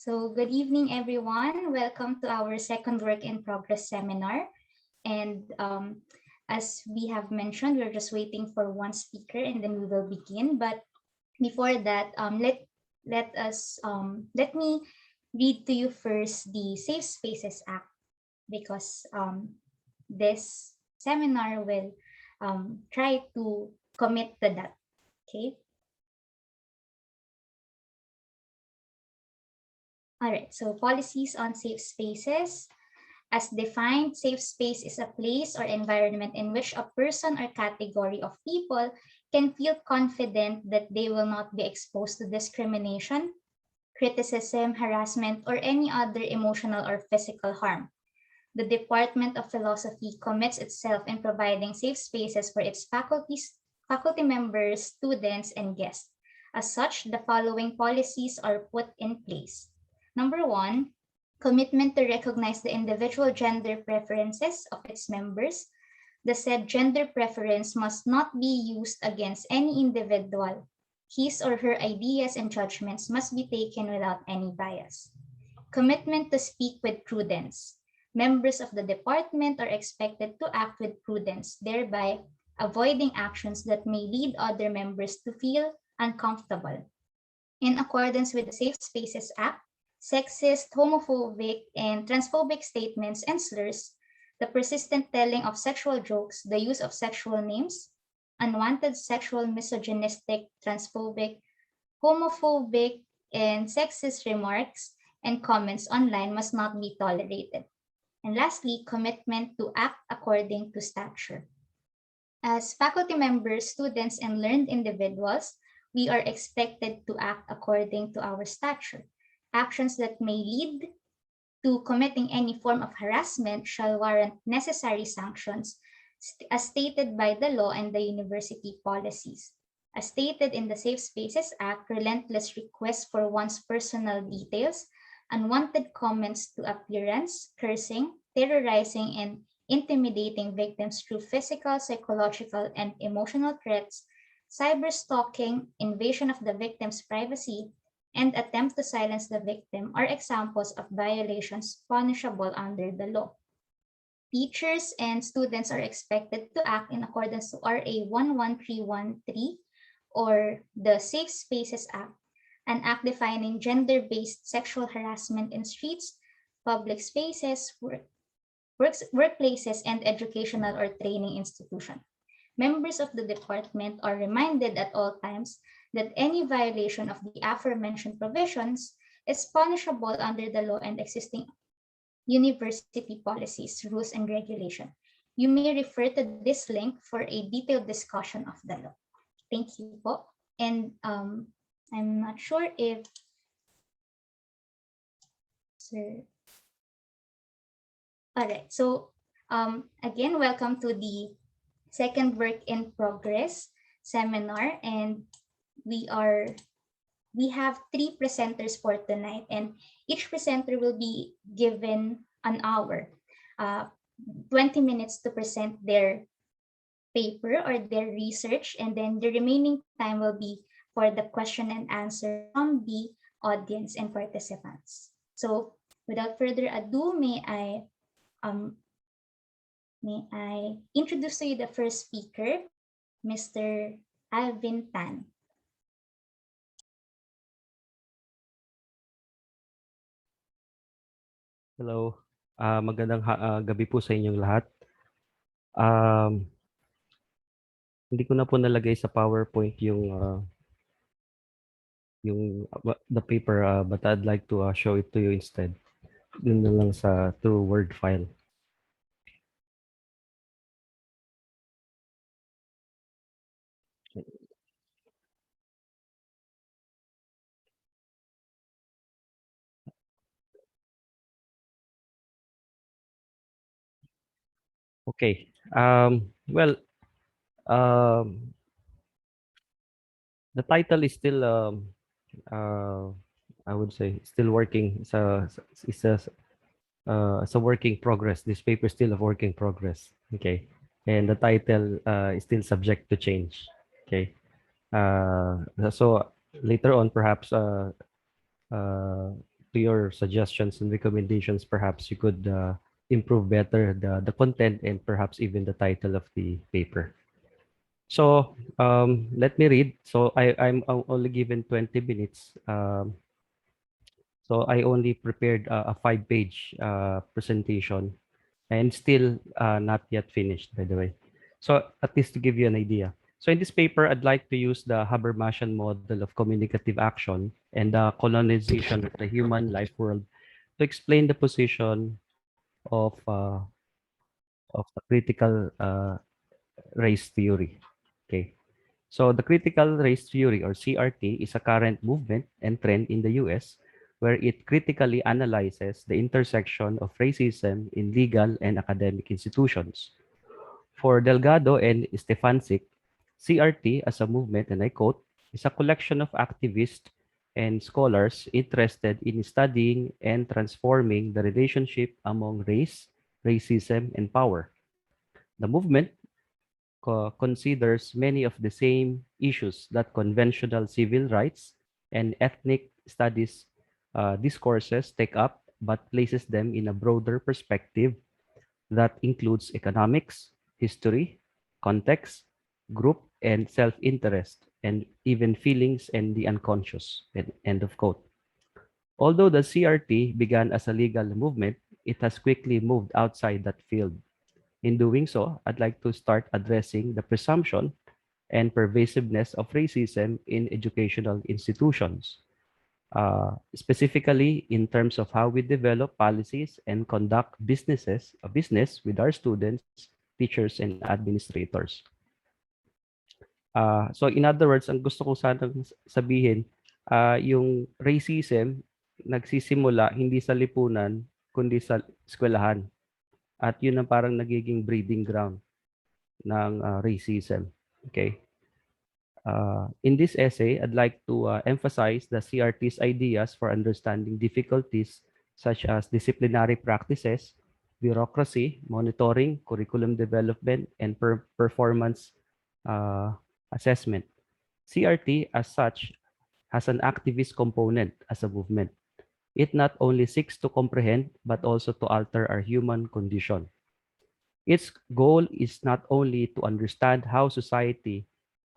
So good evening, everyone. Welcome to our second work in progress seminar. And as we have mentioned, we're just waiting for one speaker and then we will begin. But before that, let me read to you first the Safe Spaces Act, because this seminar will try to commit to that. Okay. All right, so policies on safe spaces. As defined, safe space is a place or environment in which a person or category of people can feel confident that they will not be exposed to discrimination, criticism, harassment, or any other emotional or physical harm. The Department of Philosophy commits itself in providing safe spaces for its faculty members, students, and guests. As such, the following policies are put in place. Number 1, commitment to recognize the individual gender preferences of its members. The said gender preference must not be used against any individual. His or her ideas and judgments must be taken without any bias. Commitment to speak with prudence. Members of the department are expected to act with prudence, thereby avoiding actions that may lead other members to feel uncomfortable. In accordance with the Safe Spaces Act, sexist, homophobic, and transphobic statements and slurs, the persistent telling of sexual jokes, the use of sexual names, unwanted sexual, misogynistic, transphobic, homophobic, and sexist remarks and comments online must not be tolerated. And lastly, commitment to act according to stature. As faculty members, students, and learned individuals, we are expected to act according to our stature. Actions that may lead to committing any form of harassment shall warrant necessary sanctions as stated by the law and the university policies. As stated in the Safe Spaces Act, relentless requests for one's personal details, unwanted comments to appearance, cursing, terrorizing, and intimidating victims through physical, psychological, and emotional threats, cyberstalking, invasion of the victim's privacy, and attempt to silence the victim are examples of violations punishable under the law. Teachers and students are expected to act in accordance to RA 11313 or the Safe Spaces Act, an act defining gender-based sexual harassment in streets, public spaces, workplaces, and educational or training institutions. Members of the department are reminded at all times that any violation of the aforementioned provisions is punishable under the law and existing university policies, rules, and regulation. You may refer to this link for a detailed discussion of the law. Thank you po. And I'm not sure if sir. All right. So again, welcome to the second work in progress seminar, and we have 3 presenters for tonight, and each presenter will be given an hour, 20 minutes to present their paper or their research, and then the remaining time will be for the question and answer from the audience and participants. So without further ado, may I introduce to you the first speaker, Mr. Alvin Tan. Hello. Magandang gabi po sa inyong lahat. Hindi ko na po nalagay sa PowerPoint yung the paper, but I'd like to show it to you instead. Dun na lang sa through Word file. Okay. Well, the title is still, I would say, still working. It's a working progress. This paper is still a working progress. Okay, and the title is still subject to change. Okay, so later on, perhaps to your suggestions and recommendations, perhaps you could improve better the content and perhaps even the title of the paper. So let me read. So I'm only given 20 minutes. So I only prepared a 5-page presentation and still not yet finished, by the way. So at least to give you an idea. So in this paper, I'd like to use the Habermasian model of communicative action and the colonization of the human life world to explain the position of the critical race theory. Okay. So the critical race theory, or CRT, is a current movement and trend in the US where it critically analyzes the intersection of racism in legal and academic institutions. For Delgado and Stefancic, CRT as a movement, and I quote, is a collection of activists and scholars interested in studying and transforming the relationship among race, racism, and power. The movement considers many of the same issues that conventional civil rights and ethnic studies discourses take up, but places them in a broader perspective that includes economics, history, context, group, and self-interest, and even feelings and the unconscious. End of quote. Although the CRT began as a legal movement, it has quickly moved outside that field. In doing so, I'd like to start addressing the presumption and pervasiveness of racism in educational institutions, specifically in terms of how we develop policies and conduct business with our students, teachers, and administrators. So in other words, ang gusto ko sanang sabihin, yung racism nagsisimula hindi sa lipunan, kundi sa eskwelahan. At yun ang parang nagiging breeding ground ng racism. Okay? In this essay, I'd like to emphasize the CRT's ideas for understanding difficulties such as disciplinary practices, bureaucracy, monitoring, curriculum development, and performance uh, assessment. CRT, as such, has an activist component as a movement. It not only seeks to comprehend, but also to alter our human condition. Its goal is not only to understand how society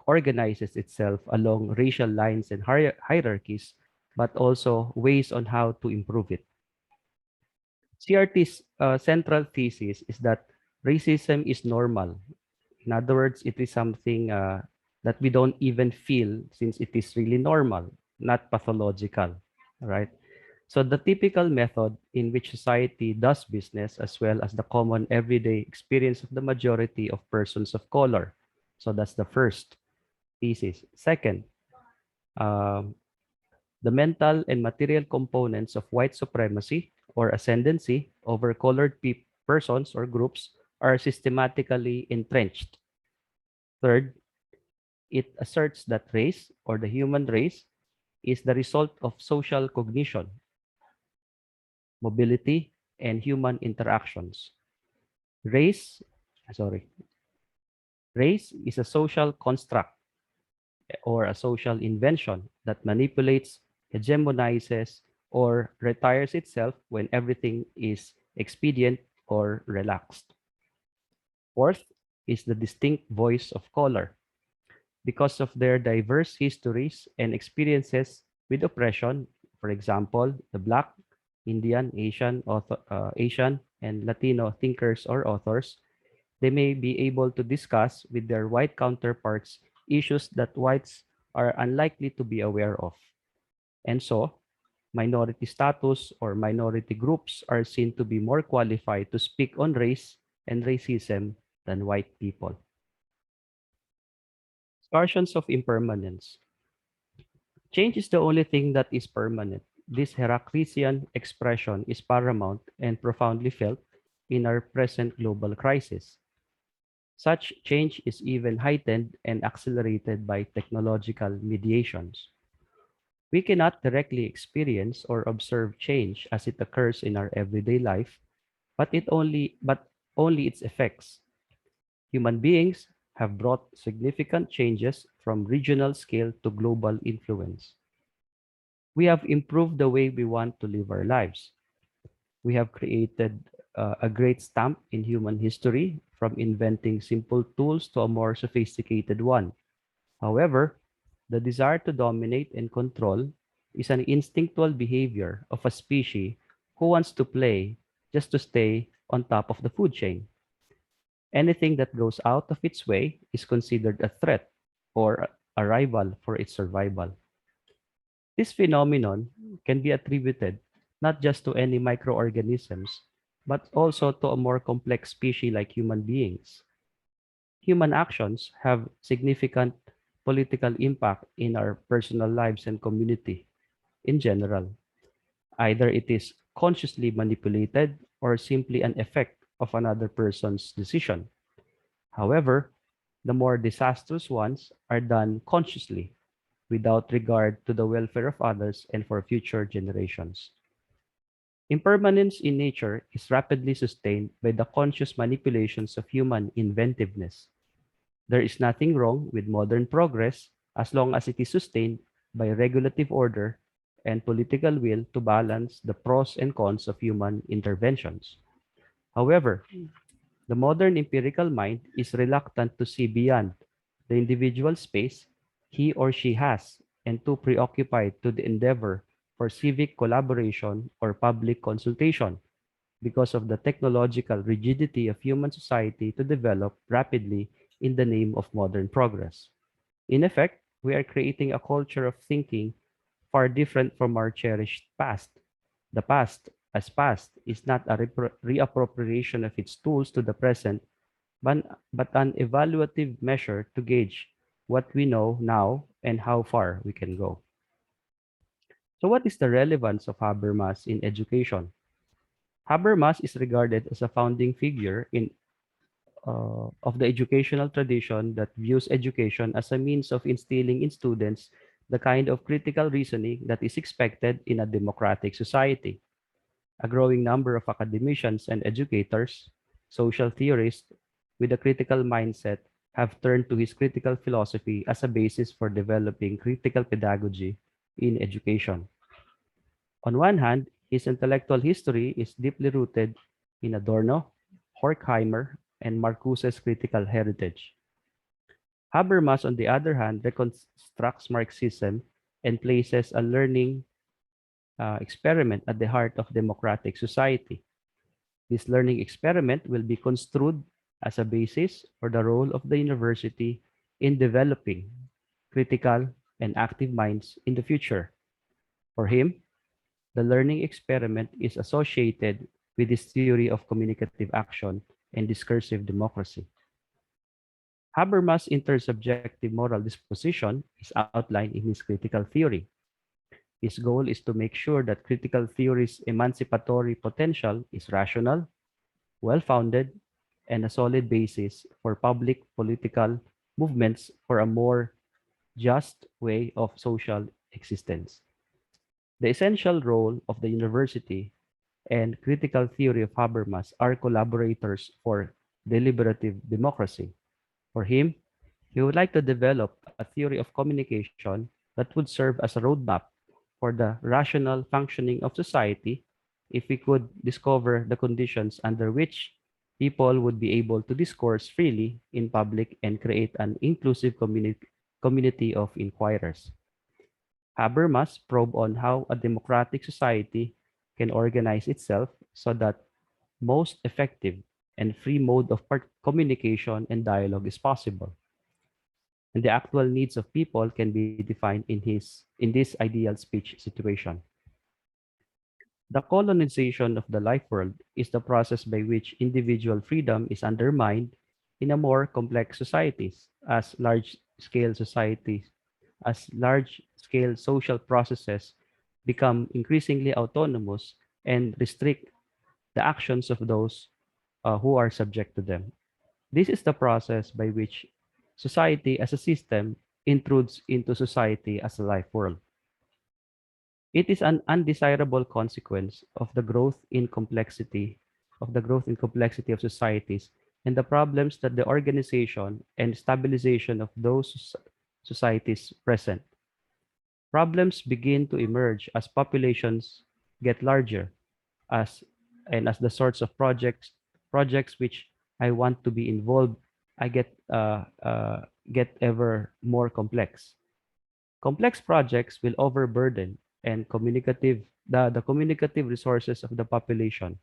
organizes itself along racial lines and hierarchies, but also ways on how to improve it. CRT's central thesis is that racism is normal. In other words, it is something that we don't even feel since it is really normal, not pathological. All right. So the typical method in which society does business, as well as the common everyday experience of the majority of persons of color. So that's the first thesis. Second, um, the mental and material components of white supremacy or ascendancy over colored persons or groups are systematically entrenched. Third, it asserts that race or the human race is the result of social cognition, mobility, and human interactions. Race, sorry, race is a social construct or a social invention that manipulates, hegemonizes, or retires itself when everything is expedient or relaxed. Fourth is the distinct voice of color. Because of their diverse histories and experiences with oppression, for example, the Black, Indian, Asian, and Latino thinkers or authors, they may be able to discuss with their white counterparts issues that whites are unlikely to be aware of. And so, minority status or minority groups are seen to be more qualified to speak on race and racism than white people. Discussions of impermanence. Change is the only thing that is permanent. This Heraclitean expression is paramount and profoundly felt in our present global crisis. Such change is even heightened and accelerated by technological mediations. We cannot directly experience or observe change as it occurs in our everyday life, but only its effects. Human beings have brought significant changes from regional scale to global influence. We have improved the way we want to live our lives. We have created a great stamp in human history, from inventing simple tools to a more sophisticated one. However, the desire to dominate and control is an instinctual behavior of a species who wants to play just to stay on top of the food chain. Anything that goes out of its way is considered a threat or a rival for its survival. This phenomenon can be attributed not just to any microorganisms, but also to a more complex species like human beings. Human actions have significant political impact in our personal lives and community in general. Either it is consciously manipulated or simply an effect of another person's decision. However, the more disastrous ones are done consciously, without regard to the welfare of others and for future generations. Impermanence in nature is rapidly sustained by the conscious manipulations of human inventiveness. There is nothing wrong with modern progress as long as it is sustained by regulative order and political will to balance the pros and cons of human interventions. However, the modern empirical mind is reluctant to see beyond the individual space he or she has and too preoccupied to the endeavor for civic collaboration or public consultation because of the technological rigidity of human society to develop rapidly in the name of modern progress. In effect, we are creating a culture of thinking far different from our cherished past. The past, as past, is not a reappropriation of its tools to the present, but an evaluative measure to gauge what we know now and how far we can go. So, what is the relevance of Habermas in education? Habermas is regarded as a founding figure of the educational tradition that views education as a means of instilling in students the kind of critical reasoning that is expected in a democratic society. A growing number of academicians and educators, social theorists with a critical mindset, have turned to his critical philosophy as a basis for developing critical pedagogy in education. On one hand, his intellectual history is deeply rooted in Adorno, Horkheimer, and Marcuse's critical heritage. Habermas, on the other hand, reconstructs Marxism and places a learning experiment at the heart of democratic society. This learning experiment will be construed as a basis for the role of the university in developing critical and active minds in the future. For him, the learning experiment is associated with his theory of communicative action and discursive democracy. Habermas' intersubjective moral disposition is outlined in his critical theory. His goal is to make sure that critical theory's emancipatory potential is rational, well-founded, and a solid basis for public political movements for a more just way of social existence. The essential role of the university and critical theory of Habermas are collaborators for deliberative democracy. For him, he would like to develop a theory of communication that would serve as a roadmap for the rational functioning of society if we could discover the conditions under which people would be able to discourse freely in public and create an inclusive community of inquirers. Habermas probe on how a democratic society can organize itself so that most effective and free mode of communication and dialogue is possible, and the actual needs of people can be defined in this ideal speech situation. The colonization of the life world is the process by which individual freedom is undermined in a more complex societies as large-scale social processes become increasingly autonomous and restrict the actions of those who are subject to them. This is the process by which society as a system intrudes into society as a life world. It is an undesirable consequence of the growth in complexity of societies and the problems that the organization and stabilization of those societies present. Problems begin to emerge as populations get larger, as as the sorts of projects which I want to be involved, I get ever more complex. Complex projects will overburden and the communicative resources of the population,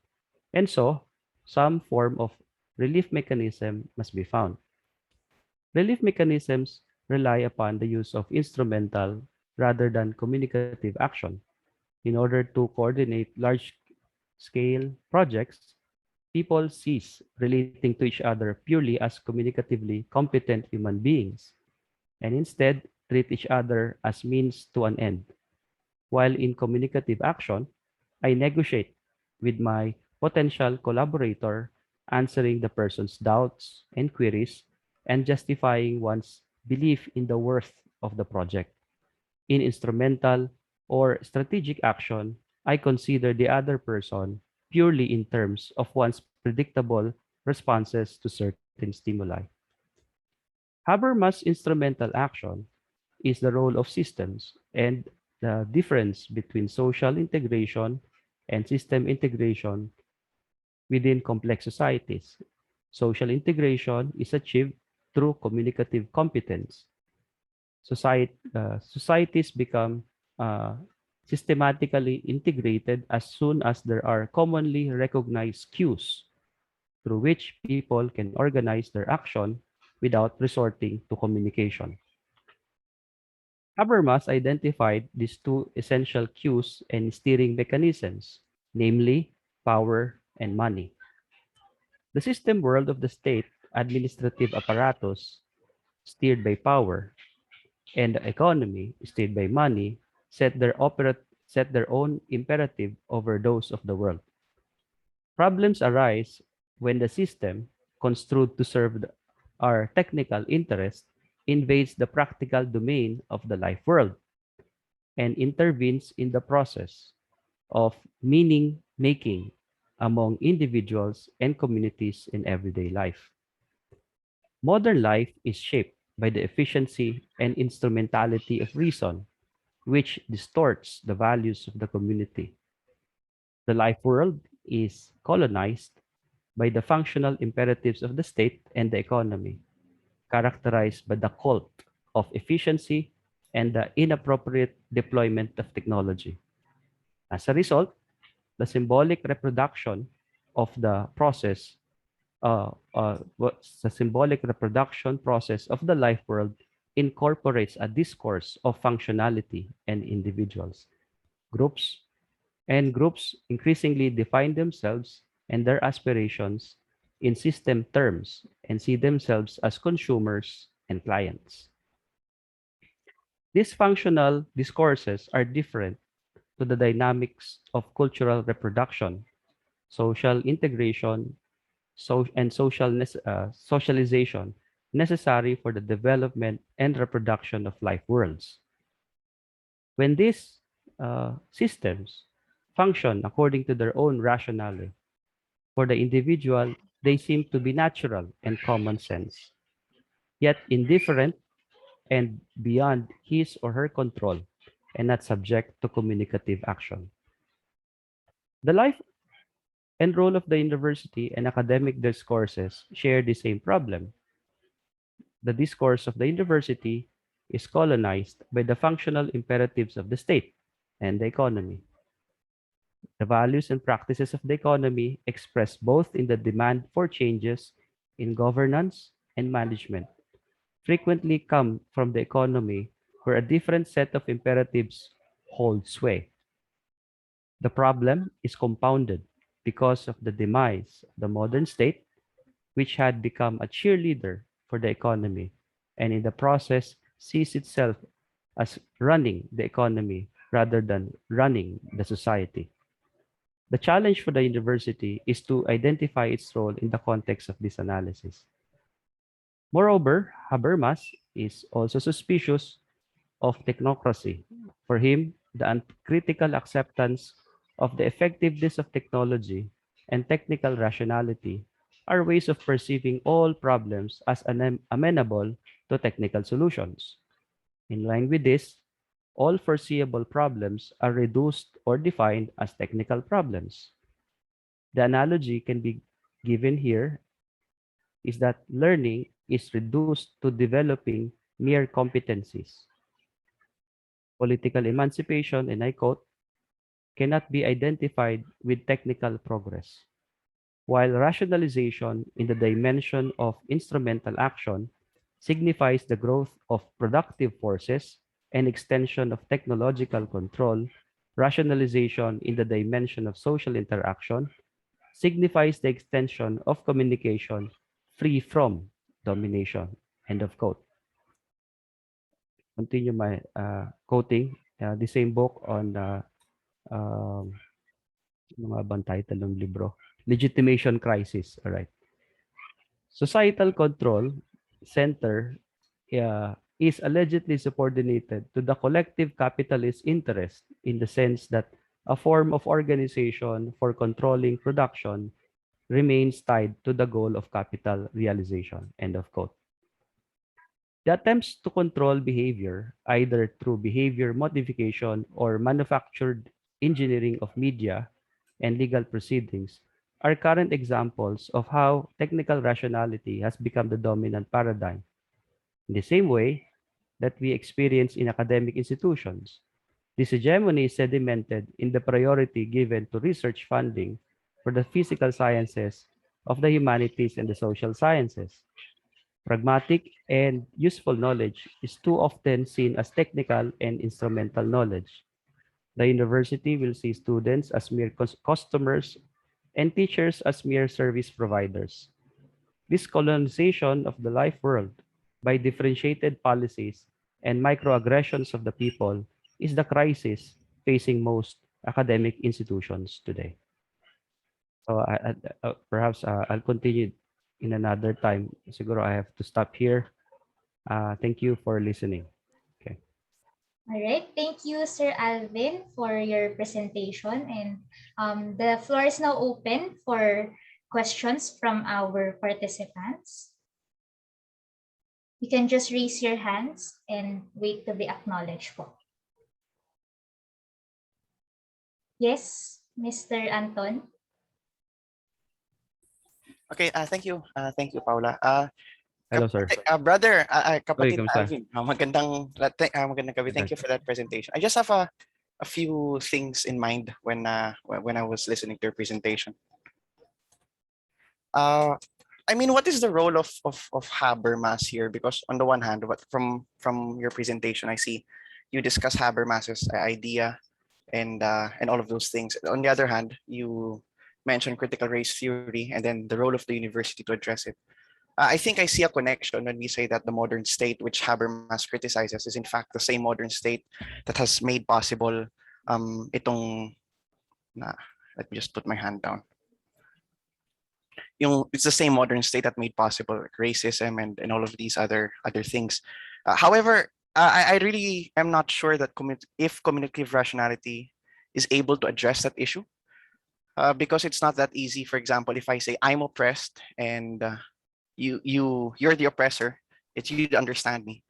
and so some form of relief mechanism must be found. Relief mechanisms rely upon the use of instrumental rather than communicative action. In order to coordinate large-scale projects, people cease relating to each other purely as communicatively competent human beings and instead treat each other as means to an end. While in communicative action, I negotiate with my potential collaborator, answering the person's doubts and queries and justifying one's belief in the worth of the project. In instrumental or strategic action, I consider the other person purely in terms of one's predictable responses to certain stimuli. Habermas' instrumental action is the role of systems and the difference between social integration and system integration within complex societies. Social integration is achieved through communicative competence. Societies become uh, systematically integrated as soon as there are commonly recognized cues through which people can organize their action without resorting to communication. Habermas identified these two essential cues and steering mechanisms, namely power and money. The system world of the state administrative apparatus, steered by power, and the economy, steered by money, set their own imperative over those of the world. Problems arise when the system, construed to serve our technical interest, invades the practical domain of the life world and intervenes in the process of meaning making among individuals and communities in everyday life. Modern life is shaped by the efficiency and instrumentality of reason, which distorts the values of the community. The life world is colonized by the functional imperatives of the state and the economy, characterized by the cult of efficiency and the inappropriate deployment of technology. As a result, the symbolic reproduction of the process, the symbolic reproduction process of the life world incorporates a discourse of functionality and individuals. Groups groups increasingly define themselves and their aspirations in system terms and see themselves as consumers and clients. These functional discourses are different to the dynamics of cultural reproduction, social integration, and socialization necessary for the development and reproduction of life worlds. When these systems function according to their own rationale, for the individual, they seem to be natural and common sense, yet indifferent and beyond his or her control and not subject to communicative action. The life and role of the university and academic discourses share the same problem. The discourse of the university is colonized by the functional imperatives of the state and the economy. The values and practices of the economy expressed both in the demand for changes in governance and management frequently come from the economy where a different set of imperatives hold sway. The problem is compounded because of the demise of the modern state, which had become a cheerleader for the economy and in the process sees itself as running the economy rather than running the society. The challenge for the university is to identify its role in the context of this analysis. Moreover, Habermas is also suspicious of technocracy. For him, the uncritical acceptance of the effectiveness of technology and technical rationality are ways of perceiving all problems as amenable to technical solutions. In line with this, all foreseeable problems are reduced or defined as technical problems. The analogy can be given here is that learning is reduced to developing mere competencies. Political emancipation, and I quote, cannot be identified with technical progress, while rationalization in the dimension of instrumental action signifies the growth of productive forces and extension of technological control. Rationalization in the dimension of social interaction signifies the extension of communication free from domination. End of quote. Continue my quoting the same book on um, ano nga bang title ng libro? Legitimation Crisis. All right. Societal control center is allegedly subordinated to the collective capitalist interest in the sense that a form of organization for controlling production remains tied to the goal of capital realization. End of quote. The attempts to control behavior, either through behavior modification or manufactured engineering of media and legal proceedings, are current examples of how technical rationality has become the dominant paradigm. In the same way that we experience in academic institutions, this hegemony is sedimented in the priority given to research funding for the physical sciences, of the humanities, and the social sciences. Pragmatic and useful knowledge is too often seen as technical and instrumental knowledge. The university will see students as mere customers and teachers as mere service providers. This colonization of the life world by differentiated policies and microaggressions of the people is the crisis facing most academic institutions today. So perhaps I'll continue in another time. Siguro I have to stop here. Thank you for listening. Okay. All right. Thank you, Sir Alvin, for your presentation. And the floor is now open for questions from our participants. You can just raise your hands and wait to be acknowledged po. Yes, Mr. Anton. Okay, thank you. Thank you, Paula. Hello, sir. Brother, Oy, kapatid kamusta? Alvin, magandang gabi. Thank you for that presentation. I just have a few things in mind when I was listening to your presentation. I mean, what is the role of Habermas here? Because on the one hand, from your presentation, I see you discuss Habermas's idea and all of those things. On the other hand, you mentioned critical race theory and then the role of the university to address it. I think I see a connection when we say that the modern state, which Habermas criticizes, is in fact the same modern state that has made possible let me just put my hand down. It's the same modern state that made possible like racism and all of these other things. However, I really am not sure that if communicative rationality is able to address that issue, because it's not that easy. For example, if I say I'm oppressed and you're the oppressor, it's you to understand me.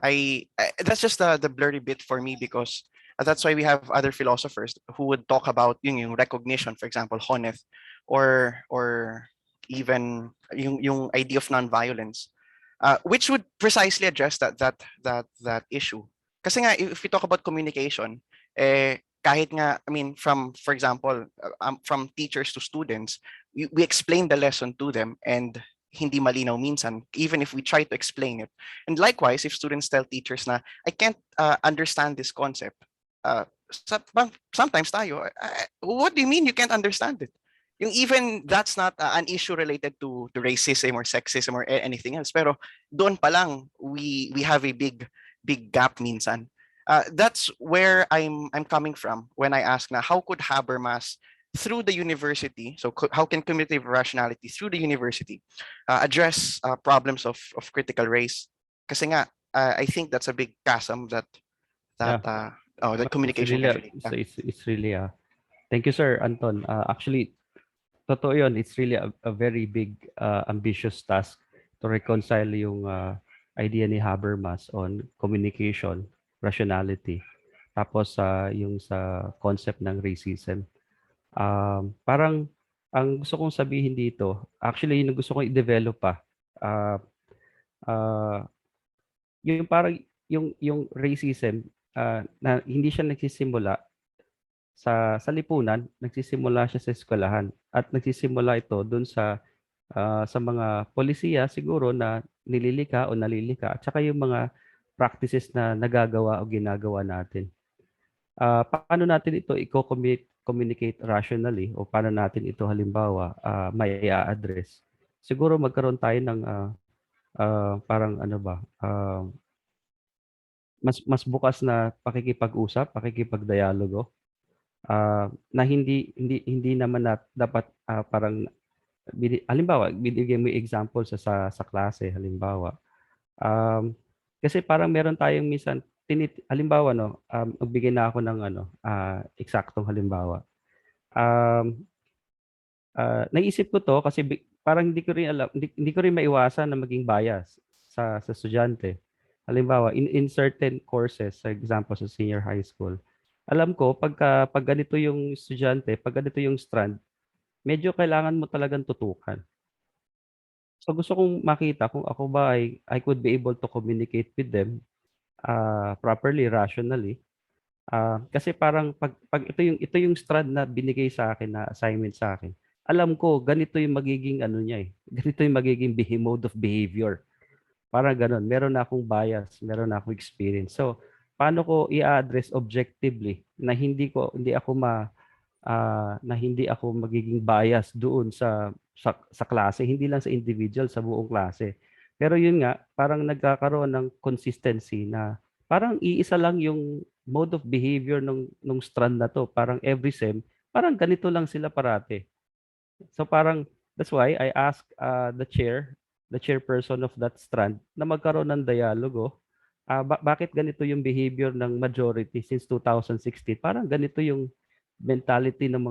I that's just the blurry bit for me, because that's why we have other philosophers who would talk about yung recognition, for example, honeth, or even yung idea of nonviolence, which would precisely address that issue. Kasi nga, if we talk about communication, kahit nga, I mean, for example, from teachers to students, we explain the lesson to them and hindi malinaw minsan, even if we try to explain it. And likewise, if students tell teachers na, I can't understand this concept, sometimes tayo, what do you mean you can't understand it? Even that's not an issue related to racism or sexism or anything else. Pero doon pa lang, we have a big gap minsan. That's where I'm coming from when I ask na, how could Habermas through the university, so how can cognitive rationality through the university address problems of critical race? Kasi nga, I think that's a big chasm that communication it's really thank you, Sir Anton. Actually, totoo yun, it's really a very big ambitious task to reconcile yung idea ni Habermas on communication rationality. tapos yung sa concept ng racism. Parang ang gusto kong sabihin dito, actually yung gusto kong i-develop pa, uh, uh, yung parang yung racism na hindi siya nagsisimula sa lipunan, nagsisimula siya sa eskwelahan at nagsisimula ito doon sa mga polisiya siguro na nililika o nalilika at saka yung mga practices na nagagawa o ginagawa natin. Paano natin ito i-communicate rationally o paano natin ito halimbawa may address? Siguro magkaroon tayo ng parang ano ba, mas bukas na pakikipag-usap, pakikipagdialogo na hindi naman dapat parang halimbawa binigyan mo yung example sa klase halimbawa. Kasi parang meron tayong minsan halimbawa magbigay na ako ng eksaktong halimbawa. Naisip ko 'to kasi parang hindi ko rin alam, hindi ko rin maiwasan na maging bias sa estudyante. Halimbawa, in certain courses, for example sa senior high school, alam ko pag ganito yung estudyante, pag ganito yung strand, medyo kailangan mo talagang tutukan. So gusto kong makita kung ako ba I could be able to communicate with them properly, rationally. Kasi parang pag ito yung strand na binigay sa akin na assignment sa akin, alam ko ganito yung magiging ano niya ganito yung magiging mode of behavior. Parang gano'n, meron na akong bias, meron na akong experience. So, paano ko i-address objectively na hindi ako magiging bias doon sa klase, hindi lang sa individual, sa buong klase. Pero yun nga, parang nagkakaroon ng consistency na parang iisa lang yung mode of behavior nung strand na to. Parang every sem, parang ganito lang sila parate. So parang that's why I asked the chairperson of that strand na magkaroon ng dialogo. Bakit ganito yung behavior ng majority since 2016? Parang ganito yung mentality ng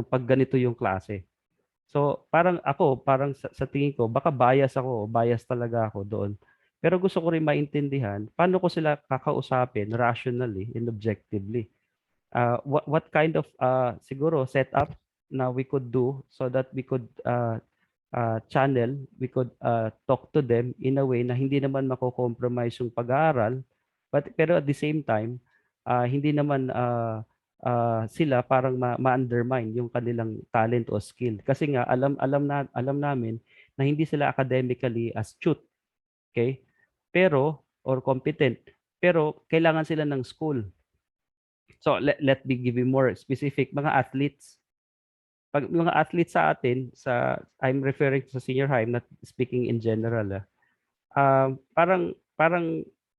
pag ganito yung klase. So parang sa tingin ko baka bias talaga ako doon. Pero gusto ko rin maintindihan paano ko sila kakausapin rationally and objectively. What kind of siguro setup na we could do so that we could we could talk to them in a way na hindi naman mako-compromise yung pag-aaral, pero at the same time, hindi naman sila parang ma-undermine yung kanilang talent o skill. Kasi nga alam namin na hindi sila academically astute, okay? Or competent, pero kailangan sila ng school. So let me give you more specific, mga athletes. Pag mga athletes sa atin, I'm referring to senior high, I'm not speaking in general. Parang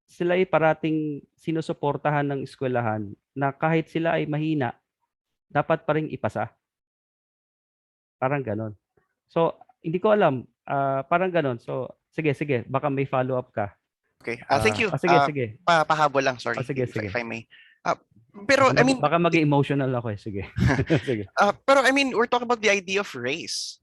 sila ay parating sinusuportahan ng eskwelahan na kahit sila ay mahina, dapat pa ring ipasa. Parang ganon. So, hindi ko alam. Parang ganon. So, sige, baka may follow-up ka. Okay. Thank you. Sige. Pahabol lang, sorry, Sige. if I may. Pero I mean, baka maging emotional ako sige. Sige. Pero I mean, we're talking about the idea of race.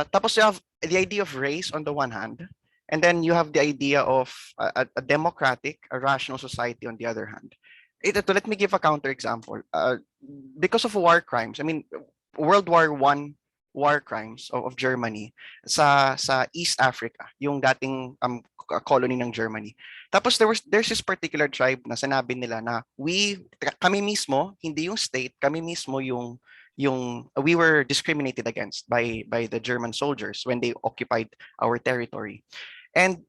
Tapos you have the idea of race on the one hand, and then you have the idea of a democratic, a rational society on the other hand. Let me give a counterexample. Because of war crimes, I mean, World War I war crimes of Germany sa East Africa, yung dating colony ng Germany. Tapos there's this particular tribe na sinabi nila na kami mismo, hindi yung state, kami mismo yung we were discriminated against by the German soldiers when they occupied our territory. And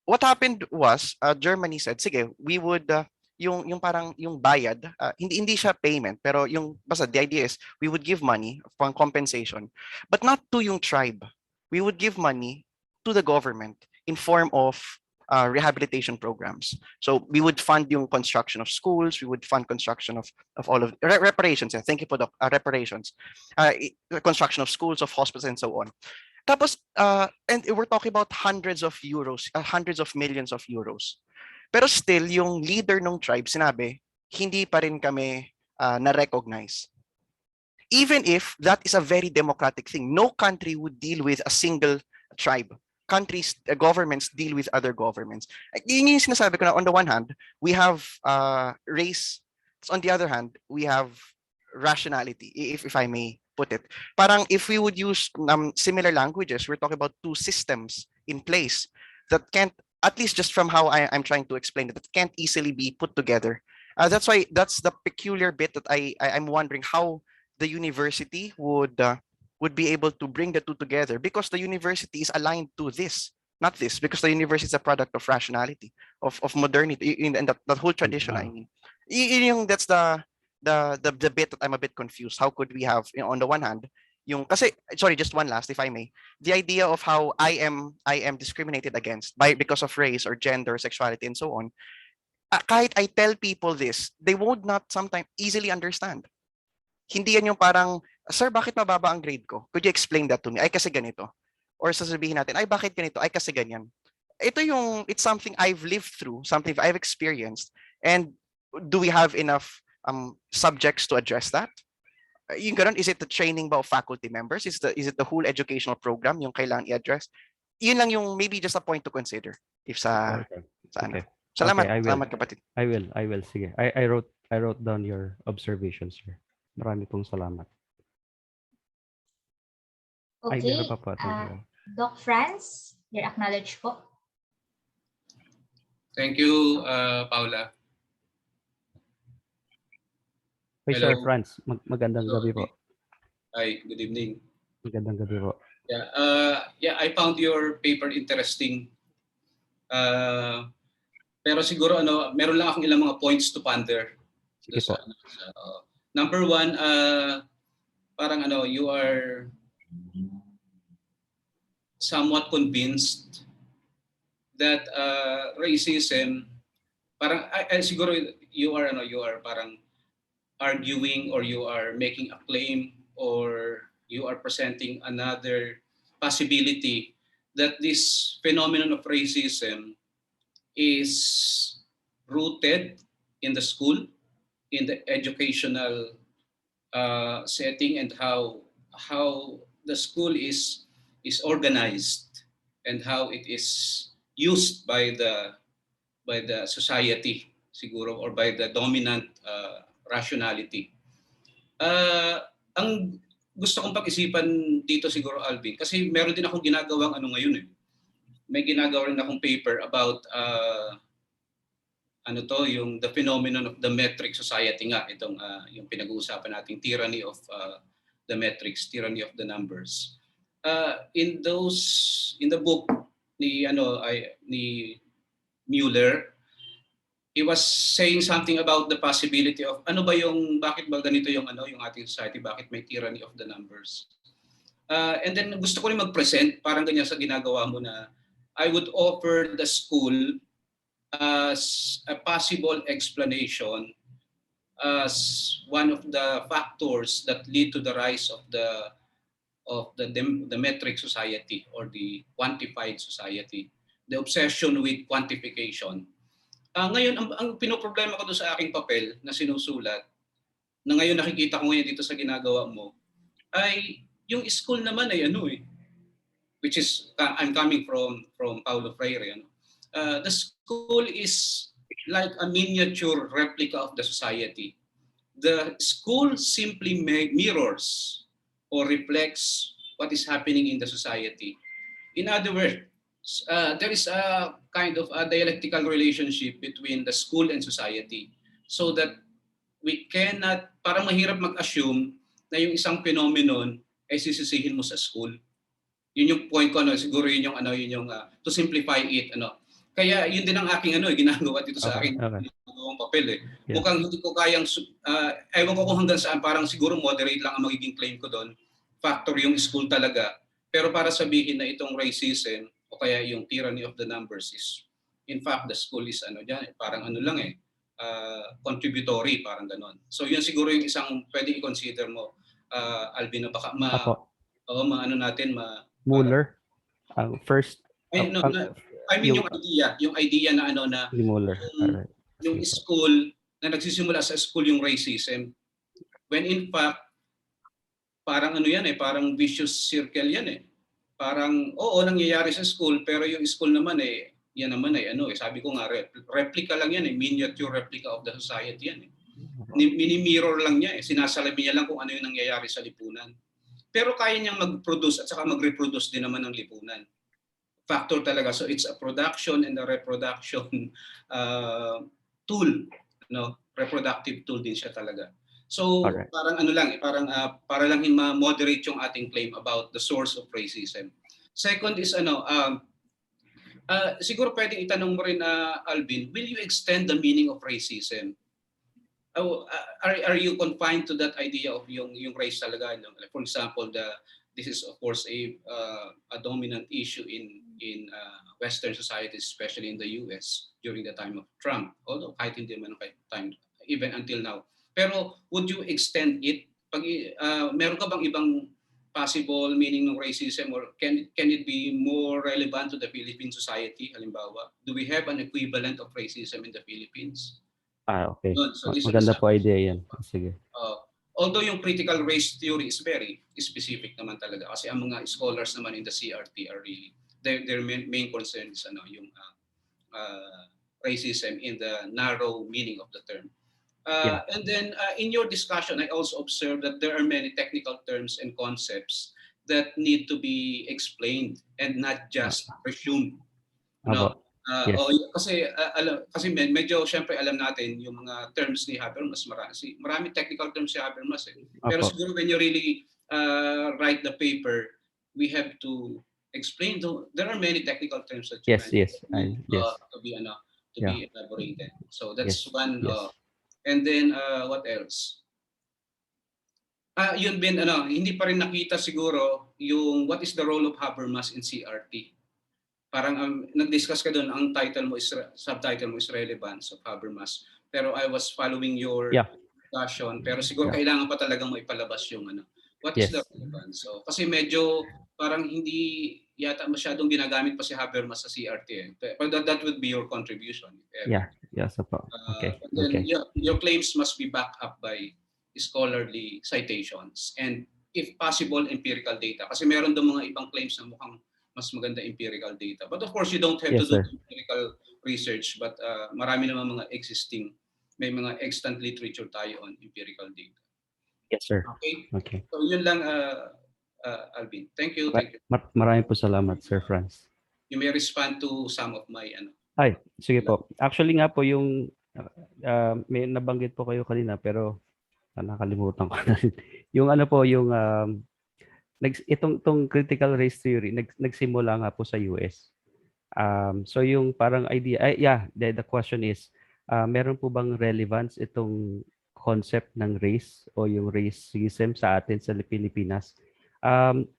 what happened was Germany said, sige, we would yung parang yung bayad, hindi siya payment, pero yung basta the idea is we would give money for compensation, but not to yung tribe. We would give money to the government in form of rehabilitation programs. So we would fund yung construction of schools, we would fund construction of all of reparations. Thank you for the reparations. Construction of schools, of hospitals, and so on. Tapos, and we're talking about hundreds of millions of euros. Pero still, yung leader ng tribe sinabi, hindi pa rin kami na-recognize. Even if that is a very democratic thing, no country would deal with a single tribe. Governments deal with other governments. Yun yung sinasabi ko na on the one hand, we have race on the other hand, we have rationality, if I may put it. Parang if we would use similar languages, we're talking about two systems in place that can't, at least just from how I'm trying to explain it, that can't easily be put together. That's why that's the peculiar bit that I'm wondering how the university would be able to bring the two together, because the university is aligned to this, not this, because the university is a product of rationality, of modernity, and that whole tradition. I mean, that's the bit that I'm a bit confused. How could we have, on the one hand, yung kasi, sorry, just one last, if I may, the idea of how I am discriminated against because of race or gender, sexuality, and so on. Kahit I tell people this, they would not sometimes easily understand. Hindi yan yung parang, sir, bakit mababa ang grade ko? Could you explain that to me? Ay, kasi ganito. Or sasabihin natin, ay, bakit ganito? Ay, kasi ganyan. It's something I've lived through, something I've experienced. And do we have enough subjects to address that? Yung ganun, is it the training ba of faculty members? Is it the whole educational program yung kailangan i-address? Yun lang yung maybe just a point to consider. If sa ano. Salamat, okay, salamat kapatid. I will. Sige. I wrote down your observations, sir. Marami pong salamat. Okay. Doc Franz, your acknowledge po. Thank you, Paula. Hey, Hello. Sir Franz, magandang gabi po. Hi, good evening. Magandang gabi po. Yeah, I found your paper interesting. Pero siguro meron lang akong ilang mga points to ponder. Sige po. Number one, parang you are somewhat convinced that racism, parang siguro you are parang arguing, or you are making a claim, or you are presenting another possibility that this phenomenon of racism is rooted in the school, in the educational setting, and how the school is organized, and how it is used by the society siguro, or by the dominant rationality. Ang gusto kong pag-isipan dito siguro, Alvin, kasi meron din akong ginagawang ngayon eh. May ginagawa rin akong paper about yung the phenomenon of the metric society nga, itong yung pinag-uusapan nating tyranny of the metrics, tyranny of the numbers. In the book ni Mueller, he was saying something about the possibility of bakit ba ganito yung ating society, bakit may tyranny of the numbers. And then gusto ko rin mag-present, parang ganyan sa ginagawa mo, na I would offer the school as a possible explanation as one of the factors that lead to the rise of the metric society, or the quantified society, the obsession with quantification. Ngayon, ang pinoproblema ko doon sa aking papel na sinusulat, na ngayon nakikita ko ngayon dito sa ginagawa mo, ay yung school naman ay which is, I'm coming from Paulo Freire. The school is like a miniature replica of the society. The school simply mirrors or reflects what is happening in the society. In other words, there is a kind of a dialectical relationship between the school and society, so that we cannot, parang mahirap mag-assume na yung isang phenomenon ay sisisihin mo sa school. Yun yung point ko, siguro yun yung to simplify it, Kaya yun din ang aking ginagawa dito sa aking ginagawang papel eh. Yeah. Mukhang hindi ko kayang ewan ko kung hanggang saan, parang siguro moderate lang ang magiging claim ko doon. Factor yung school talaga. Pero para sabihin na itong racism o kaya yung tyranny of the numbers is, in fact, the school is parang contributory, parang ganon. So yun siguro yung isang pwedeng i-consider mo, Alvin, baka Mueller, first. I mean yung idea na Mueller. Yung school na nagsisimula sa school yung racism, when in fact parang parang vicious circle yan eh. Parang nangyayari sa school, pero yung school naman yan naman sabi ko nga replica lang yan miniature replica of the society yan eh. Mini-mirror lang niya sinasalamin niya lang kung ano yung nangyayari sa lipunan. Pero kaya niyang mag-produce at saka mag-reproduce din naman ng lipunan. Factor talaga. So it's a production and a reproduction tool, reproductive tool din siya talaga. So parang ano lang, para lang ma-moderate yung ating claim about the source of racism. Second is siguro pwedeng itanong mo rin Alvin, will you extend the meaning of racism? Are you confined to that idea of yung race talaga? For example, this is of course a dominant issue in Western societies, especially in the US during the time of Trump. Although kahit hindi man time, even until now. Pero would you extend it? Meron ka bang ibang possible meaning ng racism, or can it be more relevant to the Philippine society? Halimbawa, do we have an equivalent of racism in the Philippines? Okay. So maganda po idea yan. Sige. Although yung critical race theory is very specific naman talaga, kasi ang mga scholars naman in the CRT are really their main concern is yung racism in the narrow meaning of the term. And then in your discussion, I also observed that there are many technical terms and concepts that need to be explained and not just presumed. Yes. Kasi medyo syempre alam natin yung mga terms ni Habermas, marami technical terms si Habermas Pero siguro when you really write the paper, we have to explain there are many technical terms that you to be elaborated. So that's one. And then what else? Yun din hindi pa rin nakita siguro yung what is the role of Habermas in CRT. Parang nag-discuss ka doon, ang subtitle mo is Relevance of Habermas. Pero I was following your discussion, pero siguro kailangan pa talagang maipalabas yung what is the relevance. So kasi medyo parang hindi yata masyadong ginagamit pa si Habermas sa CRT. But that would be your contribution. Yes po. Okay. Then your claims must be backed up by scholarly citations and if possible empirical data. Kasi meron doon mga ibang claims na mukhang mas maganda empirical data. But of course, you don't have to do empirical research, but marami naman mga may mga extant literature tayo on empirical data. Yes, sir. Okay. So yun lang, Alvin. Thank you. Maraming po salamat, Sir Franz. You may respond to some of my sige po. Actually nga po yung may nabanggit po kayo kanina pero nakalimutan ko na rin. Yung yung itong critical race theory nagsimula nga po sa US. So yung parang idea the question is meron po bang relevance itong concept ng race o yung racism sa atin sa Pilipinas?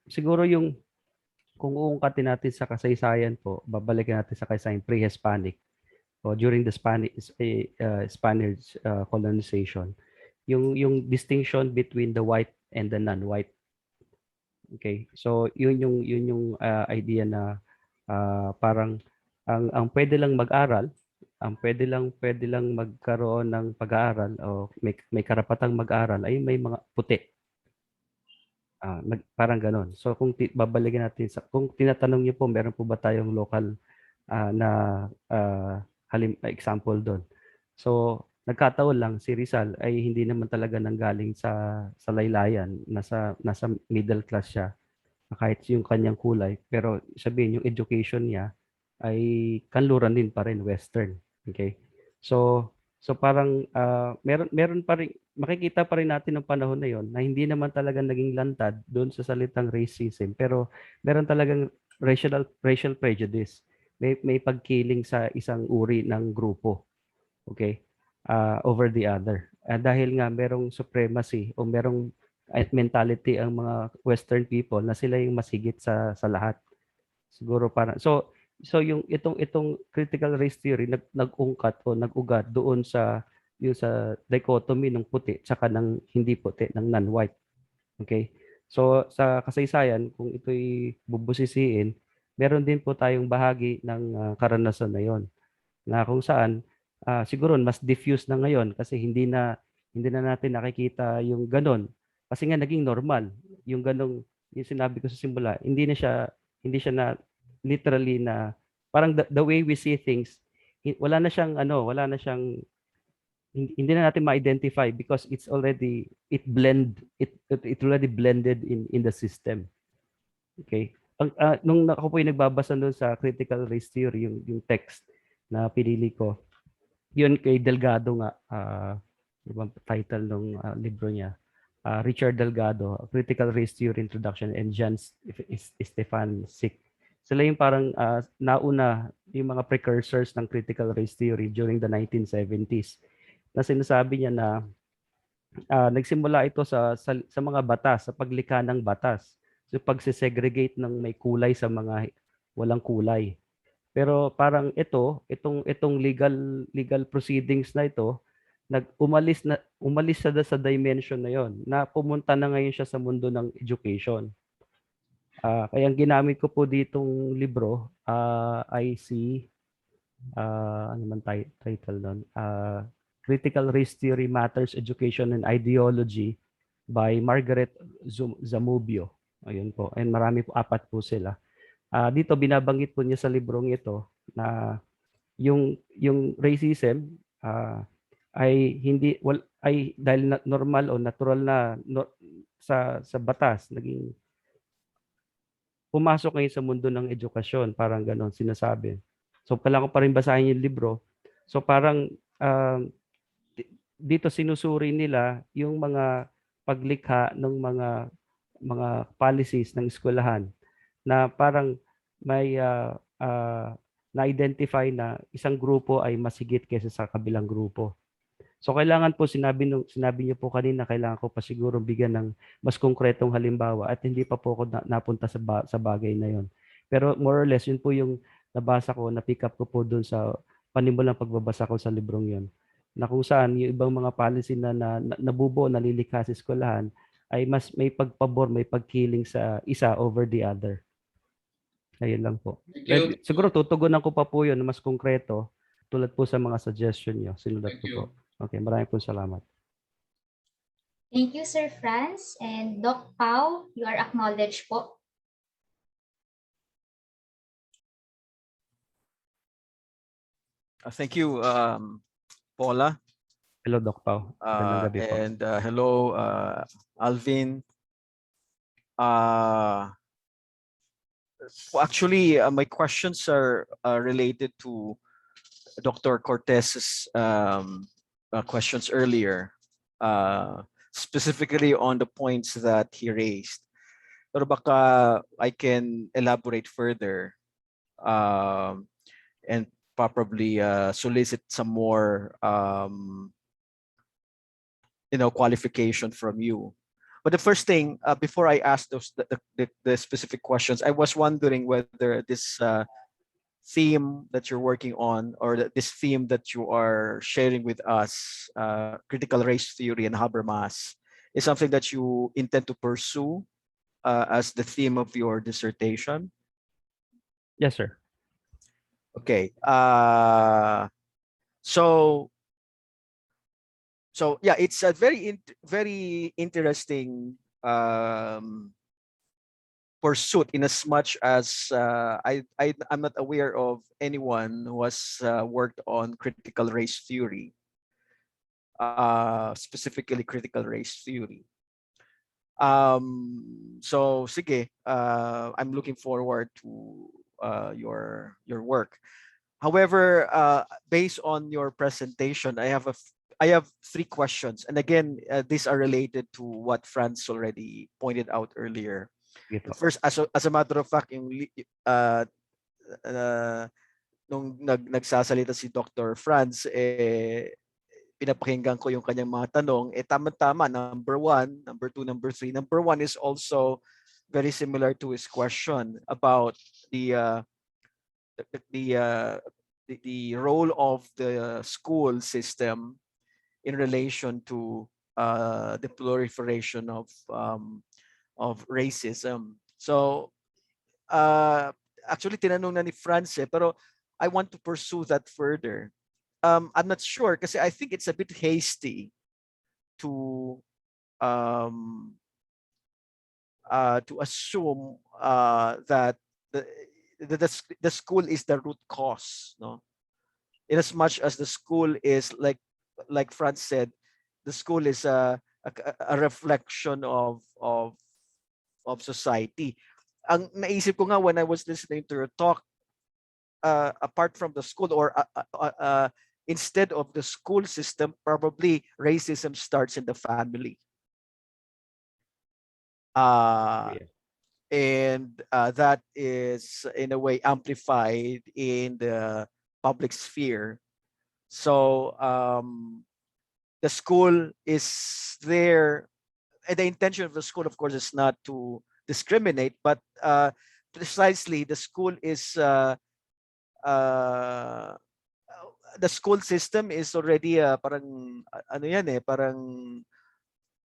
Siguro yung kung uungkatin natin sa kasaysayan po, babalikan natin sa kasaysayan pre-Hispanic o during the Spanish colonization, yung distinction between the white and the non-white. Okay, so yun yung idea na parang ang pwede lang mag-aral, ang pwede lang magkaroon ng pag-aaral o may karapatang mag-aral ay may mga puti. Parang gano'n. So kung babalikan natin kung tinatanong niyo po meron po ba tayong local na example doon. So nagkataon lang si Rizal ay hindi naman talaga nanggaling sa laylayan, nasa middle class siya kahit yung kanyang kulay, pero sabihin yung education niya ay kanluran din pa rin western. Okay? So parang meron pa rin makikita pa rin natin ng panahon na yon na hindi naman talaga naging lantad doon sa salitang racism, pero meron talagang racial prejudice. May pagkiling sa isang uri ng grupo. Okay? Over the other. Dahil nga merong supremacy o merong mentality ang mga Western people na sila yung masigit sa lahat. Siguro para so yung itong critical race theory nag-ungkat o nag-ugat doon sa dichotomy ng puti tsaka ng hindi puti ng non-white. Okay? So sa kasaysayan kung ito'y bubusisiin, meron din po tayong bahagi ng karanasan na 'yon. Na kung saan siguro mas diffuse na ngayon kasi hindi na natin nakikita yung ganon kasi nga naging normal yung ganong yung sinabi ko sa simula, hindi siya na literally na parang the way we see things wala na siyang hindi na natin ma-identify because it already blended in the system. Okay? Nung ako po yung nagbabasa doon sa critical race theory, yung text na pinili ko, yun kay Delgado nga, ano title ng libro niya? Richard Delgado, Critical Race Theory Introduction, and Jan Stefan Sick. Sila yung parang nauna yung mga precursors ng critical race theory during the 1970s. Na sinasabi niya na nagsimula ito sa mga batas, sa paglikha ng batas. So pagsisegregate ng may kulay sa mga walang kulay. Pero parang itong legal proceedings na ito, umalis sa dimension na yon, na pumunta na ngayon siya sa mundo ng education. Kaya ang ginamit ko po ditong libro ay ano man title nun? Critical Race Theory Matters, Education and Ideology by Margaret Zamubio. Ayun po. And marami po, 4 po sila. Dito binabanggit po niya sa librong ito na yung racism ay dahil normal o natural na sa batas, naging pumasok ngayon sa mundo ng edukasyon, parang ganon sinasabi. So kailangan ko pa rin basahin yung libro. So parang dito sinusuri nila yung mga paglikha ng mga policies ng eskwelahan na parang may na-identify na isang grupo ay mas higit kaysa sa kabilang grupo. So kailangan po, sinabi niyo po kanina, kailangan ko pa siguro bigyan ng mas konkretong halimbawa at hindi pa po ako napunta sa bagay na yon. Pero more or less, yun po yung nabasa ko, na-pick up ko po doon sa panimulang pagbabasa ko sa librong yon. Na kung saan yung ibang mga policy na nabubuo, nalilikha sa eskwelahan, ay mas may pagpabor, may pagkiling sa isa over the other. Ayun lang po. Siguro tutugunan ko pa po yun na mas konkreto tulad po sa mga suggestion nyo. Sinulat ko po. Okay, maraming po salamat. Thank you, Sir Franz. And Doc Pao, you are acknowledged po. Thank you, Paula. Hello, Doc Pao. Magandang gabi po. And hello, Alvin. Actually, my questions are related to Dr. Cortez's questions earlier, specifically on the points that he raised. Pero baka I can elaborate further and probably solicit some more qualification from you. But the first thing, before I ask the specific questions, I was wondering whether this theme that you're working on, or this theme that you are sharing with us, critical race theory and Habermas, is something that you intend to pursue as the theme of your dissertation? Yes, sir. Okay. So yeah, it's a very interesting pursuit, in as much as I'm not aware of anyone who has worked on critical race theory, specifically critical race theory. So sige, I'm looking forward to your work. However, based on your presentation, I have 3 questions, and again, these are related to what Franz already pointed out earlier. First, as a matter of fact, yung nung nagsasalita si Dr. Franz, pinapakinggan ko yung kanyang mga tanong, tama-tama, number 1, number 2, number 3. Number 1 is also very similar to his question about the role of the school system in relation to the proliferation of racism. So actually tinanong na ni Franz, pero I want to pursue that further. I'm not sure kasi I think it's a bit hasty to assume that the school is the root cause, no? In as much as the school is like like Franz said, the school is a reflection of society. Ang naisip ko nga when I was listening to your talk, apart from the school, or instead of the school system, probably racism starts in the family. Yeah. And that is in a way amplified in the public sphere. So the school is there, and the intention of the school, of course, is not to discriminate, but precisely the school is the school system is already parang ano yan eh, parang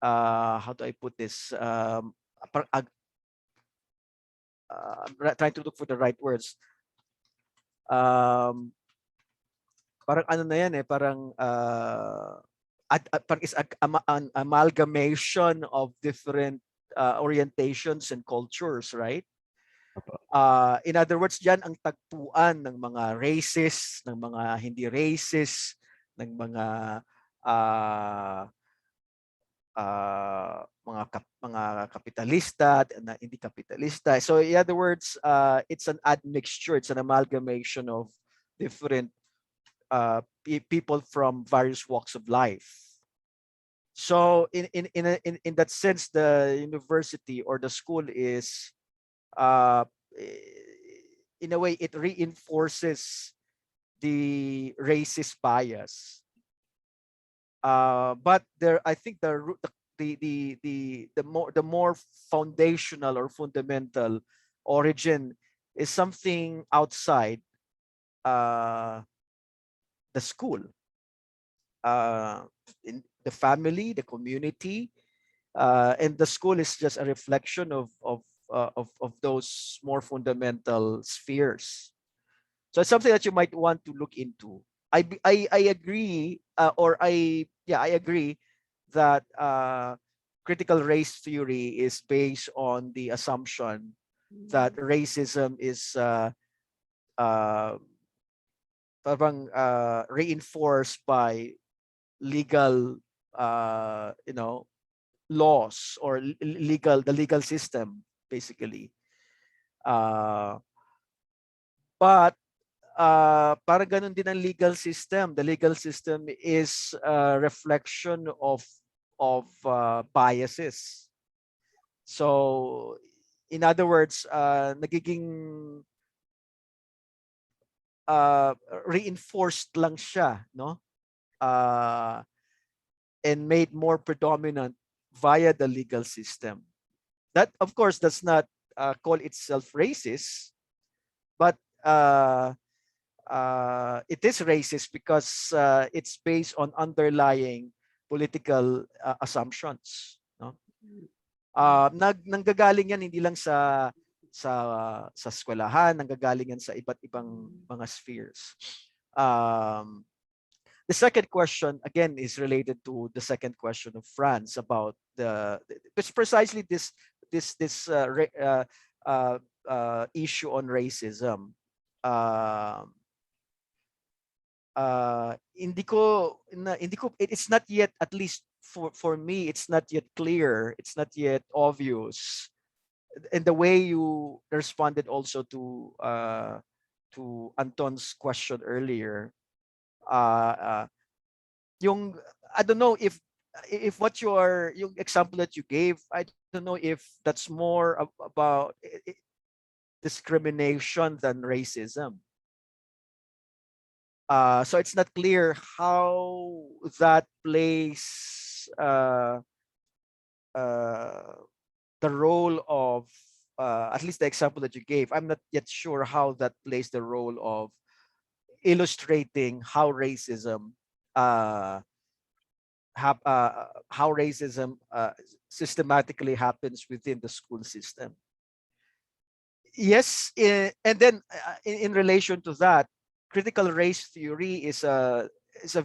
how do I put this, I'm trying to look for the right words. Parang ano na yan eh, parang parang is an amalgamation of different orientations and cultures, right? In other words, yan ang tagpuan ng mga races, ng mga hindi races, ng mga mga kapitalista at hindi kapitalista. So in other words, it's an admixture, it's an amalgamation of different people from various walks of life. So in that sense, the university or the school is in a way it reinforces the racist bias. But there, I think the more foundational or fundamental origin is something outside the school, in the family, the community, and the school is just a reflection of those more fundamental spheres. So it's something that you might want to look into. I agree, I agree that critical race theory is based on the assumption that racism is reinforced by legal laws or the legal system basically, but parang ganun din ang legal system. The legal system is a reflection of biases. So in other words, nagiging reinforced lang siya, no? And made more predominant via the legal system. That, of course, does not call itself racist, but it is racist because it's based on underlying political assumptions. No? Nanggagaling yan hindi lang sa eskwelahan, nanggagaling yan sa iba't ibang mga spheres. The second question again is related to the second question of Franz about it's precisely this issue on racism. It's not yet, at least for me, it's not yet clear, it's not yet obvious. And the way you responded also to Anton's question earlier, yung I don't know if what yung example that you gave, I don't know if that's more about discrimination than racism. So it's not clear how that plays the role of at least the example that you gave. I'm not yet sure how that plays the role of illustrating how racism systematically happens within the school system. Yes, and then in relation to that, critical race theory is a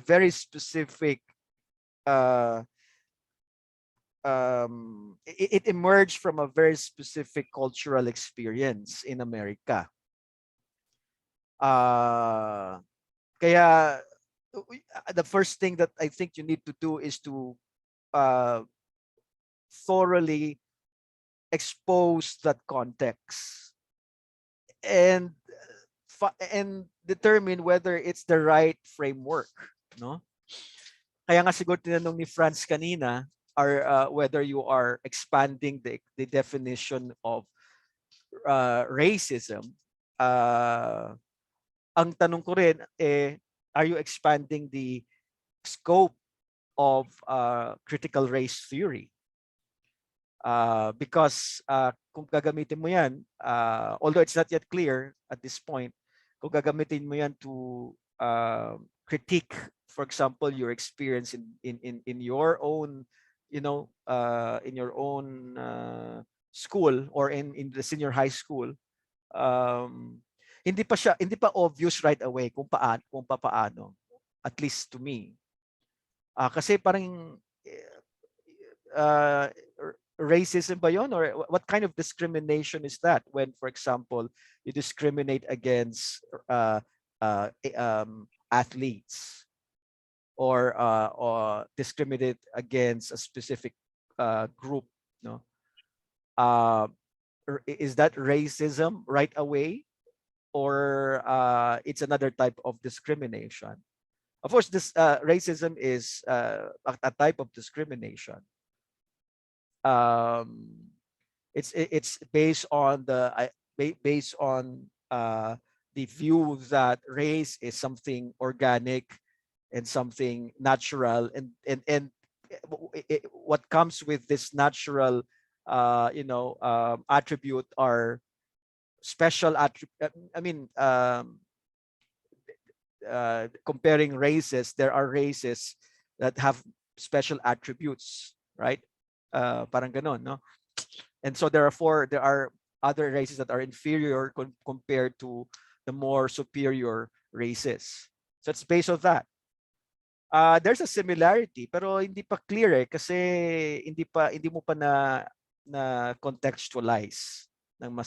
very specific. It emerged from a very specific cultural experience in America. Kaya the first thing that I think you need to do is to uh, thoroughly expose that context and and determine whether it's the right framework, no? Kaya nga siguro tinanong ni Franz kanina, are whether you are expanding the definition of racism. Ang tanong ko rin, are you expanding the scope of critical race theory? Because kung gagamitin mo yan, although it's not yet clear at this point, kung gagamitin mo yan to critique, for example, your experience in your own, in your own school or in the senior high school, hindi pa obvious right away kung paano, at least to me. Kasi parang racism ba yun? Or what kind of discrimination is that when, for example, you discriminate against athletes or discriminate against a specific group? No, is that racism right away, or it's another type of discrimination? Of course, this racism is a type of discrimination. It's based on the view that race is something organic and something natural, and what comes with this natural attribute are special attribute. I mean, comparing races, there are races that have special attributes, right? Parang ganon, no? And so there are other races that are inferior compared to the more superior races. So it's based on that. There's a similarity, pero hindi pa clear kasi hindi mo pa na contextualize ng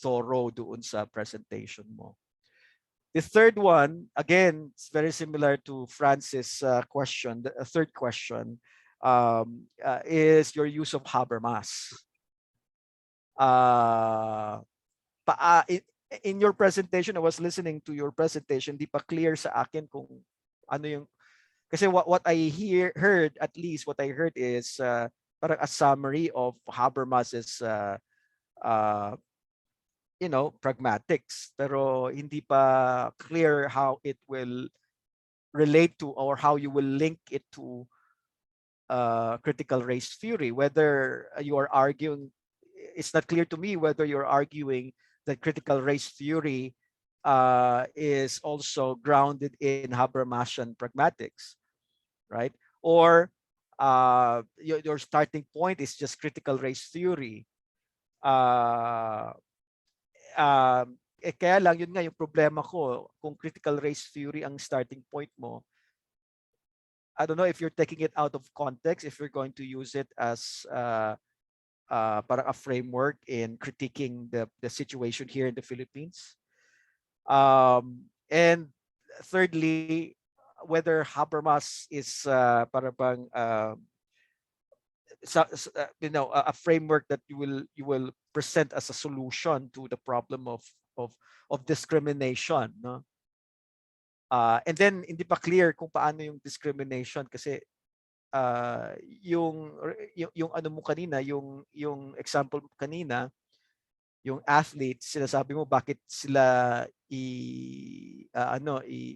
thorough doon sa presentation mo. The third one, again, it's very similar to Francis' question. The third question is your use of Habermas. In your presentation, I was listening to your presentation, di pa clear sa akin kung ano yung, kasi what I heard, at least what I heard is parang a summary of Habermas's pragmatics, pero hindi pa clear how it will relate to, or how you will link it to critical race theory. Whether you are arguing, it's not clear to me whether you're arguing that critical race theory is also grounded in Habermasian pragmatics, right? Or your starting point is just critical race theory. Kaya lang, yun nga yung problema ko, kung critical race theory ang starting point mo, I don't know if you're taking it out of context, if you're going to use it as parang a framework in critiquing the situation here in the Philippines. And thirdly, whether Habermas is parang bang a framework that you will present as a solution to the problem of discrimination, no? And then hindi pa clear kung paano yung discrimination, kasi yung ano mo kanina, yung example kanina, yung athletes, sinasabi mo bakit sila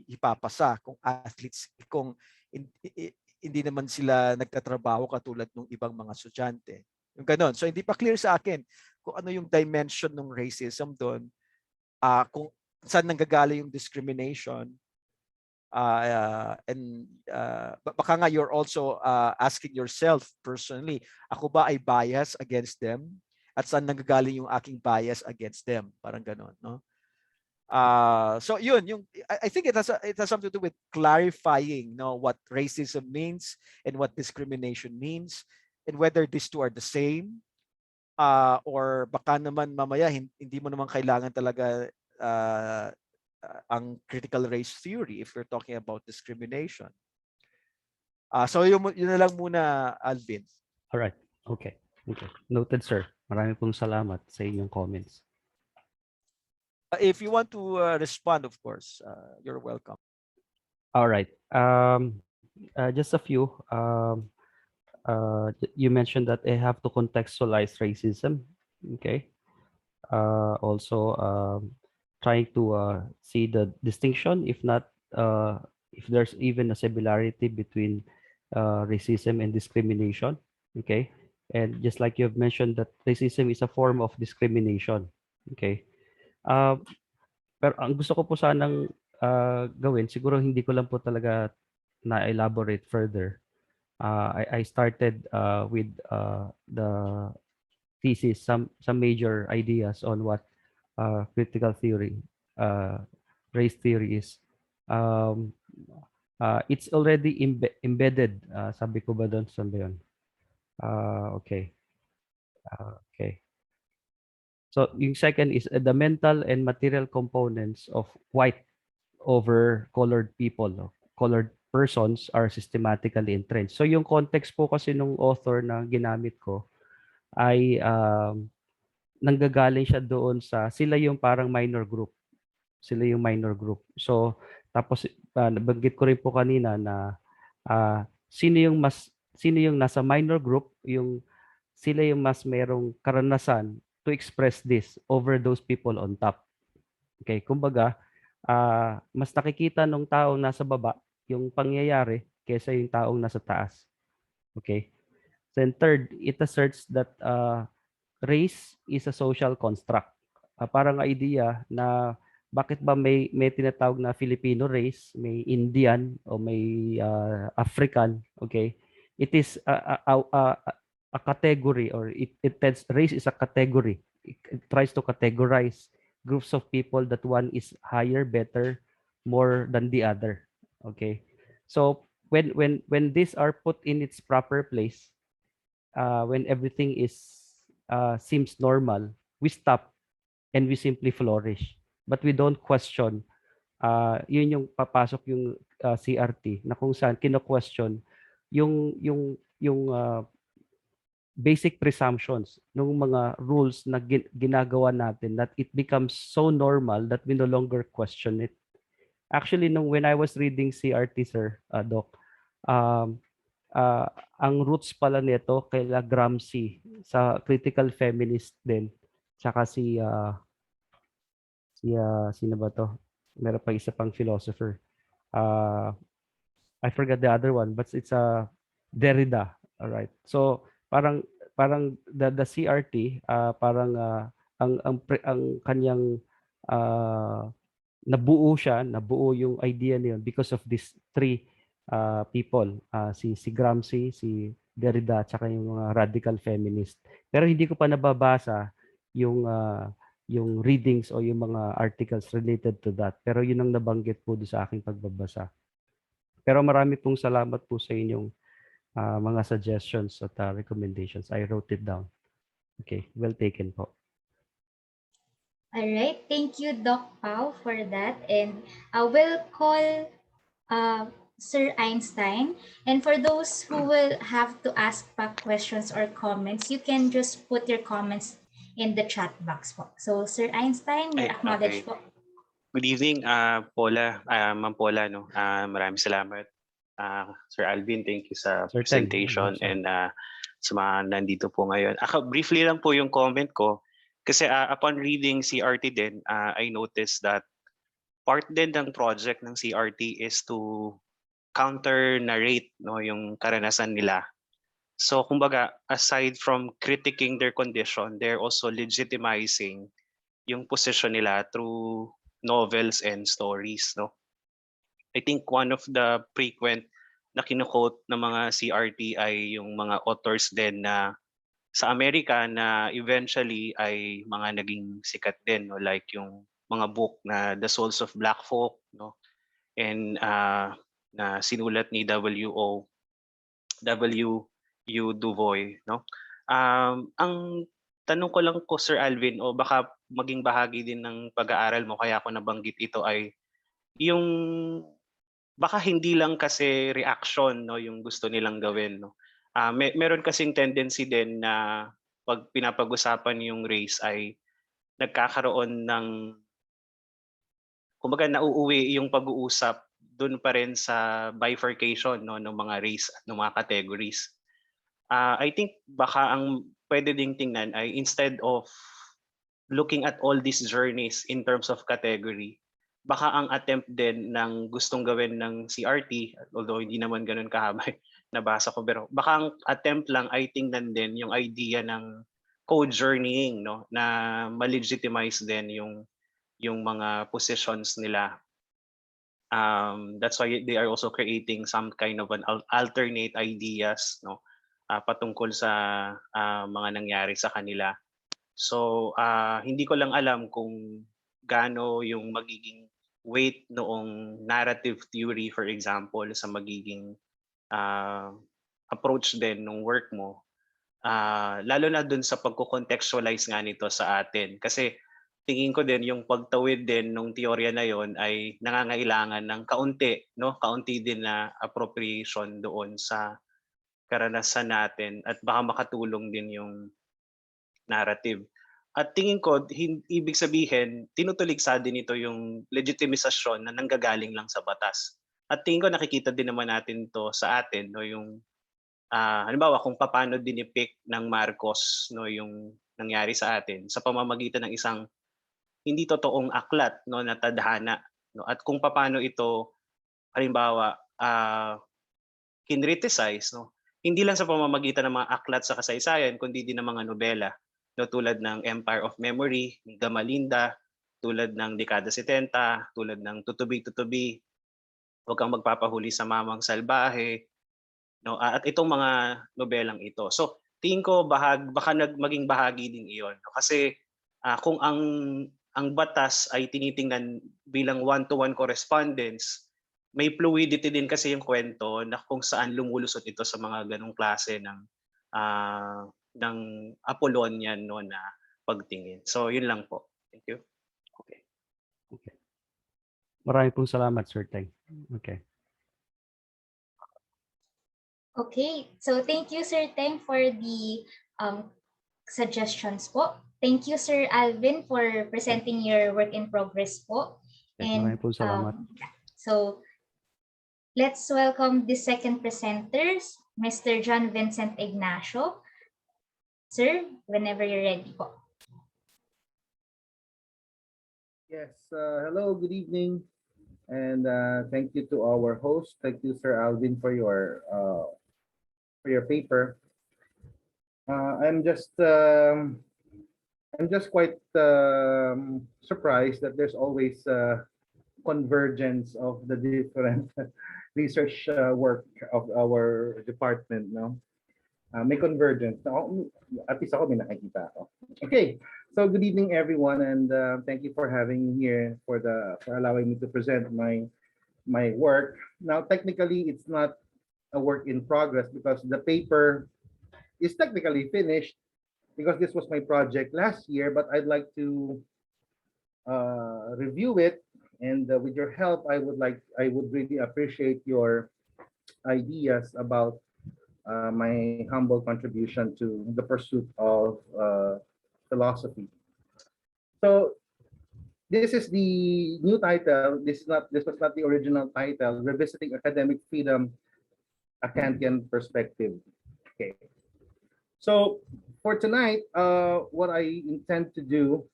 ipapasa kung athletes, kung hindi naman sila nagtatrabaho katulad ng ibang mga estudyante. Yung ganon. So hindi pa clear sa akin kung ano yung dimension ng racism doon, kung saan nanggagaling yung discrimination. And baka nga you're also asking yourself personally, ako ba ay bias against them? At saan nanggagaling yung aking bias against them? Parang ganon, no? So yun, I think it has something to do with clarifying, what racism means and what discrimination means, and whether these two are the same, or baka naman mamaya hindi mo naman kailangan talaga ang critical race theory if we're talking about discrimination. So yun na lang muna, Alvin. All right. Okay. Okay. Noted, sir. Marami pong salamat sa inyong comments. If you want to respond, of course, you're welcome. All right. Just a few. You mentioned that I have to contextualize racism. Okay. Also, trying to see the distinction, if not, if there's even a similarity between racism and discrimination. Okay. And just like you've mentioned that racism is a form of discrimination. Okay. Pero ang gusto ko po sanang gawin, siguro hindi ko lang po talaga na-elaborate further. I started with the thesis, some major ideas on what critical theory, race theory is. It's already embedded. Sabi ko ba doon? Saan ba yun? Okay. Okay. So yung second is the mental and material components of white over colored people. Colored persons are systematically entrenched. So yung context po kasi nung author na ginamit ko ay nanggagaling siya doon sa sila yung parang minor group. Sila yung minor group. So tapos nabanggit ko rin po kanina na sino yung nasa minor group, yung sila yung mas merong karanasan to express this over those people on top. Okay, kumbaga, mas nakikita nung taong nasa baba yung pangyayari kaysa yung taong nasa taas. Okay? Then third, it asserts that race is a social construct. Parang idea na bakit ba may tinatawag na Filipino race, may Indian o may African, okay? It is a category, or race is a category. It tries to categorize groups of people that one is higher, better, more than the other. Okay, so when these are put in its proper place, when everything is seems normal, we stop and we simply flourish. But we don't question. Yun yung papasok yung CRT na kung saan kino-question yung basic presumptions ng mga rules na ginagawa natin, that it becomes so normal that we no longer question it. Actually, when I was reading CRT, sir, Doc, ang roots pala nito kaila Gramsci sa critical feminist din. Tsaka sino ba to? Meron pa isa pang philosopher. I forgot the other one, but it's Derrida. All right. So parang the CRT parang ang kanyang nabuo yung idea niyon because of these three people, si Gramsci, si Derrida, tsaka yung mga radical feminist. Pero hindi ko pa nababasa yung readings o yung mga articles related to that. Pero yun ang nabanggit po doon sa aking pagbabasa. Pero marami pong salamat po sa inyong mga suggestions at recommendations. I wrote it down. Okay, well taken po. All right, thank you, Doc Pao, for that. And we'll call Sir Einstein. And for those who will have to ask back questions or comments, you can just put your comments in the chat box po. So, Sir Einstein, your acknowledge po. Good evening, Paula, Ma'am Paula. No? Maraming salamat. Sir Alvin, thank you sa presentation and sa mga nandito po ngayon. Briefly lang po yung comment ko. Kasi upon reading CRT din, I noticed that part din ng project ng CRT is to counter-narrate yung karanasan nila. So kumbaga, aside from critiquing their condition, they're also legitimizing yung position nila through novels and stories. No? I think one of the frequent na kinukote ng mga CRT ay yung mga authors din na sa Amerika na eventually ay mga naging sikat din, no? Like yung mga book na The Souls of Black Folk, no? And na sinulat ni W.U. Du Bois, no? Ang tanong ko lang ko, Sir Alvin, o baka maging bahagi din ng pag-aaral mo kaya ako nabanggit ito ay yung baka hindi lang kasi reaction, no, yung gusto nilang gawin, no. Meron kasing tendency din na pag pinapag-usapan yung race ay nagkakaroon ng, kumbaga nauuwi yung pag-uusap dun pa rin sa bifurcation, no, ng mga race at ng mga categories. I think baka ang pwede ding tingnan ay instead of looking at all these journeys in terms of category, baka ang attempt din ng gustong gawin ng CRT, although hindi naman ganun kahaba, nabasa ko, pero baka ang attempt lang ay tingnan din yung idea ng co-journeying, no, na ma-legitimize din yung mga positions nila. That's why they are also creating some kind of an alternate ideas, no, patungkol sa mga nangyari sa kanila. So hindi ko lang alam kung gaano yung magiging weight noong narrative theory, for example, sa magiging approach din ng work mo. Lalo na dun sa pagko-contextualize nga nito sa atin. Kasi tingin ko din yung pagtawid din ng teorya na yon ay nangangailangan ng kaunti, no? Kaunti din na appropriation doon sa karanasan natin at baka makatulong din yung narrative. At tingin ko, ibig sabihin, tinutuligsa din ito yung legitimisasyon na nanggagaling lang sa batas. At tingin ko nakikita din naman natin to sa atin, no, yung halimbawa kung paano dinipict ng Marcos, no, yung nangyari sa atin sa pamamagitan ng isang hindi totoong aklat, no, na tadhana, no, at kung paano ito halimbawa kinriticize, no, hindi lang sa pamamagitan ng mga aklat sa kasaysayan kundi din ng mga nobela, no, tulad ng Empire of Memory ni Gamalinda, tulad ng Dekada 70, tulad ng Tutubi-Tutubi, Huwag Kang Magpapahuli sa Mamang Salbahe, no, at itong mga nobelang ito. So tingin ko baka maging bahagi din iyon, no? Kasi kung ang batas ay tinitingnan bilang one-to-one correspondence, may fluidity din kasi yung kwento na kung saan lumulusot ito sa mga ganong klase ng Apollonian, no, na pagtingin. So yun lang po. Thank you. Okay. Maraming pong salamat, Sir Teng. Okay. Okay, so thank you, Sir Teng, for the suggestions po. Thank you, Sir Alvin, for presenting your work in progress po. Maraming pong salamat. So let's welcome the second presenters, Mr. John Vincent Ignacio. Sir, whenever you're ready po. Yes, hello, good evening, and thank you to our host. Thank you, Sir Alvin, for your paper. I'm just quite surprised that there's always convergence of the different research work of our department. No, may convergence. At least ako may nakikita ako. Okay, so good evening, everyone, and thank you for having me here, for allowing me to present my work. Now, technically, it's not a work in progress because the paper is technically finished because this was my project last year, but I'd like to review it, and with your help, I would really appreciate your ideas about my humble contribution to the pursuit of philosophy. So this is the new title. This was not the original title. Revisiting Academic Freedom, a Kantian Perspective. Okay. So for tonight, what I intend to do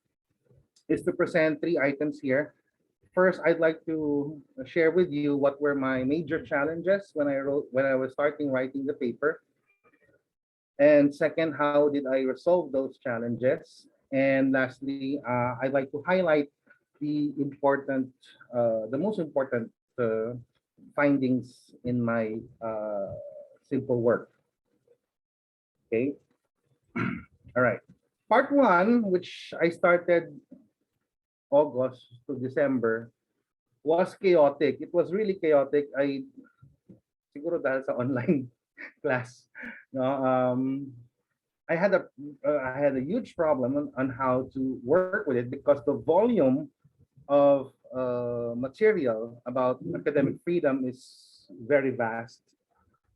is to present 3 items here. First, I'd like to share with you what were my major challenges when I was starting writing the paper. And second, how did I resolve those challenges? And lastly, I'd like to highlight the most important findings in my simple work. Okay. All right. Part 1, which I started August to December, was chaotic. It was really chaotic. Siguro dahil sa online class. No, I had a huge problem on how to work with it because the volume of material about academic freedom is very vast,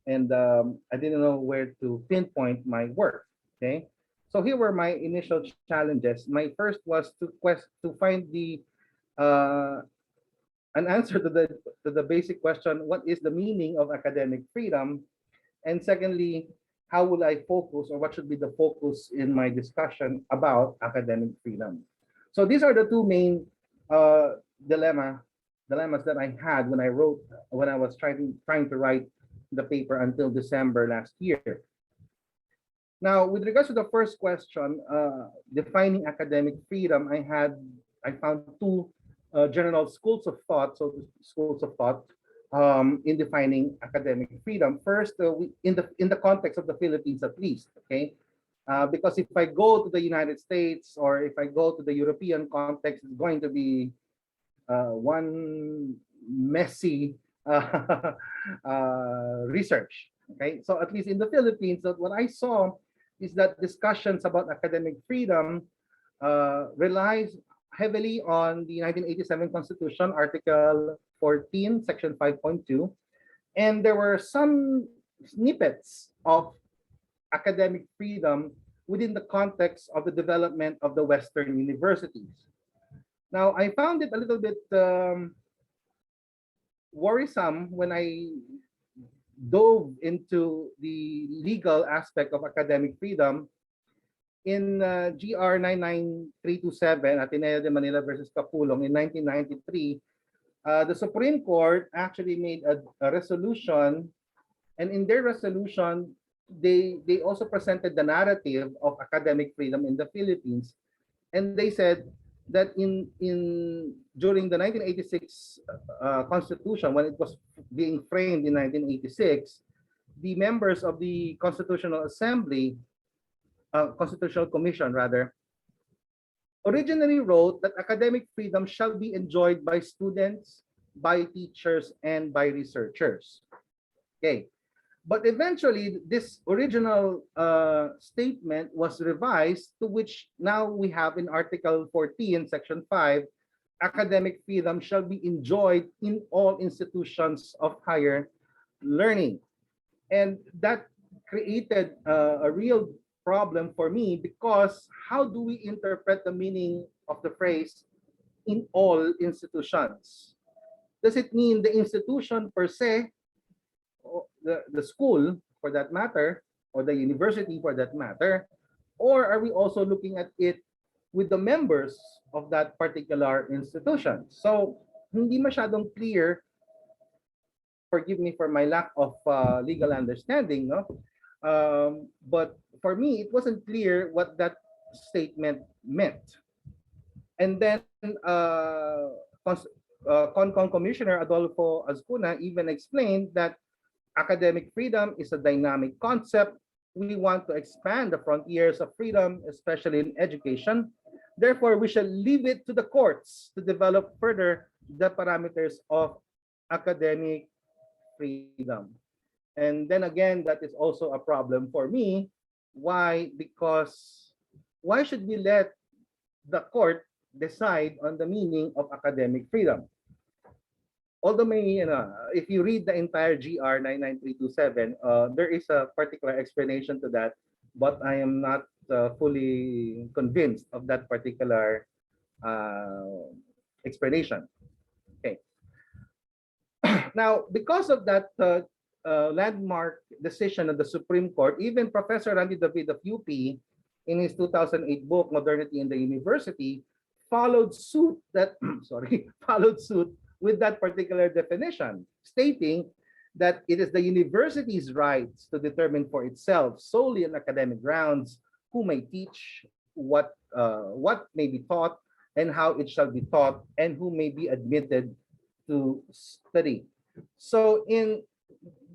and I didn't know where to pinpoint my work. Okay, so here were my initial challenges. My first was to find the uh, an answer to the basic question: what is the meaning of academic freedom? And secondly, how will I focus, or what should be the focus in my discussion about academic freedom? So these are the two main uh, dilemmas that I had when I was trying to write the paper until December last year. Now, with regards to the first question, defining academic freedom, I found two general schools of thought. So schools of thought in defining academic freedom. First, in the context of the Philippines, at least, okay. Because if I go to the United States or if I go to the European context, it's going to be one messy research. Okay, so at least in the Philippines, what I saw is that discussions about academic freedom relies heavily on the 1987 Constitution, Article 14, Section 5.2, and there were some snippets of academic freedom within the context of the development of the Western universities. Now, I found it a little bit worrisome when I dove into the legal aspect of academic freedom in GR 99327, Ateneo de Manila versus Capulong in 1993. The Supreme Court actually made a resolution, and in their resolution, they also presented the narrative of academic freedom in the Philippines, and they said that during the 1986 Constitution, when it was being framed in 1986, the members of the Constitutional Assembly, Constitutional Commission rather, originally wrote that academic freedom shall be enjoyed by students, by teachers, and by researchers. Okay. But eventually, this original statement was revised, to which now we have in Article 14, Section 5, academic freedom shall be enjoyed in all institutions of higher learning. And that created a real problem for me, because how do we interpret the meaning of the phrase in all institutions? Does it mean the institution per se, the school for that matter, or the university for that matter, or are we also looking at it with the members of that particular institution? So hindi masyadong clear. Forgive me for my lack of legal understanding, no? But for me, it wasn't clear what that statement meant. And then Concom Commissioner Adolfo Azcuna even explained that academic freedom is a dynamic concept. We want to expand the frontiers of freedom, especially in education. Therefore, we shall leave it to the courts to develop further the parameters of academic freedom. And then again, that is also a problem for me. Why? Because why should we let the court decide on the meaning of academic freedom? Although if you read the entire GR 99327, there is a particular explanation to that, but I am not fully convinced of that particular explanation. Okay. Now, because of that landmark decision of the Supreme Court, even Professor Randy David of UP, in his 2008 book Modernity in the University, followed suit with that particular definition, stating that it is the university's rights to determine for itself solely on academic grounds who may teach, what may be taught, and how it shall be taught, and who may be admitted to study. So in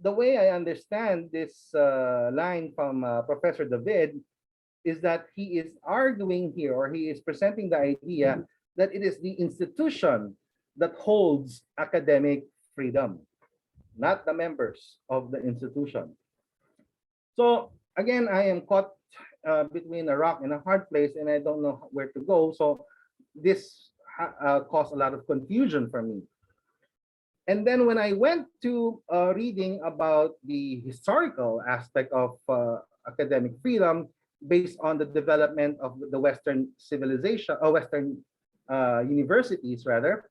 the way I understand this line from Professor David is that he is arguing here, or he is presenting the idea that it is the institution that holds academic freedom, not the members of the institution. So again, I am caught between a rock and a hard place, and I don't know where to go. So this caused a lot of confusion for me. And then when I went to reading about the historical aspect of academic freedom based on the development of the Western civilization, or Western universities rather,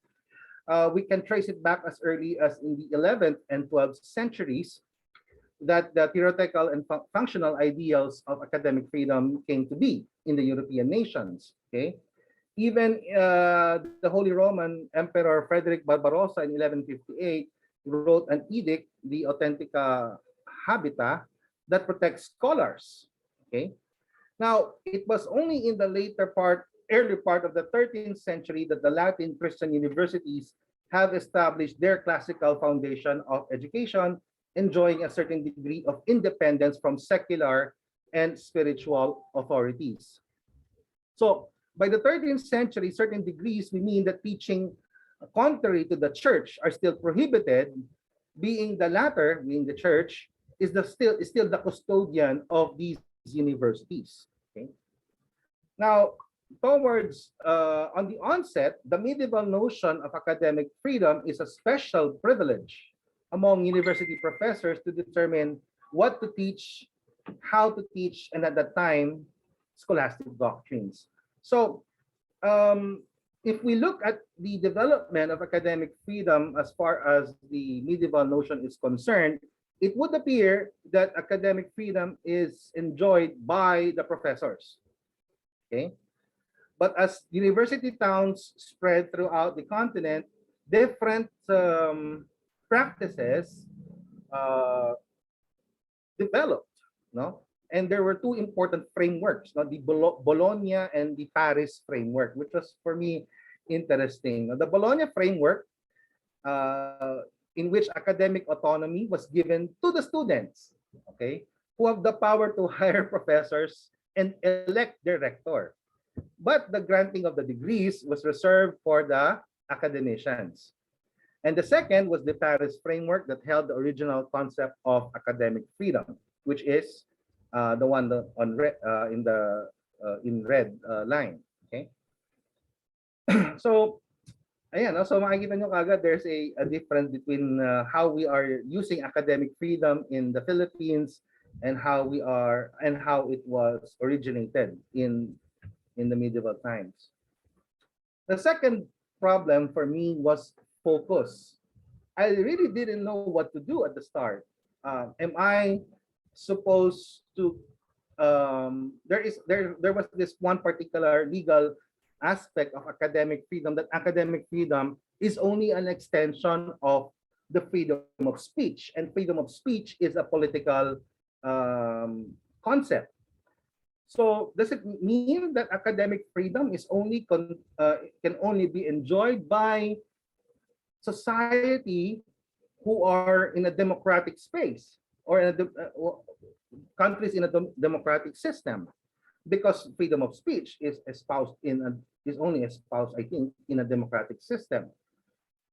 we can trace it back as early as in the 11th and 12th centuries that the theoretical and functional ideals of academic freedom came to be in the European nations. Okay, even the Holy Roman Emperor Frederick Barbarossa in 1158 wrote an edict, the Authentica Habita, that protects scholars. Okay, now it was only in the early part of the 13th century that the Latin Christian universities have established their classical foundation of education, enjoying a certain degree of independence from secular and spiritual authorities. So by the 13th century, certain degrees, we mean that teaching contrary to the church are still prohibited, being the latter, being the church, is still the custodian of these universities. Okay? Now, towards on the onset, the medieval notion of academic freedom is a special privilege among university professors to determine what to teach, how to teach, and at that time, scholastic doctrines. So if we look at the development of academic freedom as far as the medieval notion is concerned, it would appear that academic freedom is enjoyed by the professors. Okay? But as university towns spread throughout the continent, different practices developed, no? And there were two important frameworks, no? The Bologna and the Paris framework, which was for me interesting. The Bologna framework, in which academic autonomy was given to the students, okay, who have the power to hire professors and elect their rector. But the granting of the degrees was reserved for the academicians. And the second was the Paris framework that held the original concept of academic freedom, which is the one on in red line. Okay. So, ayan, no? So makikita nyo kagad there's a difference between how we are using academic freedom in the Philippines and how it was originated in the medieval times. The second problem for me was focus. I really didn't know what to do at the start. Am I supposed to? There was this one particular legal aspect of academic freedom, that academic freedom is only an extension of the freedom of speech, and freedom of speech is a political concept. So does it mean that academic freedom is can only be enjoyed by society who are in a democratic space, or in countries in a democratic system? Because freedom of speech is only espoused, I think, in a democratic system.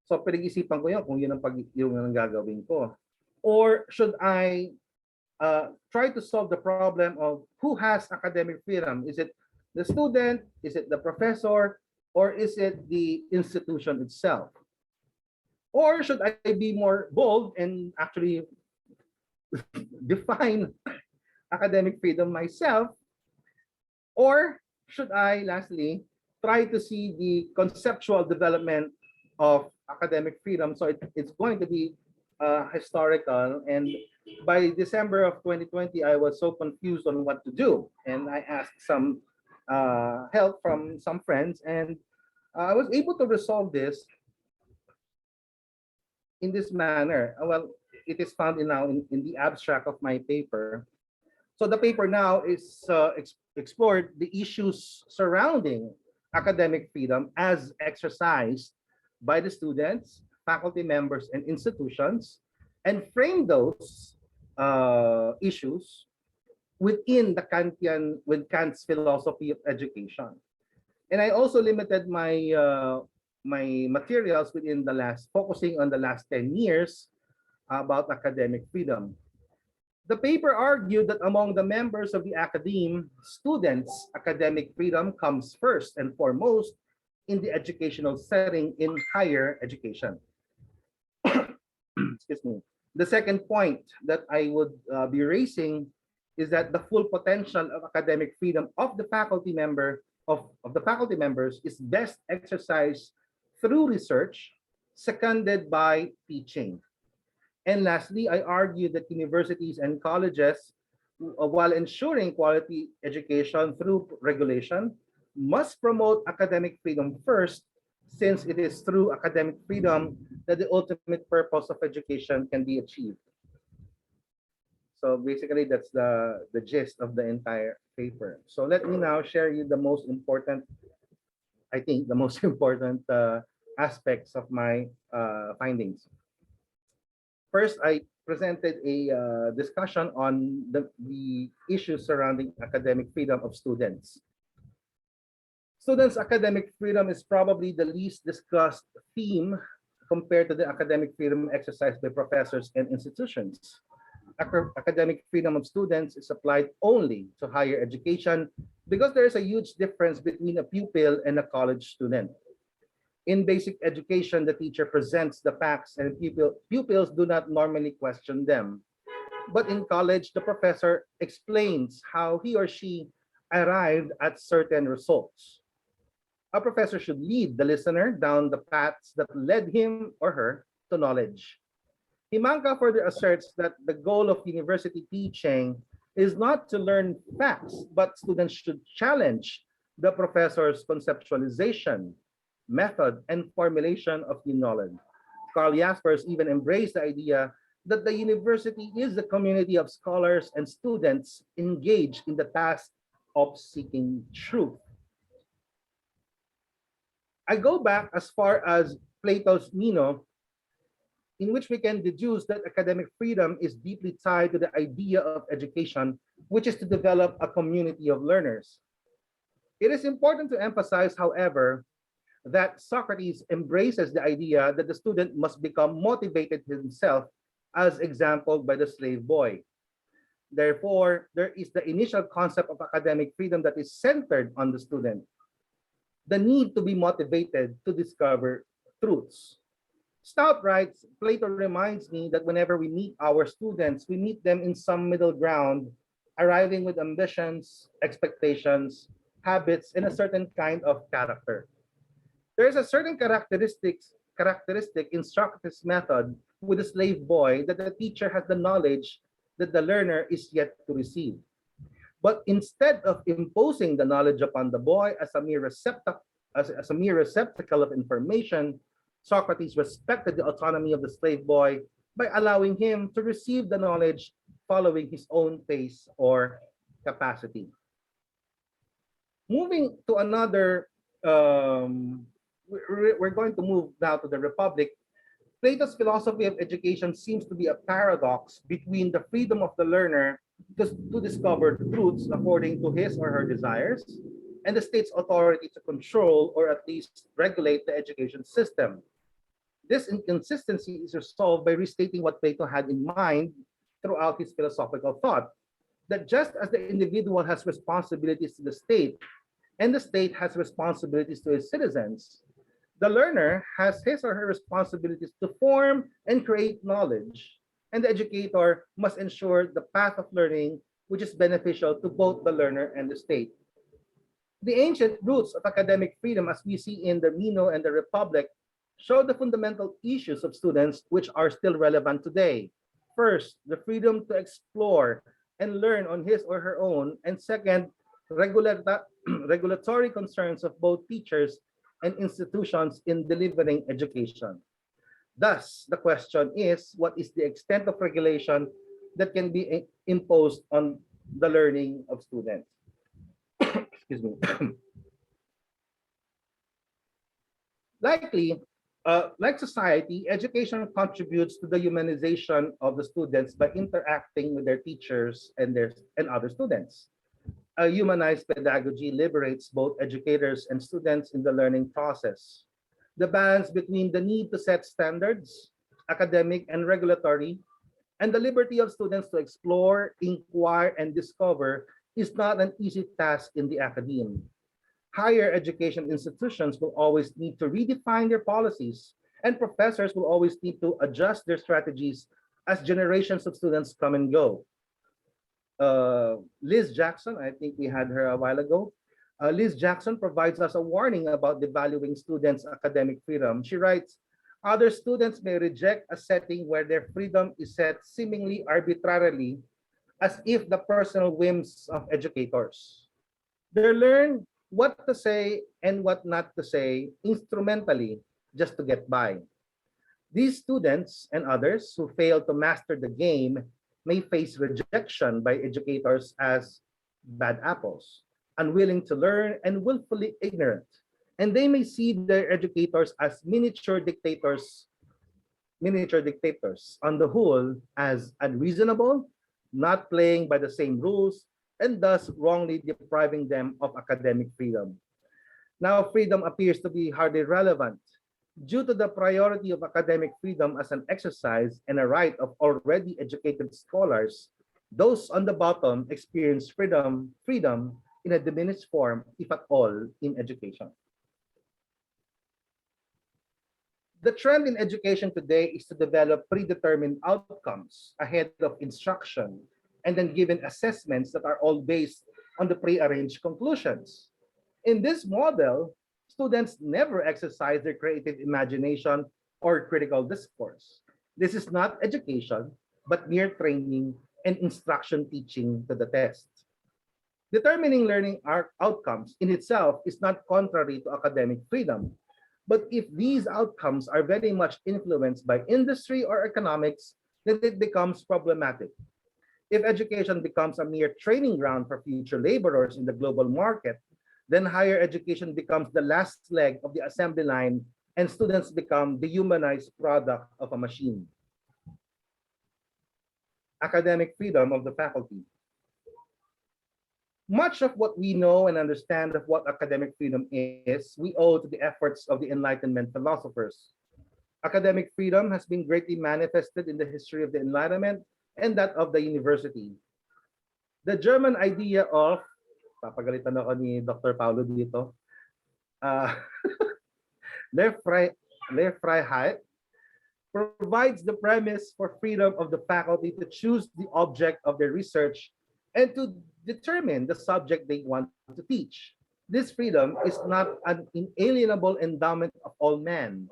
So pinag-isipan ko yun kung yun ang gagawin ko. Or should I try to solve the problem of who has academic freedom? Is it the student? Is it the professor? Or is it the institution itself? Or should I be more bold and actually define academic freedom myself? Or should I, lastly, try to see the conceptual development of academic freedom? So it's going to be historical. And by December of 2020, I was so confused on what to do. And I asked some help from some friends, and I was able to resolve this in this manner. Well, it is found now in the abstract of my paper. So the paper now is explored the issues surrounding academic freedom as exercised by the students, faculty members, and institutions, and frame those issues within the Kant's philosophy of education. And I also limited my materials focusing on the last 10 years about academic freedom. The paper argued that among the members of the academe, students' academic freedom comes first and foremost in the educational setting in higher education. Excuse me. The second point that I would be raising is that the full potential of academic freedom of the faculty members is best exercised through research, seconded by teaching. And lastly, I argue that universities and colleges, while ensuring quality education through regulation, must promote academic freedom first, since it is through academic freedom that the ultimate purpose of education can be achieved. So basically, that's the gist of the entire paper. So let me now share you the most important, I think, the most important aspects of my findings. First, I presented a discussion on the issues surrounding academic freedom of students. Students' academic freedom is probably the least discussed theme compared to the academic freedom exercised by professors and institutions. Academic freedom of students is applied only to higher education because there is a huge difference between a pupil and a college student. In basic education, the teacher presents the facts and pupils do not normally question them. But in college, the professor explains how he or she arrived at certain results. A professor should lead the listener down the paths that led him or her to knowledge. Himanka further asserts that the goal of university teaching is not to learn facts, but students should challenge the professor's conceptualization, method, and formulation of new knowledge. Karl Jaspers even embraced the idea that the university is a community of scholars and students engaged in the task of seeking truth. I go back as far as Plato's Meno, in which we can deduce that academic freedom is deeply tied to the idea of education, which is to develop a community of learners. It is important to emphasize, however, that Socrates embraces the idea that the student must become motivated himself, as exampled by the slave boy. Therefore, there is the initial concept of academic freedom that is centered on the student, the need to be motivated to discover truths. Stout writes, Plato reminds me that whenever we meet our students, we meet them in some middle ground, arriving with ambitions, expectations, habits, and a certain kind of character. There is a certain characteristic in Socrates' method with the slave boy that the teacher has the knowledge that the learner is yet to receive. But instead of imposing the knowledge upon the boy as a mere receptacle of information, Socrates respected the autonomy of the slave boy by allowing him to receive the knowledge following his own pace or capacity. Moving to another, we're going to move now to the Republic. Plato's philosophy of education seems to be a paradox between the freedom of the learner to discover truths according to his or her desires, and the state's authority to control or at least regulate the education system. This inconsistency is resolved by restating what Plato had in mind throughout his philosophical thought, that just as the individual has responsibilities to the state, and the state has responsibilities to its citizens, the learner has his or her responsibilities to form and create knowledge, and the educator must ensure the path of learning which is beneficial to both the learner and the state. The ancient roots of academic freedom, as we see in the Meno and the Republic, show the fundamental issues of students which are still relevant today. First, the freedom to explore and learn on his or her own, and second, regulatory concerns of both teachers and institutions in delivering education. Thus, the question is, what is the extent of regulation that can be imposed on the learning of students? Excuse me. Like society, education contributes to the humanization of the students by interacting with their teachers and other students. A humanized pedagogy liberates both educators and students in the learning process. The balance between the need to set standards, academic and regulatory, And the liberty of students to explore, inquire, and discover is not an easy task in the academe. Higher education institutions will always need to redefine their policies, and professors will always need to adjust their strategies as generations of students come and go. Liz Jackson, I think we had her a while ago. Liz Jackson provides us a warning about devaluing students' academic freedom. She writes, other students may reject a setting where their freedom is set seemingly arbitrarily, as if the personal whims of educators. They learn what to say and what not to say instrumentally just to get by. These students and others who fail to master the game may face rejection by educators as bad apples, unwilling to learn and willfully ignorant. And they may see their educators as miniature dictators, on the whole, as unreasonable, not playing by the same rules, and thus wrongly depriving them of academic freedom. Now, freedom appears to be hardly relevant due to the priority of academic freedom as an exercise and a right of already educated scholars. Those on the bottom experience freedom in a diminished form, if at all, in education. The trend in education today is to develop predetermined outcomes ahead of instruction and then given assessments that are all based on the prearranged conclusions. In this model, students never exercise their creative imagination or critical discourse. This is not education, but mere training and instruction teaching to the test. Determining learning outcomes in itself is not contrary to academic freedom. But if these outcomes are very much influenced by industry or economics, then it becomes problematic. If education becomes a mere training ground for future laborers in the global market, then higher education becomes the last leg of the assembly line and students become the humanized product of a machine. Academic freedom of the faculty. Much of what we know and understand of what academic freedom is, we owe to the efforts of the Enlightenment philosophers. Academic freedom has been greatly manifested in the history of the Enlightenment and that of the university. The German idea of, papagalitan ako ni Dr. Paulo dito, uh, Lehrfreiheit provides the premise for freedom of the faculty to choose the object of their research and to determine the subject they want to teach. This freedom is not an inalienable endowment of all men.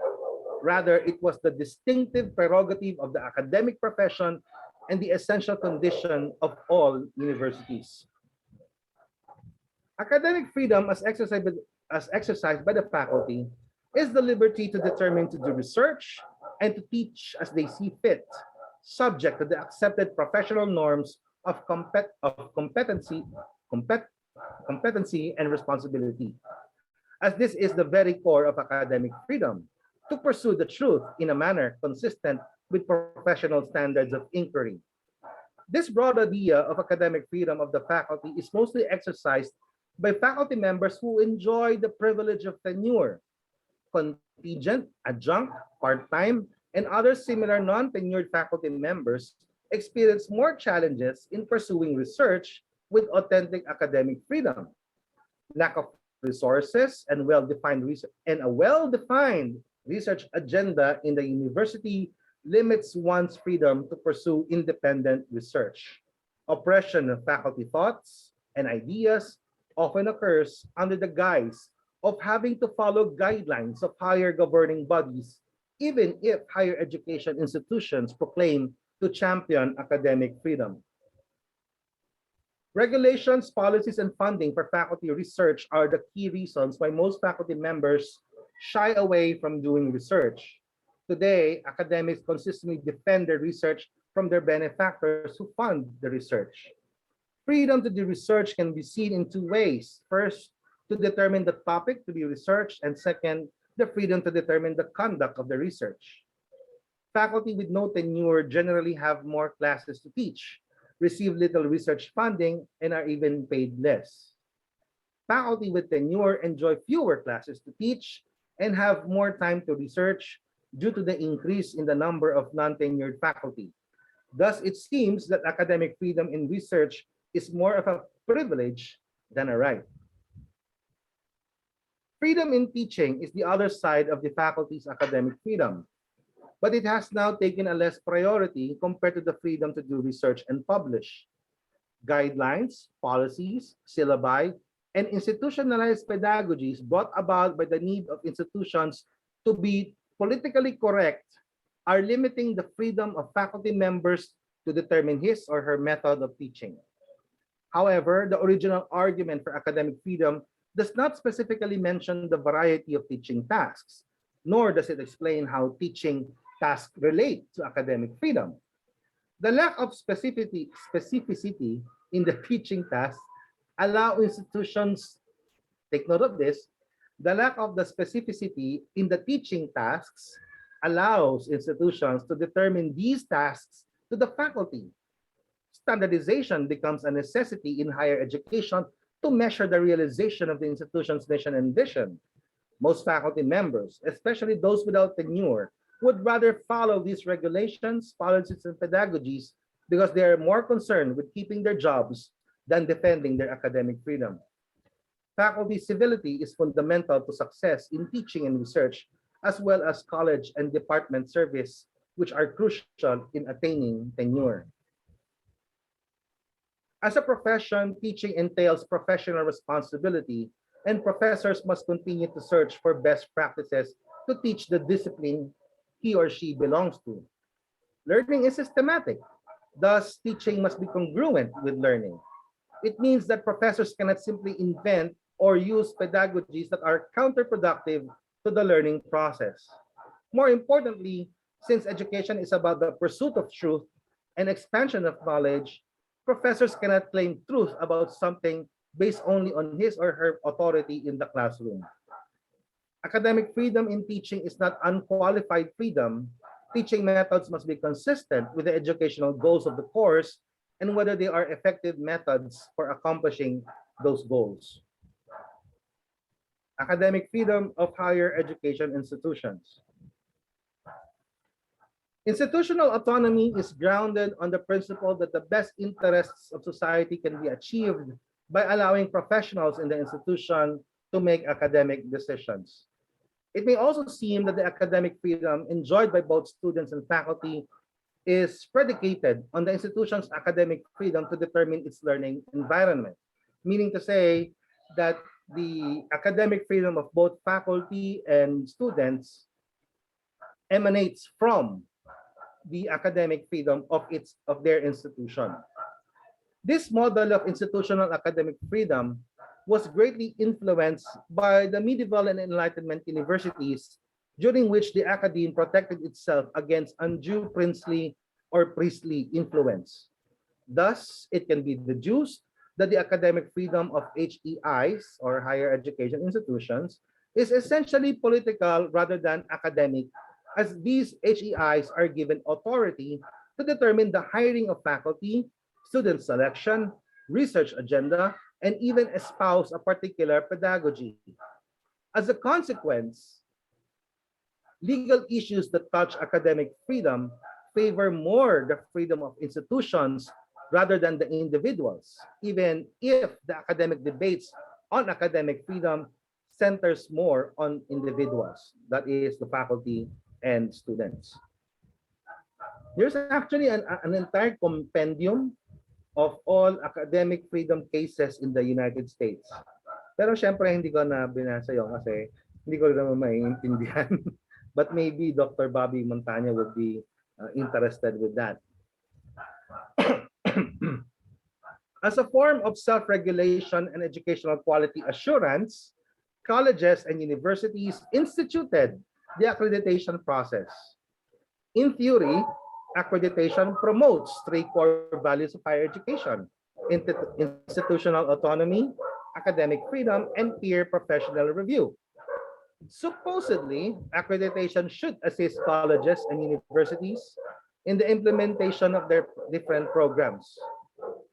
Rather, it was the distinctive prerogative of the academic profession and the essential condition of all universities. Academic freedom as exercised by the faculty is the liberty to determine to do research and to teach as they see fit, subject to the accepted professional norms of competency and responsibility, as this is the very core of academic freedom, to pursue the truth in a manner consistent with professional standards of inquiry. This broad idea of academic freedom of the faculty is mostly exercised by faculty members who enjoy the privilege of tenure, contingent, adjunct, part-time, and other similar non-tenured faculty members experience more challenges in pursuing research with authentic academic freedom. Lack of resources and a well-defined research agenda in the university limits one's freedom to pursue independent research. Oppression of faculty thoughts and ideas often occurs under the guise of having to follow guidelines of higher governing bodies, even if higher education institutions proclaim to champion academic freedom. Regulations, policies, and funding for faculty research are the key reasons why most faculty members shy away from doing research. Today, academics consistently defend their research from their benefactors who fund the research. Freedom to do research can be seen in two ways. First, to determine the topic to be researched, and second, the freedom to determine the conduct of the research. Faculty with no tenure generally have more classes to teach, receive little research funding, and are even paid less. Faculty with tenure enjoy fewer classes to teach and have more time to research due to the increase in the number of non-tenured faculty. Thus, it seems that academic freedom in research is more of a privilege than a right. Freedom in teaching is the other side of the faculty's academic freedom, but it has now taken a less priority compared to the freedom to do research and publish. Guidelines, policies, syllabi, and institutionalized pedagogies brought about by the need of institutions to be politically correct are limiting the freedom of faculty members to determine his or her method of teaching. However, the original argument for academic freedom does not specifically mention the variety of teaching tasks, nor does it explain how teaching tasks relate to academic freedom. The lack of specificity in the teaching tasks allow institutions, take note of this, the lack of the specificity in the teaching tasks allows institutions to determine these tasks to the faculty. Standardization becomes a necessity in higher education to measure the realization of the institution's mission and vision. Most faculty members, especially those without tenure, would rather follow these regulations, policies, and pedagogies because they are more concerned with keeping their jobs than defending their academic freedom. Faculty civility is fundamental to success in teaching and research, as well as college and department service, which are crucial in attaining tenure. As a profession, teaching entails professional responsibility, and professors must continue to search for best practices to teach the discipline he or she belongs to. Learning is systematic. Thus, teaching must be congruent with learning. It means that professors cannot simply invent or use pedagogies that are counterproductive to the learning process. More importantly, since education is about the pursuit of truth and expansion of knowledge, professors cannot claim truth about something based only on his or her authority in the classroom. Academic freedom in teaching is not unqualified freedom. Teaching methods must be consistent with the educational goals of the course and whether they are effective methods for accomplishing those goals. Academic freedom of higher education institutions. Institutional autonomy is grounded on the principle that the best interests of society can be achieved by allowing professionals in the institution to make academic decisions. It may also seem that the academic freedom enjoyed by both students and faculty is predicated on the institution's academic freedom to determine its learning environment, meaning to say that the academic freedom of both faculty and students emanates from the academic freedom of their institution. This model of institutional academic freedom was greatly influenced by the medieval and Enlightenment universities, during which the academe protected itself against undue princely or priestly influence. Thus, it can be deduced that the academic freedom of HEIs, or higher education institutions, is essentially political rather than academic, as these HEIs are given authority to determine the hiring of faculty, student selection, research agenda, and even espouse a particular pedagogy. As a consequence, legal issues that touch academic freedom favor more the freedom of institutions rather than the individuals, even if the academic debates on academic freedom centers more on individuals, that is the faculty and students. There's actually an entire compendium of all academic freedom cases in the United States. Pero syempre hindi ko na binasa yun kasi hindi ko naman maiintindihan. But maybe Dr. Bobby Montana would be interested with that. As a form of self-regulation and educational quality assurance, colleges and universities instituted the accreditation process. In theory, accreditation promotes three core values of higher education: institutional autonomy, academic freedom, and peer professional review. Supposedly, accreditation should assist colleges and universities in the implementation of their different programs.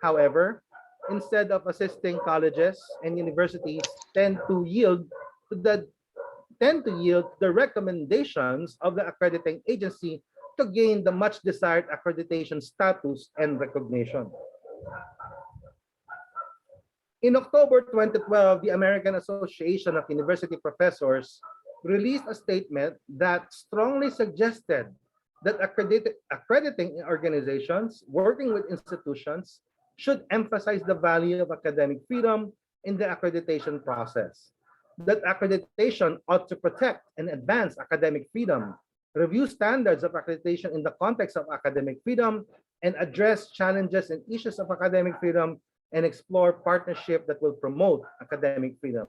However, instead of assisting, colleges and universities tend to yield the recommendations of the accrediting agency hope to gain the much desired accreditation status and recognition. In October 2012, the American Association of University Professors released a statement that strongly suggested that accrediting organizations working with institutions should emphasize the value of academic freedom in the accreditation process. That accreditation ought to protect and advance academic freedom, review standards of accreditation in the context of academic freedom, and address challenges and issues of academic freedom, and explore partnership that will promote academic freedom.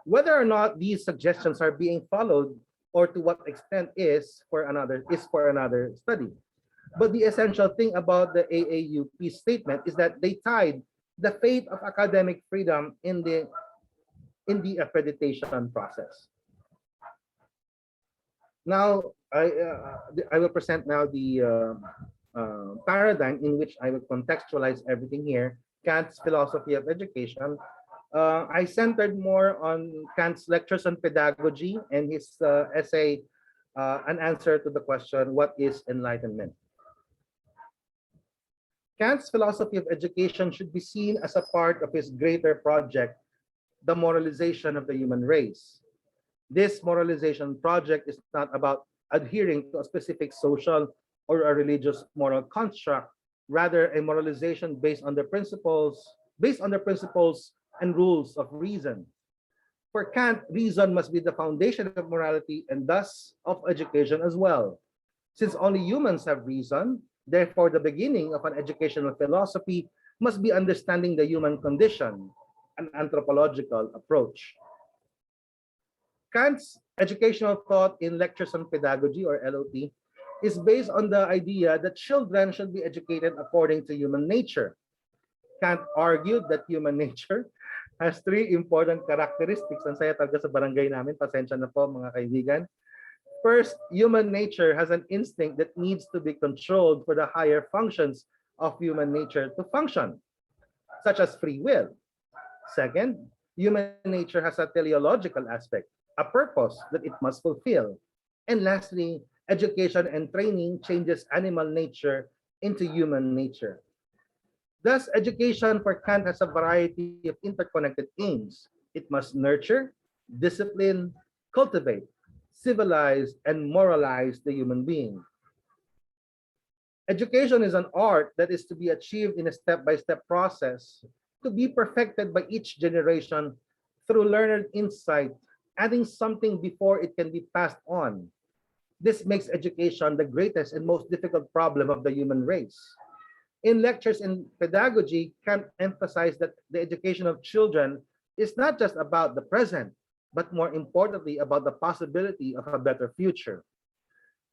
Whether or not these suggestions are being followed or to what extent is for another study. But the essential thing about the AAUP statement is that they tied the fate of academic freedom in the accreditation process. Now, I will present now the paradigm in which I will contextualize everything here. Kant's philosophy of education. I centered more on Kant's lectures on pedagogy and his essay, an answer to the question, what is enlightenment? Kant's philosophy of education should be seen as a part of his greater project, the moralization of the human race. This moralization project is not about adhering to a specific social or a religious moral construct, rather a moralization based on the principles and rules of reason. For Kant, reason must be the foundation of morality and thus of education as well. Since only humans have reason, therefore the beginning of an educational philosophy must be understanding the human condition, an anthropological approach. Kant's educational thought in Lectures on Pedagogy, or L.P.T, is based on the idea that children should be educated according to human nature. Kant argued that human nature has three important characteristics. Ang saya talaga sa barangay namin, pasensya na po mga kaibigan. First, human nature has an instinct that needs to be controlled for the higher functions of human nature to function, such as free will. Second, human nature has a teleological aspect, a purpose that it must fulfill. And lastly, education and training changes animal nature into human nature. Thus, education for Kant has a variety of interconnected aims. It must nurture, discipline, cultivate, civilize, and moralize the human being. Education is an art that is to be achieved in a step-by-step process to be perfected by each generation through learned insight, adding something before it can be passed on. This makes education the greatest and most difficult problem of the human race. In Lectures in Pedagogy, Kant emphasized that the education of children is not just about the present, but more importantly about the possibility of a better future.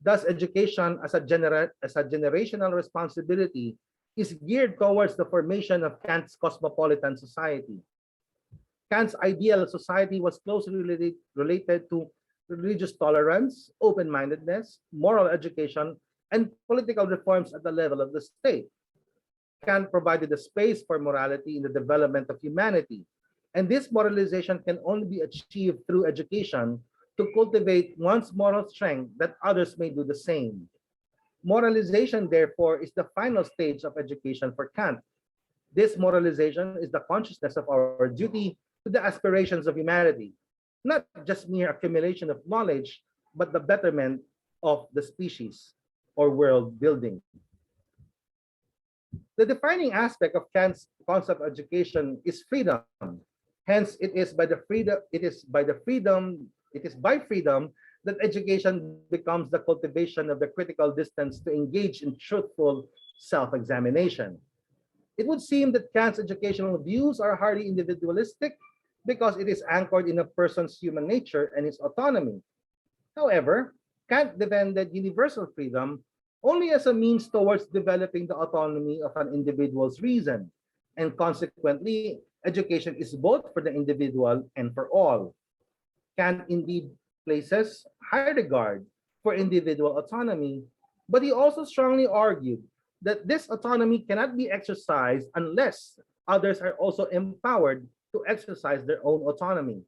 Thus, education as a generational responsibility is geared towards the formation of Kant's cosmopolitan society. Kant's ideal society was closely related to religious tolerance, open-mindedness, moral education, and political reforms at the level of the state. Kant provided a space for morality in the development of humanity, and this moralization can only be achieved through education to cultivate one's moral strength that others may do the same. Moralization, therefore, is the final stage of education for Kant. This moralization is the consciousness of our duty to the aspirations of humanity, not just mere accumulation of knowledge, but the betterment of the species or world building. The defining aspect of Kant's concept of education is freedom. Hence, it is by freedom that education becomes the cultivation of the critical distance to engage in truthful self-examination. It would seem that Kant's educational views are highly individualistic because it is anchored in a person's human nature and its autonomy. However, Kant defended universal freedom only as a means towards developing the autonomy of an individual's reason, and consequently, education is both for the individual and for all. Kant indeed places high regard for individual autonomy, but he also strongly argued that this autonomy cannot be exercised unless others are also empowered to exercise their own autonomy.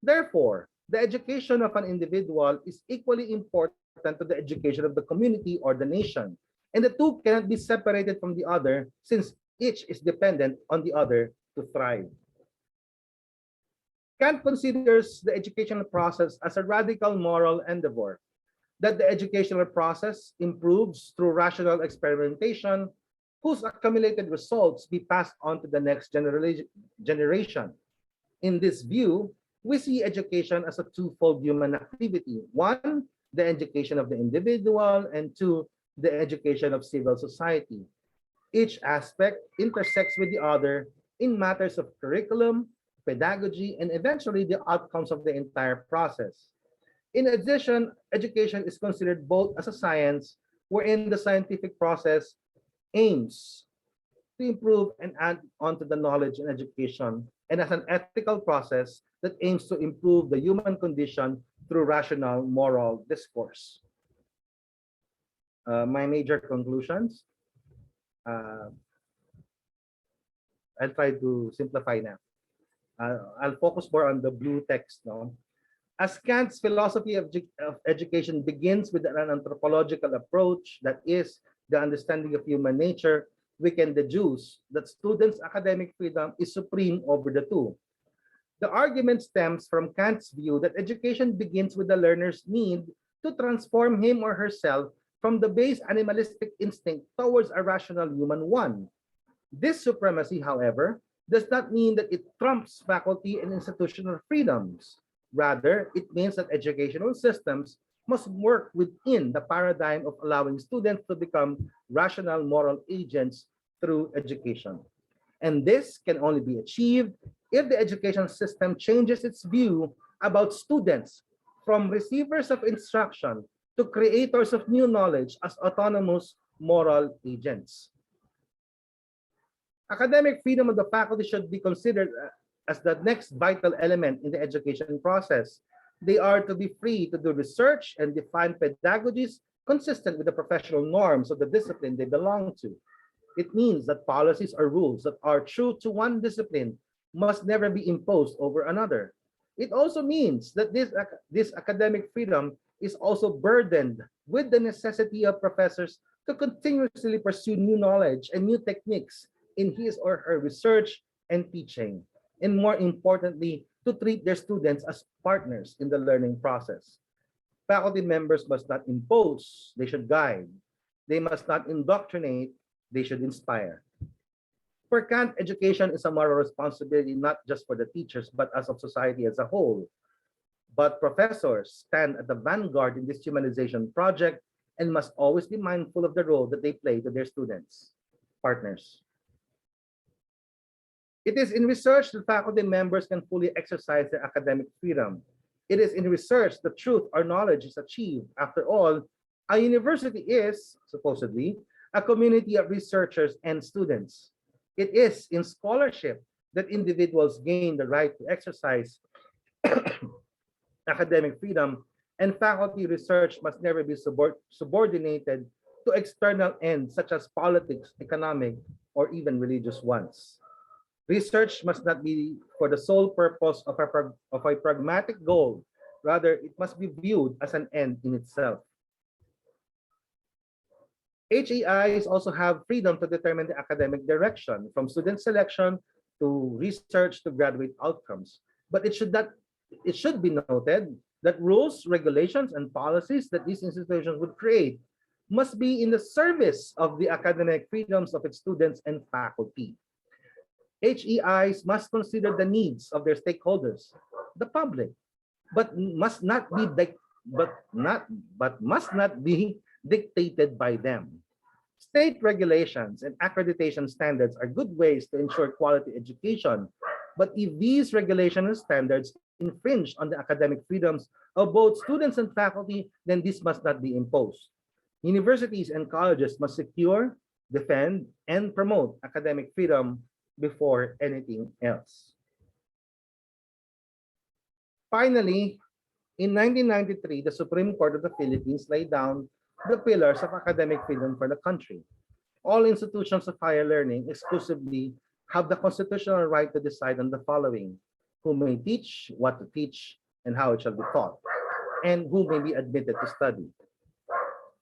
Therefore, The education of an individual is equally important to the education of the community or the nation, and the two cannot be separated from the other since each is dependent on the other to thrive. Kant considers the educational process as a radical moral endeavor, that the educational process improves through rational experimentation, whose accumulated results be passed on to the next generation. In this view, we see education as a twofold human activity. One, the education of the individual, and two, the education of civil society. Each aspect intersects with the other in matters of curriculum, pedagogy, and eventually the outcomes of the entire process. In addition, education is considered both as a science, wherein the scientific process aims to improve and add on to the knowledge and education, and as an ethical process that aims to improve the human condition through rational moral discourse. My major conclusions. Uh, I'll try to simplify now. I'll focus more on the blue text now. As Kant's philosophy of education begins with an anthropological approach, that is, the understanding of human nature, we can deduce that students' academic freedom is supreme over the two. The argument stems from Kant's view that education begins with the learner's need to transform him or herself from the base animalistic instinct towards a rational human one. This supremacy, however, does not mean that it trumps faculty and institutional freedoms. Rather, it means that educational systems must work within the paradigm of allowing students to become rational moral agents through education. And this can only be achieved if the education system changes its view about students from receivers of instruction to creators of new knowledge as autonomous moral agents. Academic freedom of the faculty should be considered as the next vital element in the education process. They are to be free to do research and define pedagogies consistent with the professional norms of the discipline they belong to. It means that policies or rules that are true to one discipline must never be imposed over another. It also means that this academic freedom is also burdened with the necessity of professors to continuously pursue new knowledge and new techniques in his or her research and teaching, and more importantly, to treat their students as partners in the learning process. Faculty members must not impose, they should guide. They must not indoctrinate, they should inspire. For Kant, education is a moral responsibility not just for the teachers, but as of society as a whole. But professors stand at the vanguard in this humanization project and must always be mindful of the role that they play to their students, partners. It is in research that faculty members can fully exercise their academic freedom. It is in research that truth or knowledge is achieved. After all, a university is, supposedly, a community of researchers and students. It is in scholarship that individuals gain the right to exercise academic freedom, and faculty research must never be subordinated to external ends such as politics, economic, or even religious ones. Research must not be for the sole purpose of a pragmatic goal. Rather, it must be viewed as an end in itself. HEIs also have freedom to determine the academic direction, from student selection to research to graduate outcomes. But it should be noted that rules, regulations, and policies that these institutions would create must be in the service of the academic freedoms of its students and faculty. HEIs must consider the needs of their stakeholders, the public, but must not be dictated by them. State regulations and accreditation standards are good ways to ensure quality education, but if these regulations and standards infringe on the academic freedoms of both students and faculty, then this must not be imposed. Universities and colleges must secure, defend, and promote academic freedom before anything else. Finally, in 1993, the Supreme Court of the Philippines laid down the pillars of academic freedom for the country. All institutions of higher learning exclusively have the constitutional right to decide on the following: who may teach, what to teach, and how it shall be taught, and who may be admitted to study.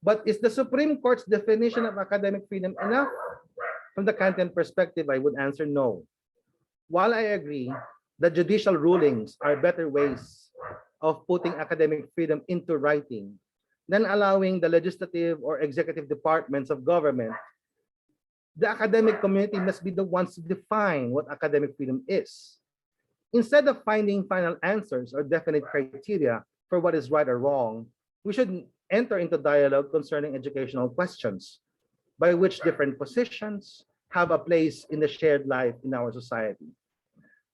But is the Supreme Court's definition of academic freedom enough? From the Kantian perspective, I would answer no. While I agree that judicial rulings are better ways of putting academic freedom into writing than allowing the legislative or executive departments of government, the academic community must be the ones to define what academic freedom is. Instead of finding final answers or definite criteria for what is right or wrong, we should enter into dialogue concerning educational questions by which different positions have a place in the shared life in our society.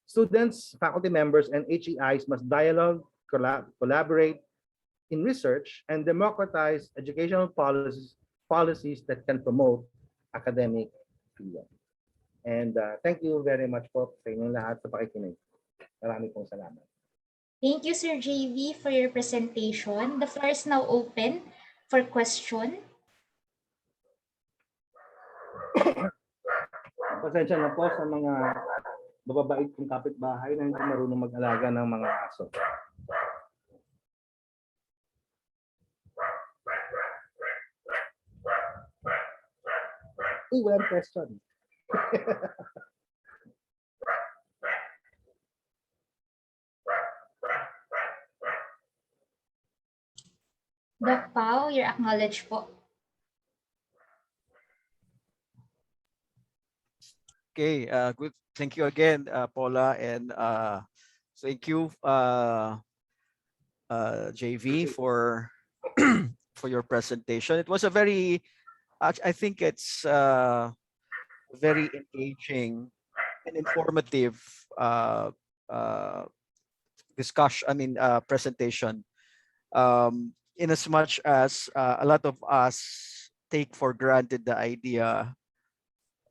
Students, faculty members, and HEIs must dialogue, collaborate in research, and democratize educational policies that can promote academic freedom. And thank you very much po sa inyong lahat sa pakikinig. Maraming pong salamat. Thank you, Sir JV, for your presentation. The floor is now open for question. Pasensya na po sa mga mababait kong kapitbahay na hindi marunong mag-alaga ng mga aso. Uy, walang question. Doc Pao, you're acknowledged po. Okay, good. Thank you again, Paula, and thank you, JV, for for your presentation. It was a very, I think it's very engaging and informative discussion. Presentation. In as much as a lot of us take for granted the idea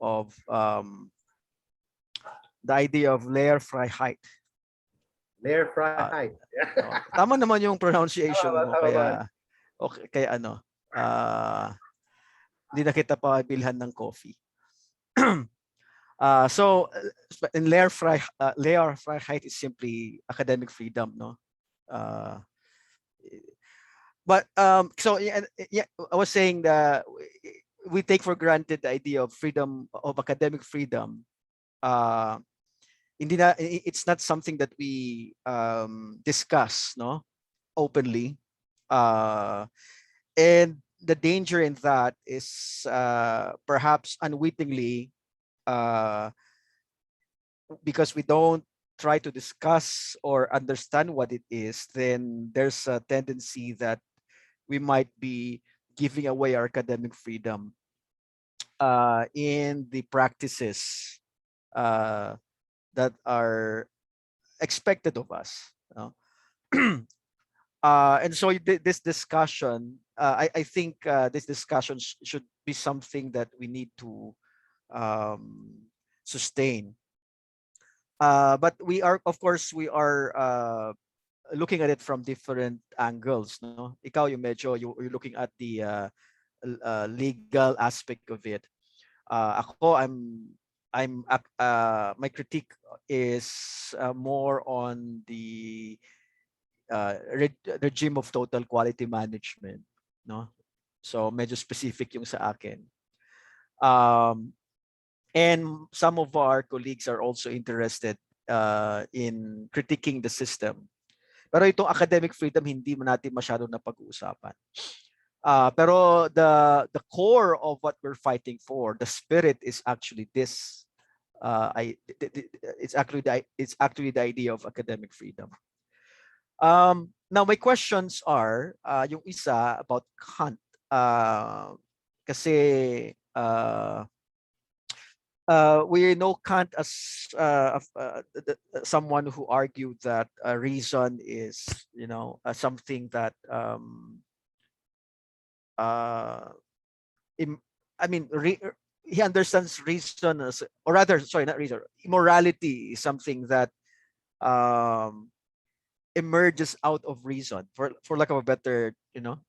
of Lehrfreiheit. Lehrfreiheit. Tama naman yung pronunciation mo, tama kaya okay, kaya hindi na kita pa bilhan ng coffee. So in Lehrfreiheit is simply academic freedom, no? But so yeah, I was saying that we take for granted the idea of freedom, of academic freedom. It's not something that we discuss, no, openly. And the danger in that is perhaps unwittingly, because we don't try to discuss or understand what it is, then there's a tendency that we might be giving away our academic freedom in the practices that are expected of us. And so this discussion, I think this discussion should be something that we need to sustain. But we are, of course, looking at it from different angles, no? Ikaw yung medyo you're looking at the legal aspect of it. Ako, my critique is more on the regime of total quality management, no? So medyo specific yung sa akin. And some of our colleagues are also interested in critiquing the system. Pero itong academic freedom hindi mo natin masyado na pag-uusapan. Pero the core of what we're fighting for, the spirit, is actually this. It's actually the idea of academic freedom. Now my questions are yung isa about Kant. Kasi we know Kant as someone who argued that reason is, something that he understands reason as, or rather, sorry, not reason. Immorality is something that emerges out of reason, for lack of a better,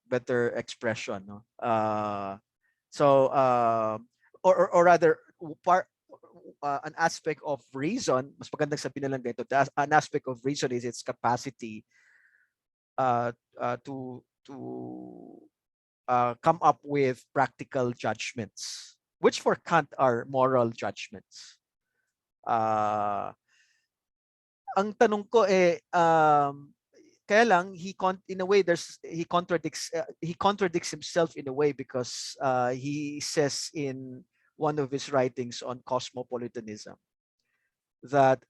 better expression. No? Or rather, an aspect of reason, mas magandang sabihin na lang ganito, an aspect of reason is its capacity come up with practical judgments, which for Kant are moral judgments. Ang tanong ko kaya lang in a way he contradicts himself in a way, because he says in one of his writings on cosmopolitanism that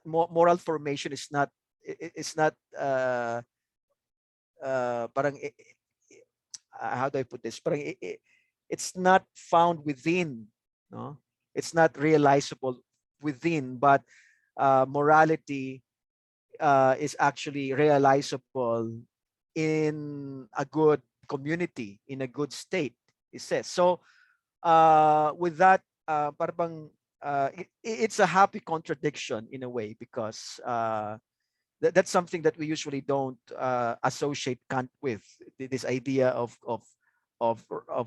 moral formation is not parang how do I put this? Parang it's not found within, no? It's not realizable within, but morality is actually realizable in a good community, in a good state, he says. So with that, it's a happy contradiction in a way, because that's something that we usually don't associate Kant with, this idea of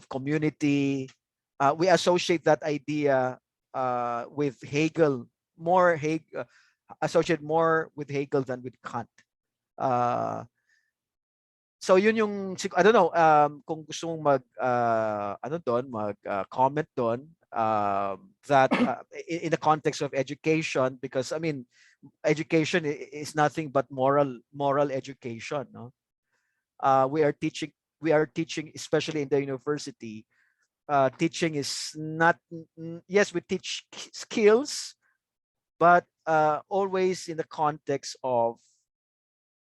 community. We associate that idea with Hegel, associate more with Hegel than with Kant. So yun yung, I don't know, kung gusto mong comment doon, that in the context of education, because I mean, education is nothing but moral education, no? We are teaching, especially in the university. Teaching is not, yes, we teach skills, but always in the context of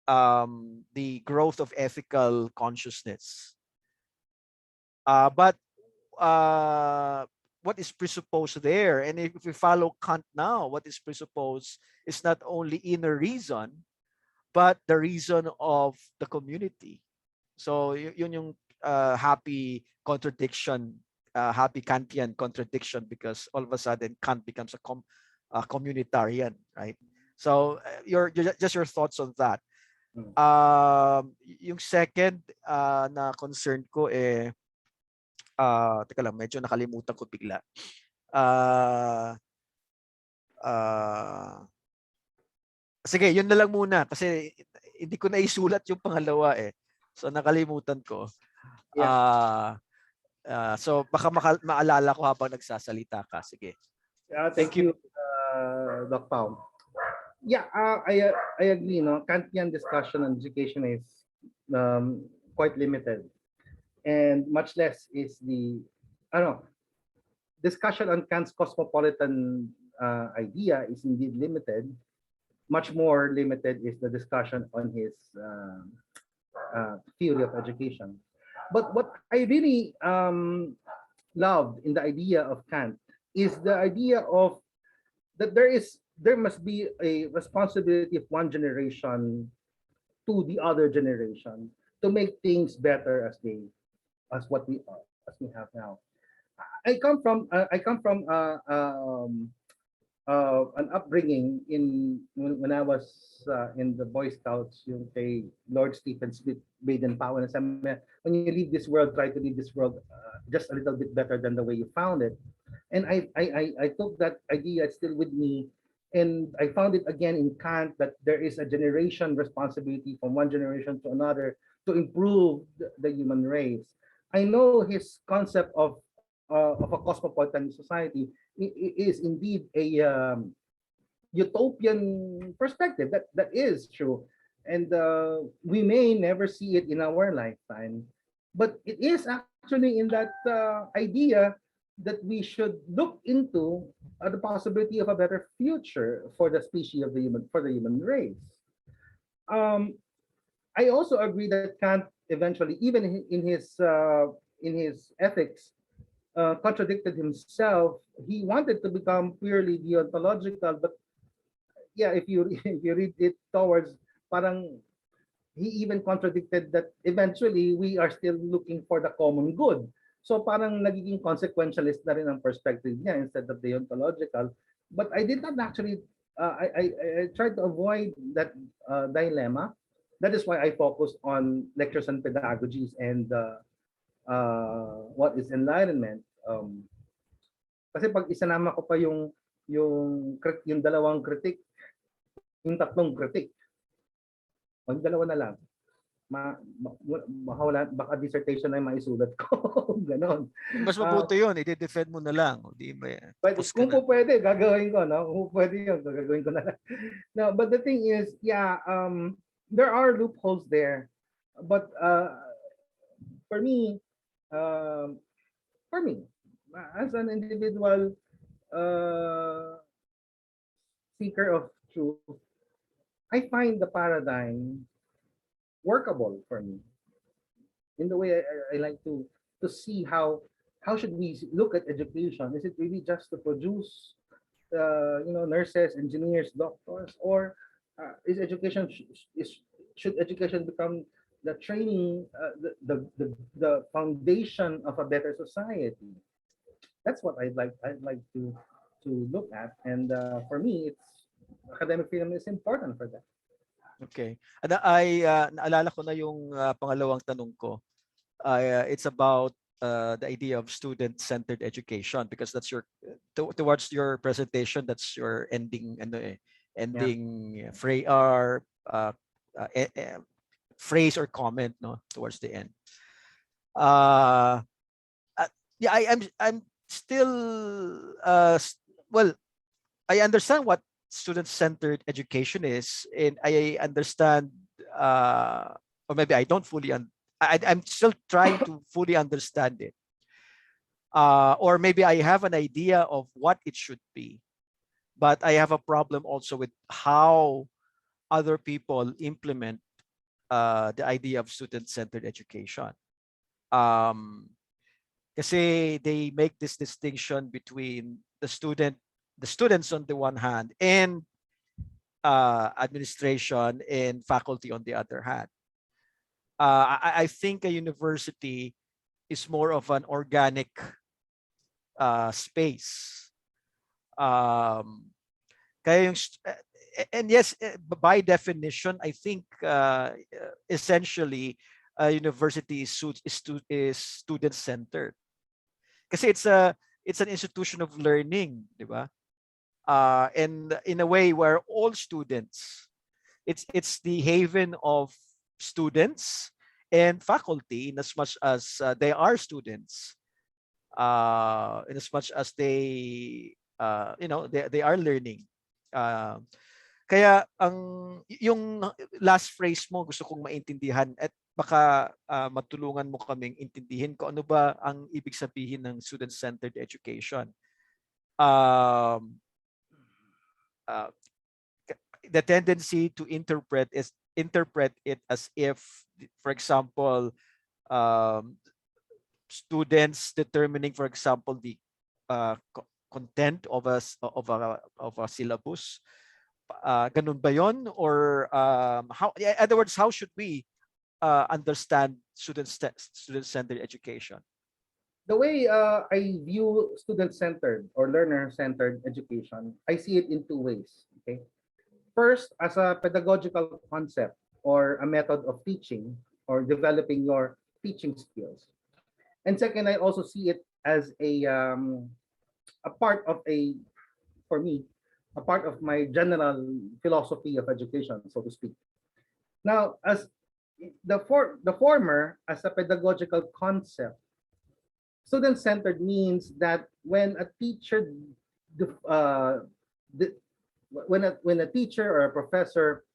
the growth of ethical consciousness. But what is presupposed there? And if we follow Kant now, what is presupposed is not only inner reason, but the reason of the community. So yun yung happy contradiction, happy Kantian contradiction, because all of a sudden Kant becomes a communitarian, right? So just your thoughts on that. Yung second na concern ko teka lang, medyo nakalimutan ko bigla. Sige, yun na lang muna kasi hindi ko naisulat yung pangalawa So nakalimutan ko. So baka maalala ko habang nagsasalita ka. Sige. Thank you, Doc Pao. Yeah, I agree. No, Kantian discussion on education is quite limited, and much less is the discussion on Kant's cosmopolitan idea is indeed limited. Much more limited is the discussion on his theory of education. But what I really loved in the idea of Kant is the idea of that there must be a responsibility of one generation to the other generation to make things better as what we have now. I come from an upbringing when I was in the Boy Scouts, yung kay Lord Stephen Smith Baden-Powell, when you leave this world, try to leave this world just a little bit better than the way you found it. And I took that idea, it's still with me, and I found it again in Kant, that there is a generation responsibility from one generation to another to improve the human race. I know his concept of a cosmopolitan society is indeed a utopian perspective. That is true, and we may never see it in our lifetime, but it is actually in that idea that we should look into the possibility of a better future for the species of the human race. I also agree that Kant eventually, even in his ethics, contradicted himself. He wanted to become purely deontological, but yeah, if you read it towards, parang he even contradicted that eventually we are still looking for the common good. So parang nagiging consequentialist na rin ang perspective niya instead of deontological. But I did not actually, I tried to avoid that dilemma. That is why I focused on lectures on pedagogies and what is enlightenment. Kasi pag isanama ko pa yung dalawang critic, yung tatlong critic, O, dalawa na lang. Baka dissertation na yung maisulat ko. Ganon. Mas mabuti yun, i-defend mo na lang. Di ba? Pwede, kung po pwede, gagawin ko, no? Kung pwede yun, gagawin ko na lang. No, but the thing is, yeah, there are loopholes there. But for me, as an individual seeker of truth, I find the paradigm workable for me. In the way I like to see how should we look at education? Is it really just to produce nurses, engineers, doctors, or is education should education become the training, the foundation of a better society? That's what I'd like to look at, and for me, it's academic freedom is important for that. Okay. Naalala ko na yung pangalawang tanong ko. It's about the idea of student-centered education, because that's your towards your presentation, that's your ending phrase or comment, no, towards the end. Yeah, I'm still well, I understand what student-centered education is, and I understand, or maybe I don't fully I'm still trying to fully understand it, or maybe I have an idea of what it should be, but I have a problem also with how other people implement the idea of student-centered education. Kasi they make this distinction between the students on the one hand, and administration and faculty on the other hand. I think a university is more of an organic space. Kaya yung, and yes, by definition, I think essentially a university is student-centered. Kasi it's an institution of learning, di ba? And in a way where all students, it's the haven of students and faculty, in as much as they are students, in as much as they they are learning. Kaya yung last phrase mo gusto kong maintindihan, at baka matulungan mo kaming intindihin ko ano ba ang ibig sabihin ng student-centered education. The tendency to interpret it as if, for example, students determining, for example, the content of a syllabus. Ganun ba yon? Or how? In other words, how should we understand student-centered education? The way I view student-centered or learner-centered education, I see it in two ways. Okay, first, as a pedagogical concept or a method of teaching or developing your teaching skills, and second, I also see it as a part of for me, a part of my general philosophy of education, so to speak. Now, as the former, as a pedagogical concept, student-centered means that when a teacher, when a teacher or a professor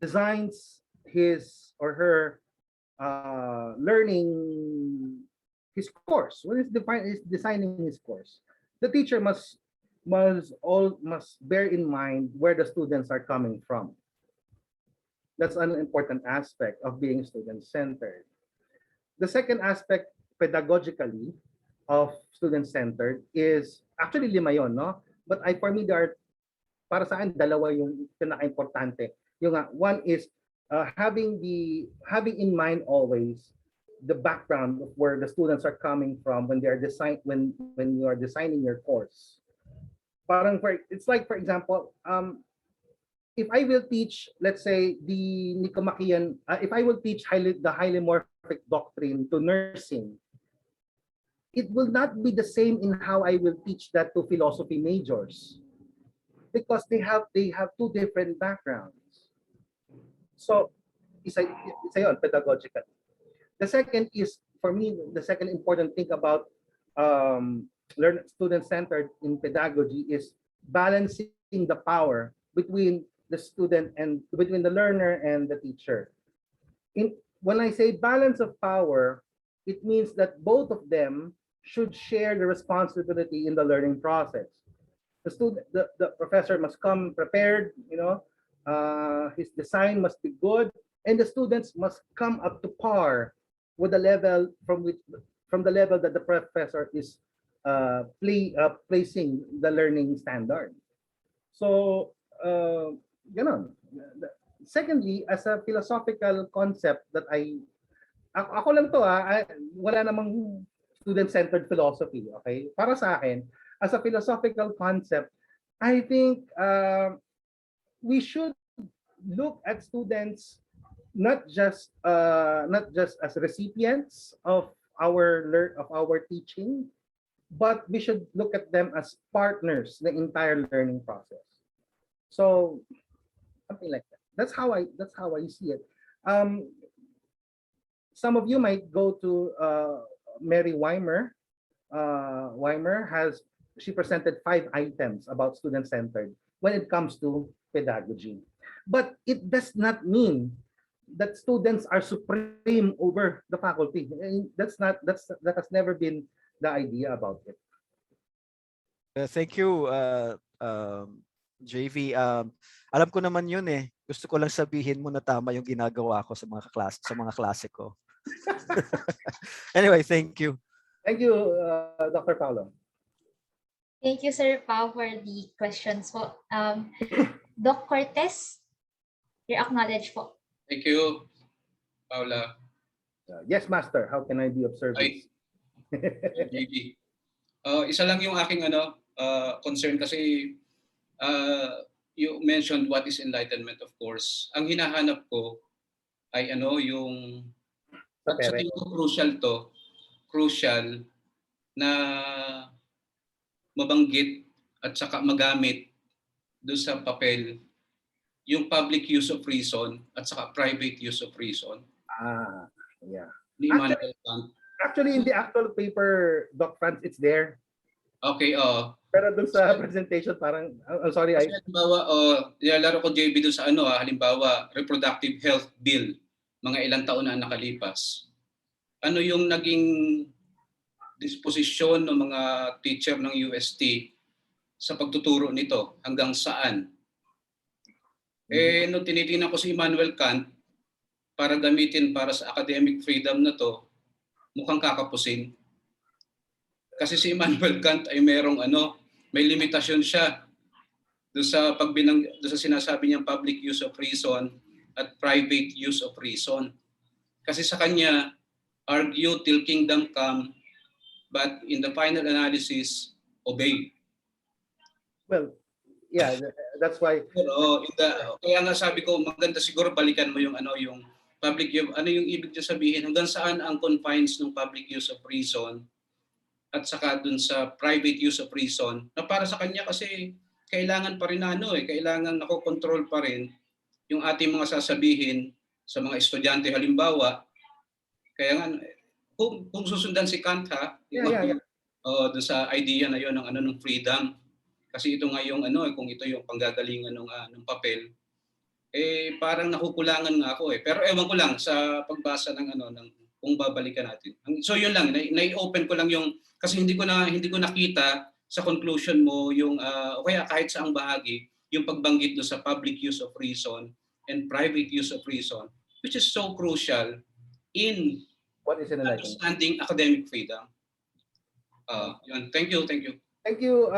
designs his or her learning, his course, when it's designing his course, the teacher must bear in mind where the students are coming from. That's an important aspect of being student-centered. The second aspect, pedagogically, of student-centered is actually lima yon, no? But for me, there are, para sa akin, dalawa yung pinaka-importante. Yung one is having in mind always the background of where the students are coming from when they are when you are designing your course. It's like, for example, if I will teach, let's say, the Nicomachean, if I will teach the hylomorphic doctrine to nursing, it will not be the same in how I will teach that to philosophy majors, because they have two different backgrounds. So isa yun, pedagogical. The second is, for me, the second important thing about student-centered in pedagogy is balancing the power between the student and between the learner and the teacher. When I say balance of power, it means that both of them should share the responsibility in the learning process. The professor must come prepared, his design must be good, and the students must come up to par with the level from the level that the professor is placing the learning standard. So, secondly, as a philosophical concept that ako lang to wala namang student-centered philosophy, okay? Para sa akin, as a philosophical concept, I think we should look at students not just as recipients of our teaching, but we should look at them as partners the entire learning process. So something like that. That's how I see it. Some of you might go to Mary Weimer. She presented 5 items about student-centered when it comes to pedagogy. But it does not mean that students are supreme over the faculty. That has never been the idea about it. Thank you, JV. Alam ko naman yun eh. Gusto ko lang sabihin mo na tama yung ginagawa ko sa mga klase ko. Anyway, thank you. Thank you, Dr. Paulo. Thank you, Sir Pao, for the questions po. Doc Cortez, your acknowledge po. Thank you, Paula. Yes, Master. How can I be of service? JB. Isa lang yung aking concern kasi you mentioned what is enlightenment, of course. Ang hinahanap ko ay yung at sa tingin ko crucial na mabanggit at saka magamit doon sa papel yung public use of reason at saka private use of reason. Yeah. Ni Immanuel Kant. Actually, in the actual paper, Doc Franz, it's there. Okay, Pero doon sa presentation, parang, I'm sorry. Halimbawa, nilalaro ko JB doon sa halimbawa, reproductive health bill, mga ilang taon na nakalipas. Ano yung naging disposisyon ng mga teacher ng UST sa pagtuturo nito? Hanggang saan? Nung tinitingnan ko si Immanuel Kant, para gamitin para sa academic freedom na to, mukhang kakapusin. Kasi si Immanuel Kant ay may limitasyon siya doon sa sinasabi niyang public use of reason at private use of reason. Kasi sa kanya, argue till kingdom come, but in the final analysis, obey. Well, yeah, that's why. Pero kaya nga sabi ko, maganda siguro balikan mo yung public yung ibig niya sabihin, hanggang saan ang confines ng public use of reason at saka dun sa private use of reason, na para sa kanya kasi kailangan pa rin kailangan nakokontrol pa rin yung ating mga sasabihin sa mga estudyante halimbawa. Kaya nga kung susundan si Kant doon sa idea na yon ng freedom, kasi ito nga yung kung ito yung panggagalingan ng papel, parang nakukulangan nga ako pero ewan ko lang sa pagbasa ng kung babalikan natin. So yun lang, nai-open ko lang yung kasi hindi ko nakita sa conclusion mo yung o kaya kahit saang bahagi yung pagbanggit do sa public use of reason and private use of reason, which is so crucial in what is understanding academic freedom. Yun. Thank you. Thank you,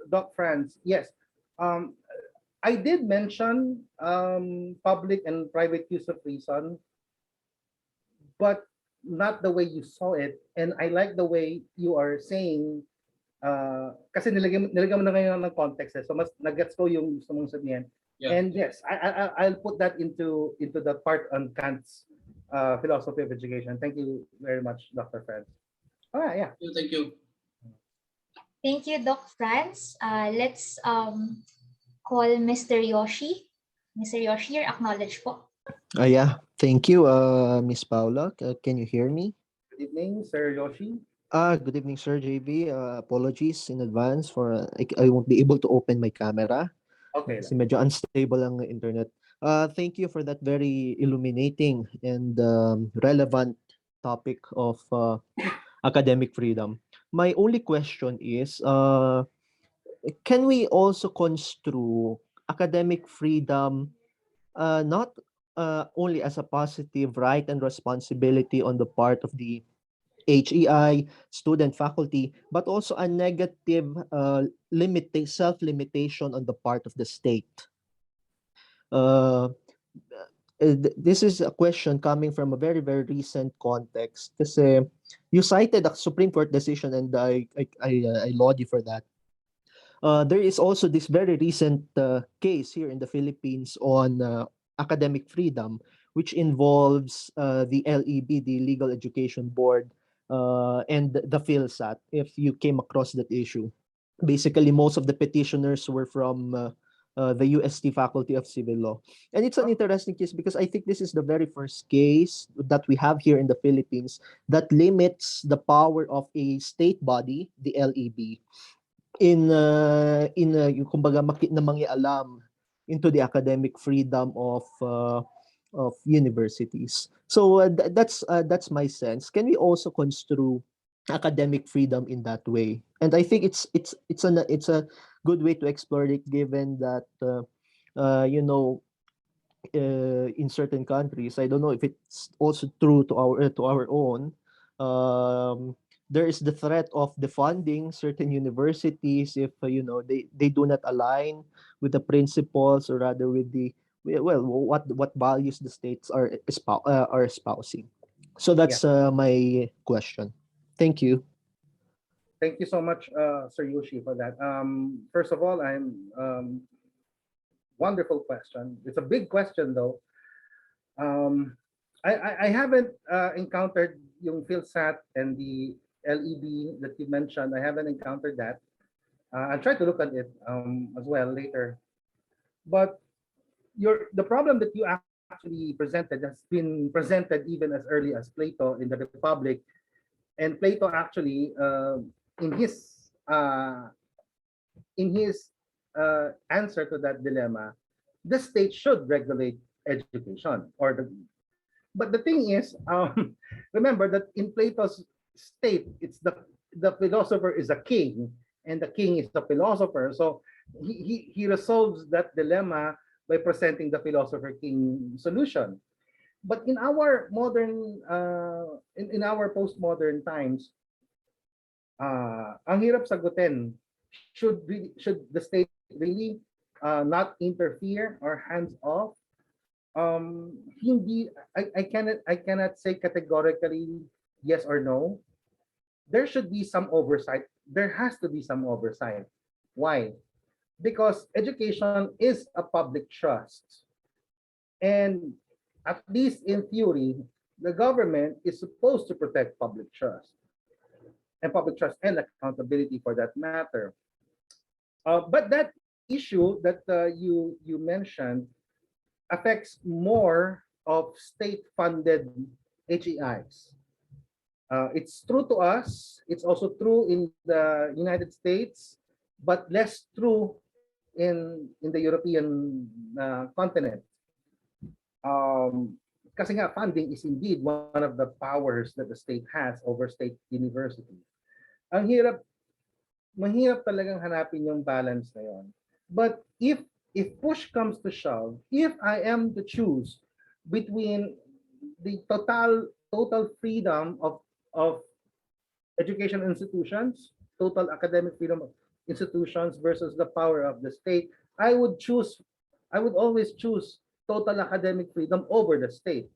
Doc Franz. Yes, I did mention public and private use of reason, but not the way you saw it. And I like the way you are saying, kasi nilagyan mo na ngayon ng context. So mas nag-gets ko yung gusto mong sabihin. Yeah. And yes, I'll put that into the part on Kant's philosophy of education. Thank you very much, Dr. Franz. Yeah. Thank you. Thank you, Doc Franz. Let's call Mr. Yoshi. Mr. Yoshi, your acknowledge po. Yeah, thank you, Miss Paula. Can you hear me? Good evening, Sir Yoshi. Good evening, Sir JB. Apologies in advance for I won't be able to open my camera Okay kasi lang. medyo unstable ang internet. Thank you for that very illuminating and relevant topic of academic freedom. My only question is, can we also construe academic freedom not only as a positive right and responsibility on the part of the HEI, student, faculty, but also a negative self-limitation on the part of the state? Uh, this is a question coming from a very, very recent context. Kasi you cited a Supreme Court decision and I laud you for that. There is also this very recent case here in the Philippines on academic freedom, which involves the LEB, the Legal Education Board, and the PhilSat, if you came across that issue. Basically, most of the petitioners were from the UST Faculty of Civil Law. And it's an interesting case because I think this is the very first case that we have here in the Philippines that limits the power of a state body, the LEB, yung kumbaga na mangialam into the academic freedom of universities. So that's my sense. Can we also construe academic freedom in that way? And I think it's a good way to explore it, given that you know, in certain countries, I don't know if it's also true to our own. There is the threat of defunding certain universities if they do not align with the principles, or rather with the what values the states are espousing. So that's my question. Thank you. Thank you so much, Sir Yoshi, for that. First of all, wonderful question. It's a big question, though. I haven't encountered yung PhilSat and the LED that you mentioned. I haven't encountered that. I'll try to look at it as well later. But the problem that you actually presented has been presented even as early as Plato in the Republic. And Plato actually, in his answer to that dilemma, the state should regulate education. But the thing is, remember that in Plato's state, it's the philosopher is a king, and the king is the philosopher. So he resolves that dilemma by presenting the philosopher king solution. But in our modern, in our postmodern times, ang hirap sagutin. Should the state really not interfere or hands off? Hindi, I cannot say categorically yes or no. There should be some oversight. There has to be some oversight. Why? Because education is a public trust. And at least in theory, the government is supposed to protect public trust and accountability for that matter. But that issue that you mentioned affects more of state-funded HEIs. It's true to us. It's also true in the United States, but less true in the European continent. Kasi nga, funding is indeed one of the powers that the state has over state universities. Ang mahirap talagang hanapin yung balance na yon. But if push comes to shove, if I am to choose between the total freedom of education institutions, total academic freedom of institutions versus the power of the state, I would always choose total academic freedom over the state.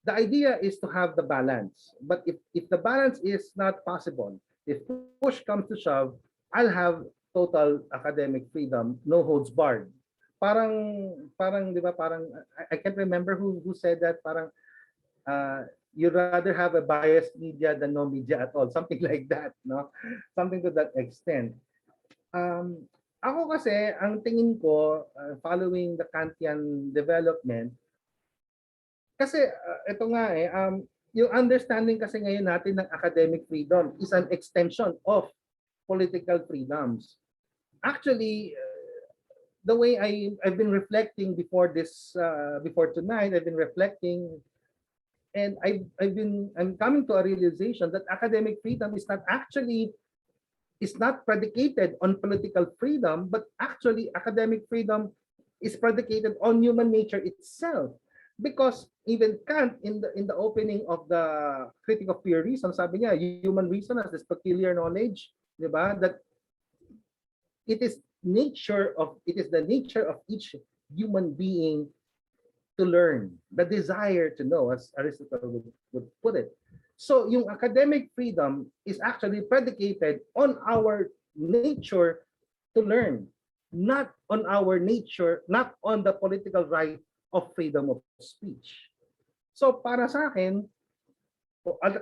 The idea is to have the balance. But if the balance is not possible, if push comes to shove, I'll have total academic freedom, no holds barred. Parang di ba, parang I can't remember who said that, parang you'd rather have a biased media than no media at all, something like that, no? Something to that extent. Ako kasi, ang tingin ko, following the Kantian development, Kasi ito nga yung understanding kasi ngayon natin ng academic freedom is an extension of political freedoms. Actually, the way I've been reflecting before tonight, I've been reflecting, and I'm coming to a realization that academic freedom is not predicated on political freedom, but actually academic freedom is predicated on human nature itself. Because even Kant in the opening of the Critique of Pure Reason, sabi niya, human reason has this peculiar knowledge, di ba? That it is the nature of each human being to learn, the desire to know, as Aristotle would put it. So yung academic freedom is actually predicated on our nature to learn, not on the political right of freedom of speech. So para sa akin,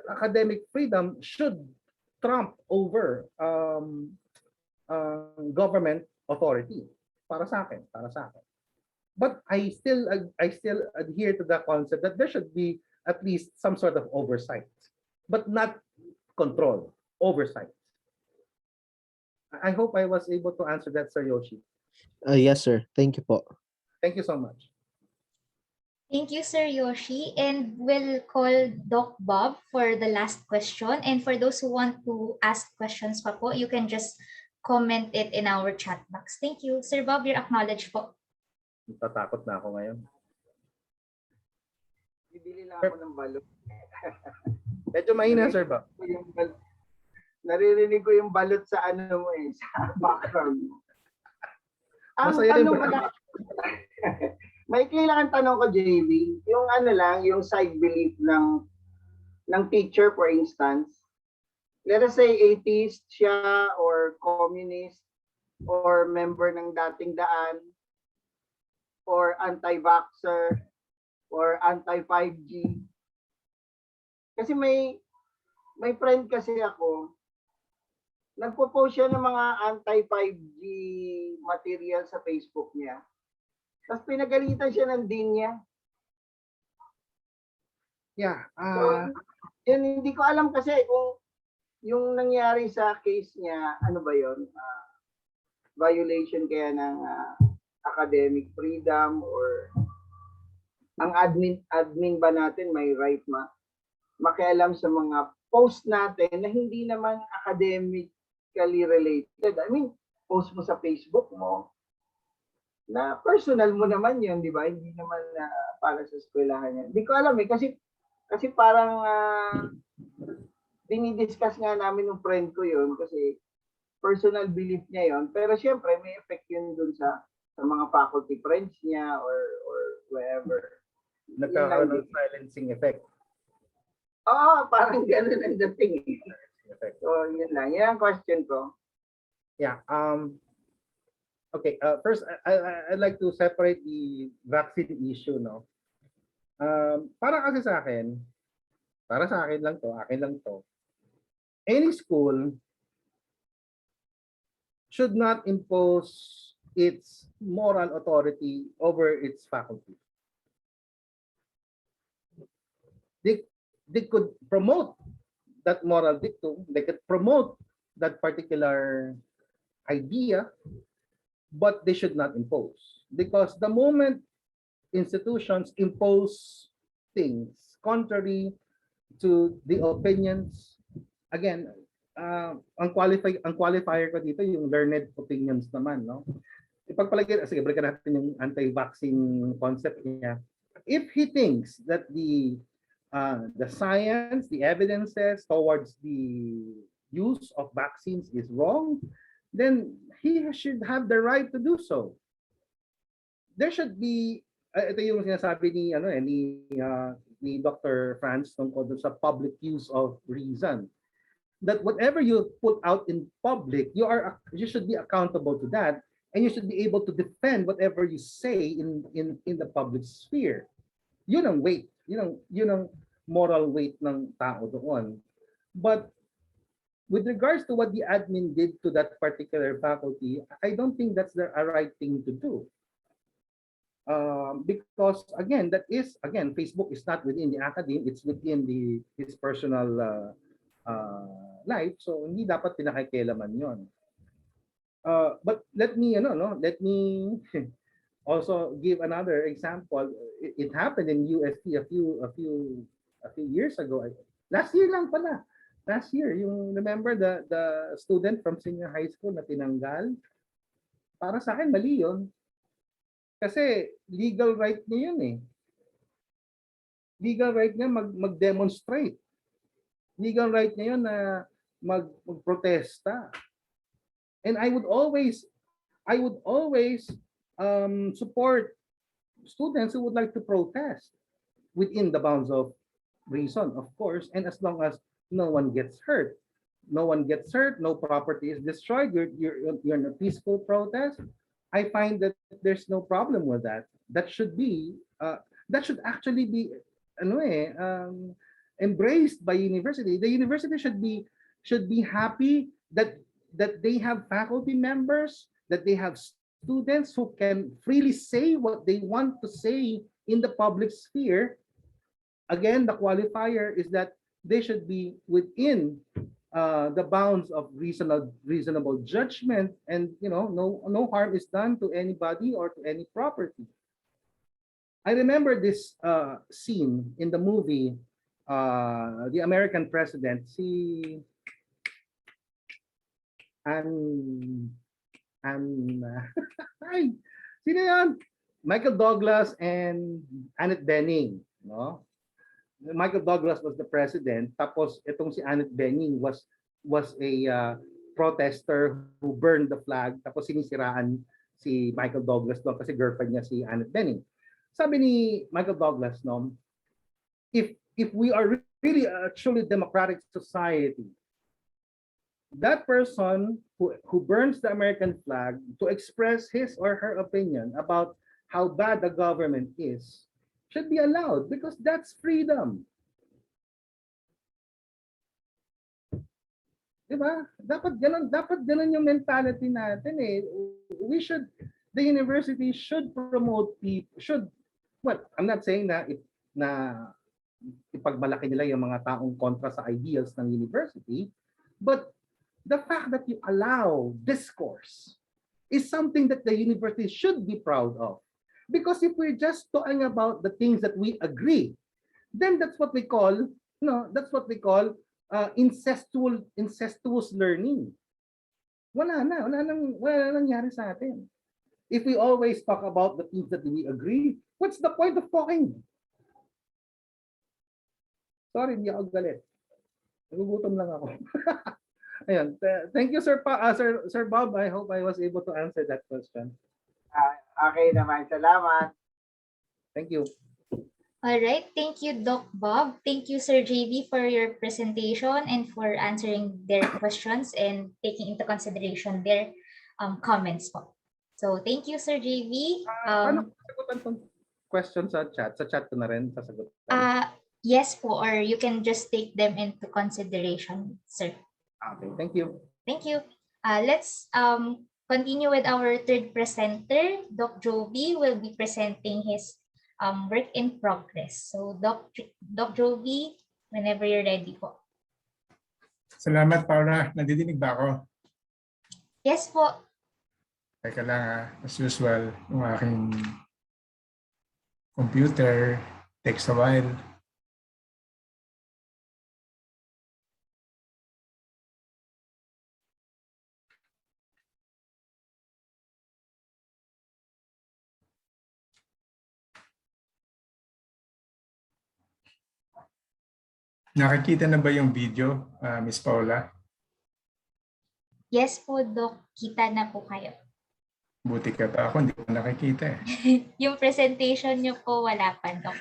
academic freedom should trump over government authority. Para sa akin. But I still adhere to the concept that there should be at least some sort of oversight, but not control, oversight. I hope I was able to answer that, Sir Yoshi. Yes, sir. Thank you po. Thank you so much. Thank you, Sir Yoshi. And we'll call Doc Bob for the last question. And for those who want to ask questions pa po, you can just comment it in our chat box. Thank you. Sir Bob, you're acknowledged po. Natatakot na ako ngayon. Bibili lang ako ng balot. Medyo mahina, Sir Bob. Naririnig ko yung balot sa ano mo sa background mo. Masaya yung Maikli lang ang tanong ko, JV. Yung yung side belief ng teacher, for instance. Let us say atheist siya or communist or member ng dating daan or anti-vaxxer or anti-5G. Kasi may friend kasi ako, nagpo-post siya ng mga anti-5G material sa Facebook niya. Tapos pinagalitan siya ng dean niya. Yeah. Yun, hindi ko alam kasi kung yung nangyari sa case niya, ano ba yun? Violation kaya ng academic freedom or ang admin ba natin may right makialam sa mga post natin na hindi naman academically related. I mean, post mo sa Facebook mo, na personal mo naman yun, di ba? Hindi naman para sa eskwelahan yan. Hindi ko alam kasi parang dinidiscuss nga namin ng friend ko yun kasi personal belief niya yun. Pero syempre, may effect yun dun sa mga faculty friends niya or wherever. Nagkakaroon ng silencing effect. Oo, parang ganun ang dating. So, yun lang. Yan ang question ko. Yeah. Okay, first I'd like to separate the vaccine issue, no? Para kasi sa akin lang to. Any school should not impose its moral authority over its faculty. They could promote that moral dictum, they could promote that particular idea, but they should not impose. Because the moment institutions impose things contrary to the opinions, again, ang qualifier ko dito yung learned opinions naman, no? Ipagpalagay, sige, balikan natin yung anti-vaccine concept niya. If he thinks that the science, the evidences towards the use of vaccines is wrong, then he should have the right to do so. There should be, ito yung sinasabi ni Dr. Franz tungkol sa public use of reason. That whatever you put out in public, you should be accountable to that, and you should be able to defend whatever you say in the public sphere. Yun ang weight, yun ang moral weight ng tao doon. But with regards to what the admin did to that particular faculty, I don't think that's a right thing to do. Because again, Facebook is not within the academe, it's within his personal life. So hindi dapat pinakikialaman yon. But let me also give another example. It happened in UST a few years ago. Last year lang pala. Last year, yung remember the student from senior high school na tinanggal? Para sa akin, mali yun. Kasi legal right niya yun eh. Legal right niya mag-demonstrate. Legal right niya yun na magprotesta. And I would always support students who would like to protest within the bounds of reason, of course, and as long as no one gets hurt. No one gets hurt, no property is destroyed, you're in a peaceful protest. I find that there's no problem with that. That should actually be embraced by university. The university should be happy that they have faculty members, that they have students who can freely say what they want to say in the public sphere. Again, the qualifier is that they should be within the bounds of reasonable judgment, and no harm is done to anybody or to any property. I remember this scene in the movie, the American president, ay, sino yan? Michael Douglas and Annette Bening, no? Michael Douglas was the president, tapos itong si Annette Bening was a protester who burned the flag, tapos sinisiraan si Michael Douglas doon kasi girlfriend niya si Annette Bening. Sabi ni Michael Douglas, no, if we are really a truly democratic society, that person who burns the American flag to express his or her opinion about how bad the government is should be allowed, because that's freedom. Diba? Dapat ganun yung mentality natin eh. The university should promote people, I'm not saying na ipagmalaki nila yung mga taong kontra sa ideals ng university, but the fact that you allow discourse is something that the university should be proud of. Because if we're just talking about the things that we agree, then that's what we call incestuous learning. Wala nang nangyari sa atin. If we always talk about the things that we agree, what's the point of talking? Sorry, hindi ako galit. Nagugutom lang ako. Ayan. Thank you, Sir Bob. I hope I was able to answer that question. Okay naman. Salamat. Thank you. All right. Thank you, Doc Bob. Thank you, Sir JV, for your presentation and for answering their questions and taking into consideration their comments po. So, thank you, Sir JV. Paano sagutan tong question sa chat? Sa chat ko na rin sasagutan? Yes po, or you can just take them into consideration, sir. Okay, thank you. Thank you. Let's continue with our third presenter. Doc Jovi will be presenting his work in progress. So, Doc Jovi, whenever you're ready po. Salamat, Paula. Nadidinig ba ako? Yes po. Teka lang as usual, yung aking computer takes a while. Nakikita na ba yung video, Miss Paula? Yes po, Doc. Kita na po kayo. Buti ka pa ako, hindi ko nakikita eh. Yung presentation niyo po, wala pa, Doc.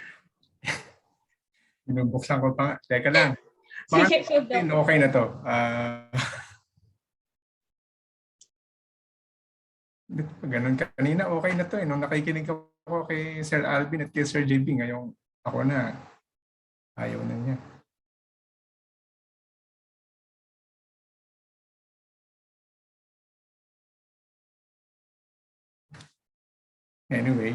Binubuksan ko pa. Teka lang. Sige po, Doc. Okay na to. Ganun kanina, okay na to eh. Nung nakikinig ako kay Sir Alvin at kay Sir JB, ngayon ako na. Ayaw na niya. Anyway,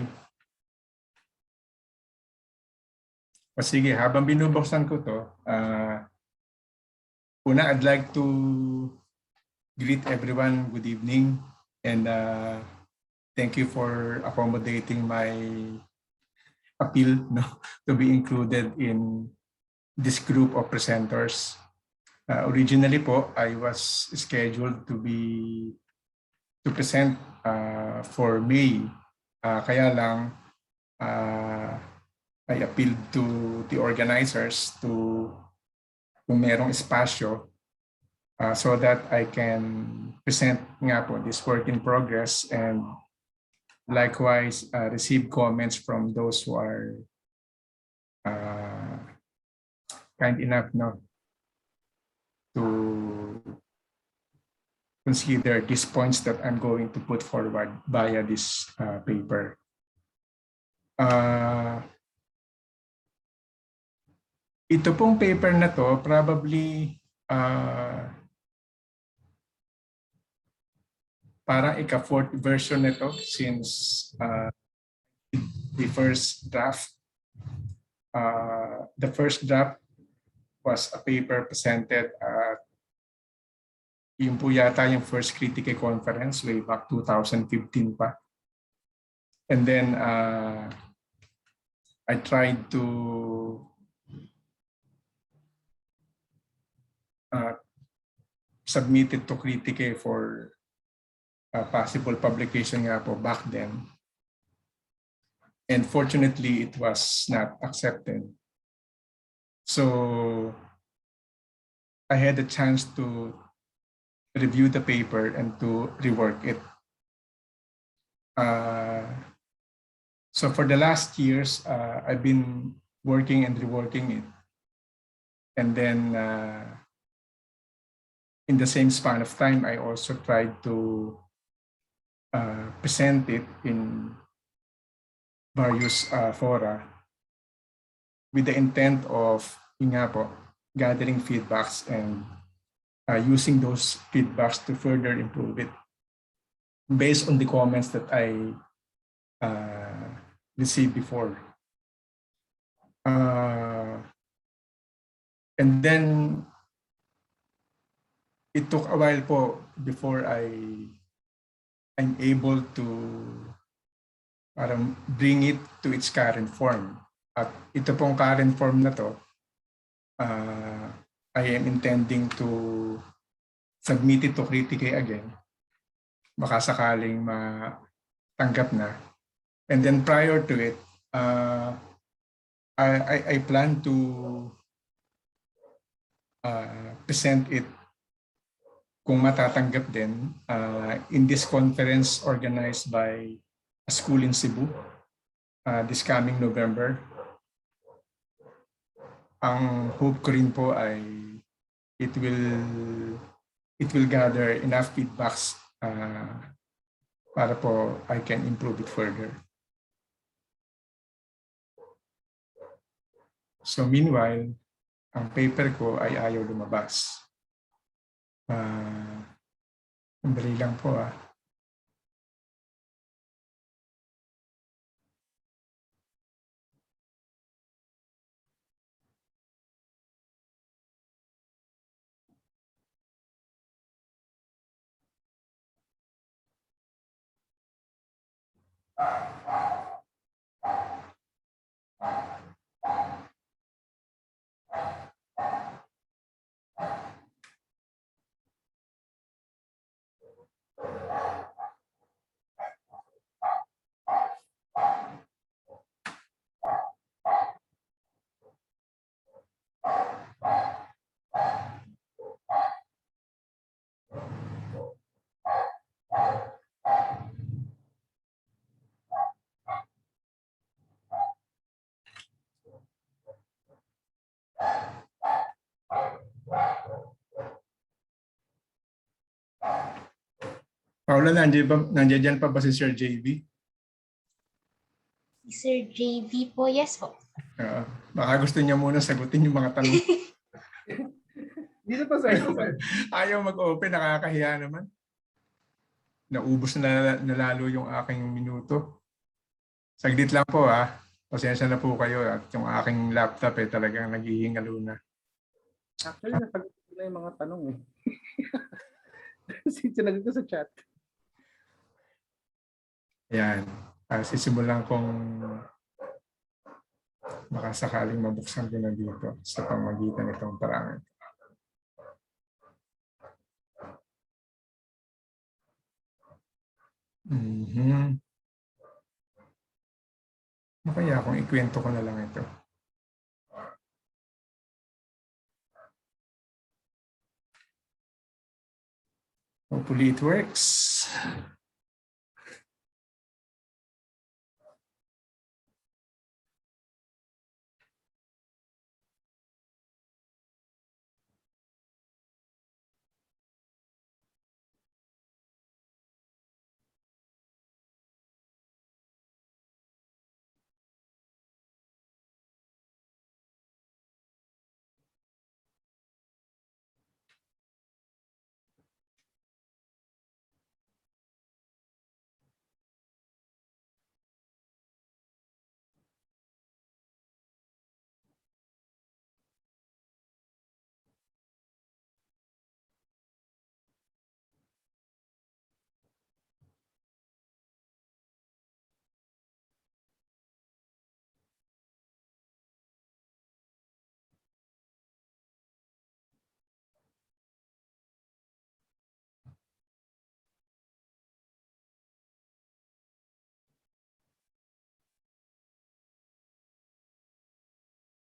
O sige, habang binubuksan ko to, una, I'd like to greet everyone. Good evening, and thank you for accommodating my appeal, no, to be included in this group of presenters. Originally po, I was scheduled to present for May. Kaya lang, I appealed to the organizers to kung merong espasyo so that I can present nga po this work in progress, and likewise receive comments from those who are kind enough, no, to consider these points that I'm going to put forward via this paper. Ito pong paper na to, probably parang ika-fourth version nito since the first draft. The first draft was a paper presented at yung po yata yung first Critique conference way back 2015 pa. And then I tried to submit it to Critique for possible publication nga po back then. And fortunately, it was not accepted. So I had a chance to review the paper and to rework it. So for the last years, I've been working and reworking it. And then in the same span of time, I also tried to present it in various fora with the intent of gathering feedbacks and using those feedbacks to further improve it based on the comments that I received before. And then it took a while po before I'm able to parang bring it to its current form. At ito pong current form na to, I am intending to submit it to Critique again. Baka sakaling matanggap na. And then prior to it, I plan to present it kung matatanggap din in this conference organized by a school in Cebu this coming November. Ang hope ko rin po ay it will gather enough feedbacks para po I can improve it further. So meanwhile, ang paper ko ay ayaw lumabas. Sandali lang po . Paula, nandiyan pa ba si Sir JV? Si Sir JV po, yes po. Baka gusto niya muna sagutin yung mga tanong. Dito pa sir. Ayaw mag-open, nakakahiya naman. Naubos na lalo yung aking minuto. Saglit lang po . Pasensya na po kayo at yung aking laptop talagang naghihingalo na. Actually, nasagot ko na yung mga tanong eh. Sinagot ko sa chat. Ayan. Sisimulan kong baka sakaling mabuksan ko na dito sa pamagitan nitong parang. Kaya kung ikwento ko na lang ito. Hopefully it works.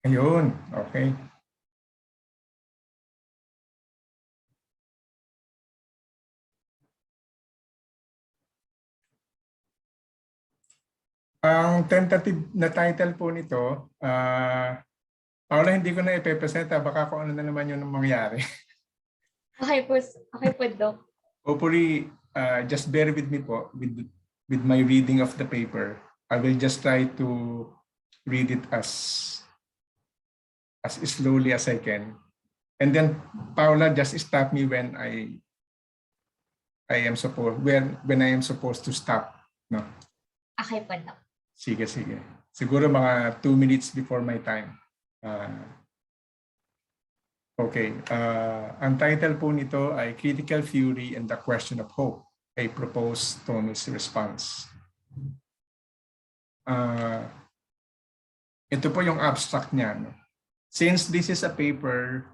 Ayun, okay. Ang tentative na title po nito, Paula, hindi ko na ipepresenta, baka kung ano na naman yung mangyari. Okay po, Doc. Hopefully, just bear with me po with my reading of the paper. I will just try to read it as slowly as I can. And then, Paula, just stop me when I am supposed to stop. No? Okay po, Doc. Sige. Siguro mga 2 minutes before my time. Okay. Ang title po nito ay Critical Theory and the Question of Hope, a proposed Thomist response. Ito po yung abstract niya. No? Since this is a paper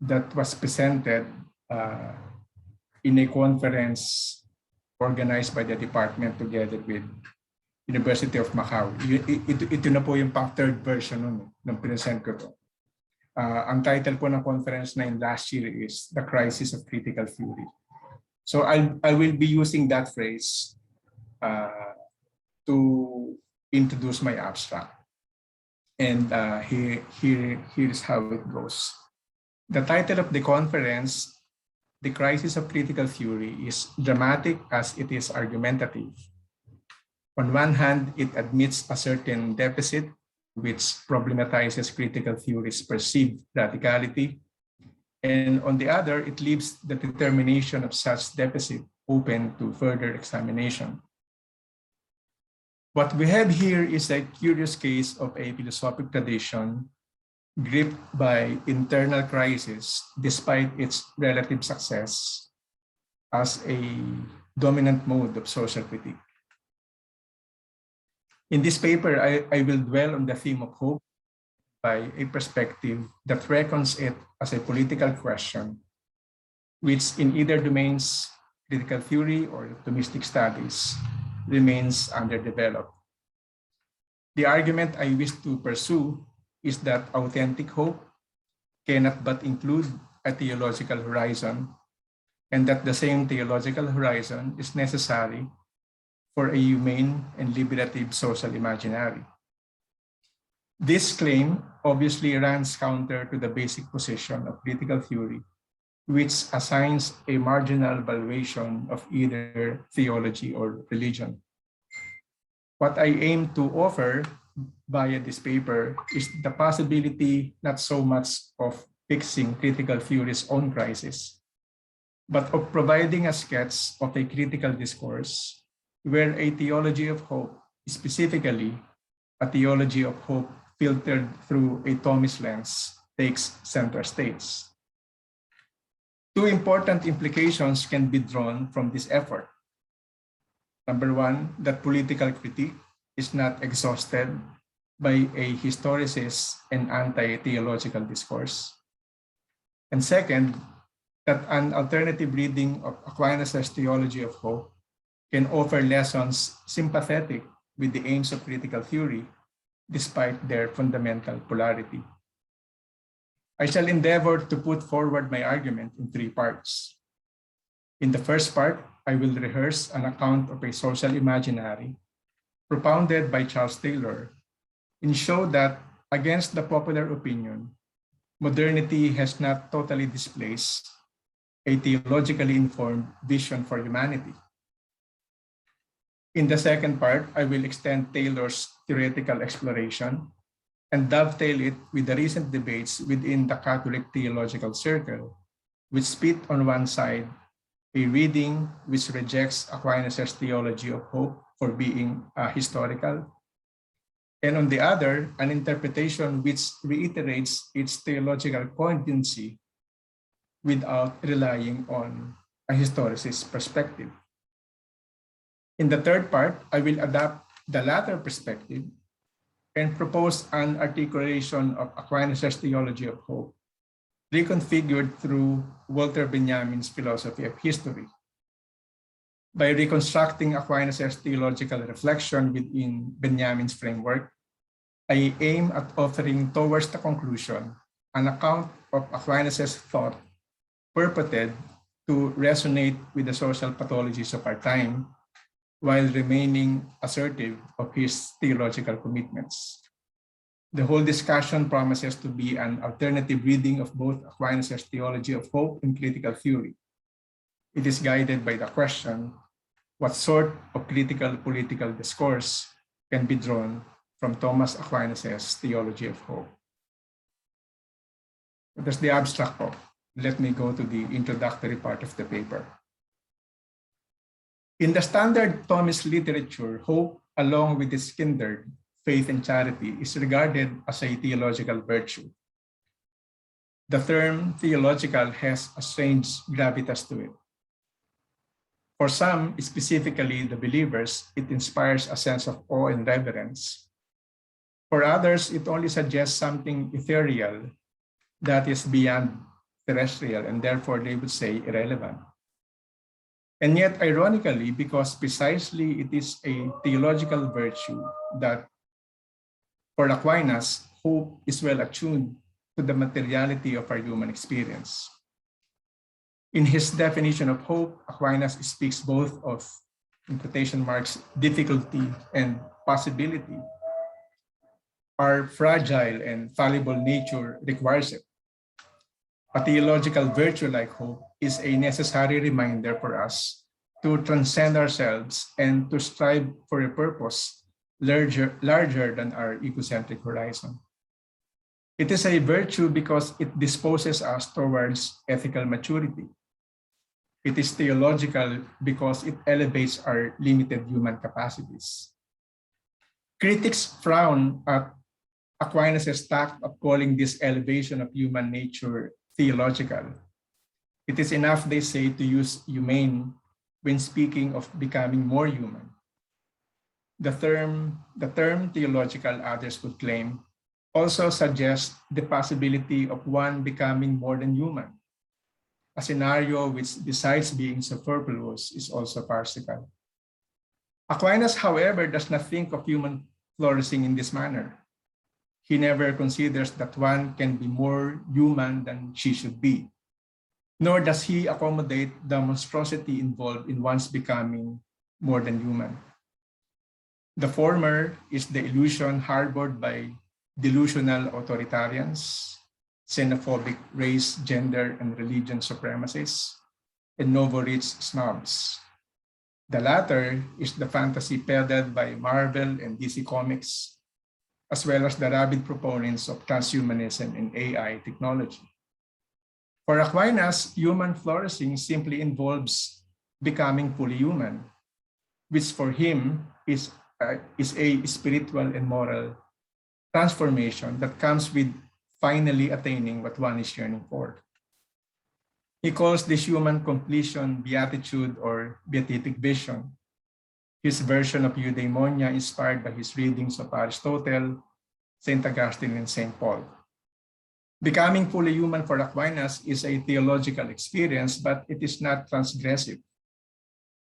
that was presented in a conference organized by the department together with University of Macau. Ito na po yung third version ng present ko to. Ang title po ng conference na last year is The Crisis of Critical Theory. So I will be using that phrase to introduce my abstract. And here's how it goes. The title of the conference, The Crisis of Critical Theory, is dramatic as it is argumentative. On one hand, it admits a certain deficit which problematizes critical theory's perceived radicality. And on the other, it leaves the determination of such deficit open to further examination. What we have here is a curious case of a philosophic tradition gripped by internal crisis despite its relative success as a dominant mode of social critique. In this paper, I will dwell on the theme of hope by a perspective that reckons it as a political question, which in either domains, critical theory or Thomistic studies, remains underdeveloped. The argument I wish to pursue is that authentic hope cannot but include a theological horizon, and that the same theological horizon is necessary for a humane and liberative social imaginary. This claim obviously runs counter to the basic position of critical theory, which assigns a marginal valuation of either theology or religion. What I aim to offer via this paper is the possibility not so much of fixing critical theory's own crisis, but of providing a sketch of a critical discourse where a theology of hope Specifically, a theology of hope filtered through a Thomist lens takes center stage. Two important implications can be drawn from this effort. Number one, that political critique is not exhausted by a historicist and anti-theological discourse. And second, that an alternative reading of Aquinas' theology of hope can offer lessons sympathetic with the aims of critical theory, despite their fundamental polarity. I shall endeavor to put forward my argument in three parts. In the first part, I will rehearse an account of a social imaginary propounded by Charles Taylor and show that, against the popular opinion, modernity has not totally displaced a theologically informed vision for humanity. In the second part, I will extend Taylor's theoretical exploration and dovetail it with the recent debates within the Catholic theological circle, which pit on one side a reading which rejects Aquinas' theology of hope for being historical, and on the other, an interpretation which reiterates its theological poignancy without relying on a historicist perspective. In the third part, I will adapt the latter perspective and propose an articulation of Aquinas' theology of hope, reconfigured through Walter Benjamin's philosophy of history. By reconstructing Aquinas' theological reflection within Benjamin's framework, I aim at offering towards the conclusion an account of Aquinas' thought purported to resonate with the social pathologies of our time, while remaining assertive of his theological commitments. The whole discussion promises to be an alternative reading of both Aquinas' theology of hope and critical theory. It is guided by the question, what sort of critical political discourse can be drawn from Thomas Aquinas' theology of hope? That's the abstract of. Let me go to the introductory part of the paper. In the standard Thomist literature, hope, along with its kindred, faith and charity, is regarded as a theological virtue. The term theological has a strange gravitas to it. For some, specifically the believers, it inspires a sense of awe and reverence. For others, it only suggests something ethereal that is beyond terrestrial, and therefore they would say irrelevant. And yet, ironically, because precisely it is a theological virtue that, for Aquinas, hope is well attuned to the materiality of our human experience. In his definition of hope, Aquinas speaks both of, in quotation marks, difficulty and possibility. Our fragile and fallible nature requires it. A theological virtue like hope is a necessary reminder for us to transcend ourselves and to strive for a purpose larger than our egocentric horizon. It is a virtue because it disposes us towards ethical maturity. It is theological because it elevates our limited human capacities. Critics frown at Aquinas' tact of calling this elevation of human nature theological. It is enough, they say, to use humane when speaking of becoming more human. The term theological, others would claim, also suggests the possibility of one becoming more than human, a scenario which, besides being superfluous, is also farcical. Aquinas, however, does not think of human flourishing in this manner. He never considers that one can be more human than she should be, nor does he accommodate the monstrosity involved in one's becoming more than human. The former is the illusion harbored by delusional authoritarians, xenophobic race, gender, and religion supremacists, and novo-rich snobs. The latter is the fantasy peddled by Marvel and DC Comics, as well as the rabid proponents of transhumanism and AI technology. For Aquinas, human flourishing simply involves becoming fully human, which for him is is a spiritual and moral transformation that comes with finally attaining what one is yearning for. He calls this human completion beatitude or beatific vision. His version of eudaimonia inspired by his readings of Aristotle, St. Augustine, and St. Paul. Becoming fully human for Aquinas is a theological experience, but it is not transgressive.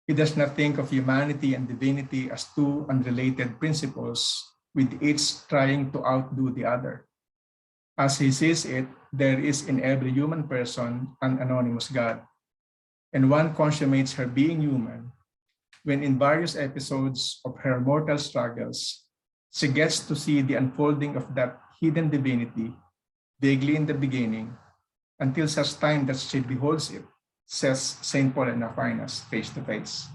He does not think of humanity and divinity as two unrelated principles, with each trying to outdo the other. As he sees it, there is in every human person an anonymous God, and one consummates her being human when in various episodes of her mortal struggles, she gets to see the unfolding of that hidden divinity vaguely in the beginning until such time that she beholds it, says St. Paul and Aquinas face to face.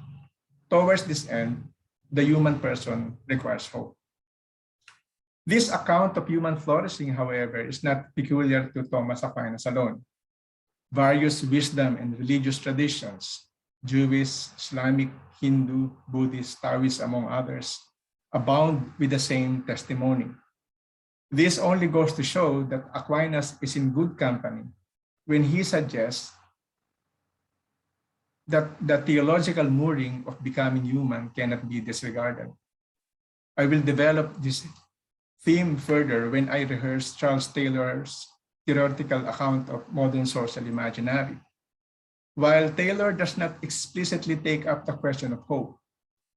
Towards this end, the human person requires hope. This account of human flourishing, however, is not peculiar to Thomas Aquinas alone. Various wisdom and religious traditions, Jewish, Islamic, Hindu, Buddhist, Taoist, among others, abound with the same testimony. This only goes to show that Aquinas is in good company when he suggests that the theological mooring of becoming human cannot be disregarded. I will develop this theme further when I rehearse Charles Taylor's theoretical account of modern social imaginary. While Taylor does not explicitly take up the question of hope,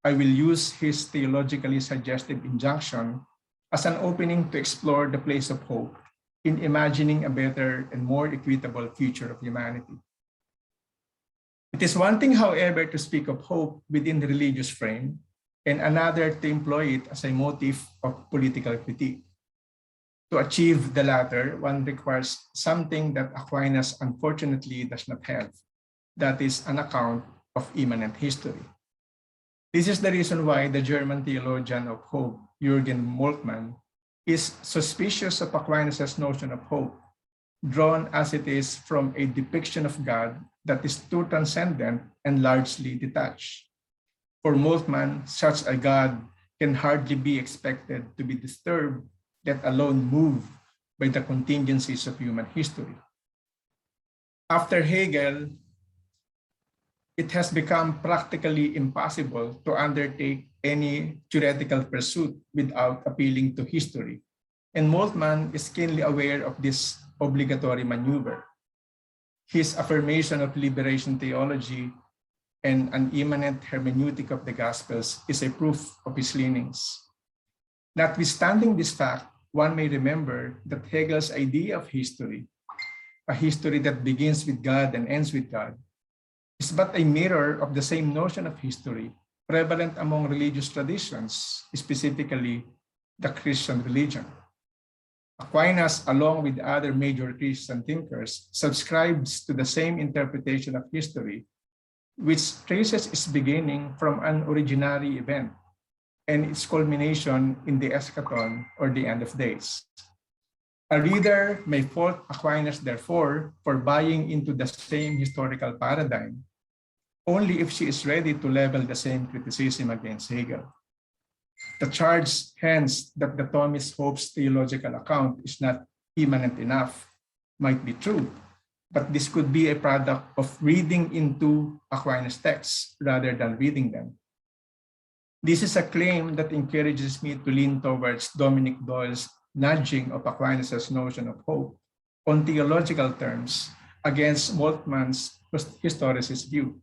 I will use his theologically suggestive injunction as an opening to explore the place of hope in imagining a better and more equitable future of humanity. It is one thing, however, to speak of hope within the religious frame, and another to employ it as a motive of political critique. To achieve the latter, one requires something that Aquinas unfortunately does not have, that is, an account of immanent history. This is the reason why the German theologian of hope, Jürgen Moltmann, is suspicious of Aquinas' notion of hope, drawn as it is from a depiction of God that is too transcendent and largely detached. For Moltmann, such a God can hardly be expected to be disturbed, let alone moved by the contingencies of human history. After Hegel, it has become practically impossible to undertake any theoretical pursuit without appealing to history, and Moltmann is keenly aware of this obligatory maneuver. His affirmation of liberation theology and an immanent hermeneutic of the Gospels is a proof of his leanings. Notwithstanding this fact, one may remember that Hegel's idea of history, a history that begins with God and ends with God, is but a mirror of the same notion of history prevalent among religious traditions, specifically the Christian religion. Aquinas, along with other major Christian thinkers, subscribes to the same interpretation of history, which traces its beginning from an originary event and its culmination in the eschaton, or the end of days. A reader may fault Aquinas, therefore, for buying into the same historical paradigm, only if she is ready to level the same criticism against Hegel. The charge, hence, that the Thomist hopes theological account is not immanent enough might be true, but this could be a product of reading into Aquinas' texts rather than reading them. This is a claim that encourages me to lean towards Dominic Doyle's nudging of Aquinas' notion of hope on theological terms against Moltmann's historicist view.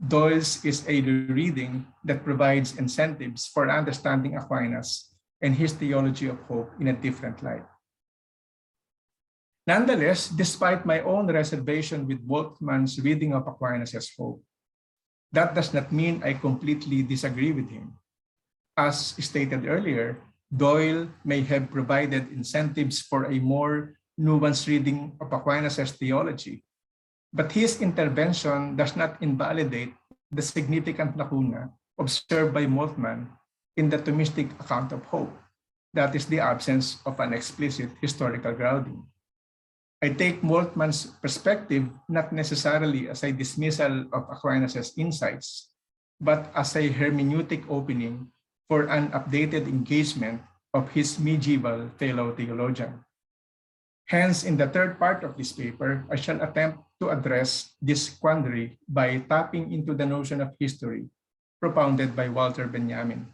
Doyle's is a reading that provides incentives for understanding Aquinas and his theology of hope in a different light. Nonetheless, despite my own reservation with Moltmann's reading of Aquinas as hope, that does not mean I completely disagree with him. As stated earlier, Doyle may have provided incentives for a more nuanced reading of Aquinas' theology, but his intervention does not invalidate the significant lacuna observed by Moltmann in the Thomistic account of hope, that is, the absence of an explicit historical grounding. I take Moltmann's perspective not necessarily as a dismissal of Aquinas' insights, but as a hermeneutic opening for an updated engagement of his medieval fellow theologian. Hence, in the third part of this paper, I shall attempt to address this quandary by tapping into the notion of history propounded by Walter Benjamin.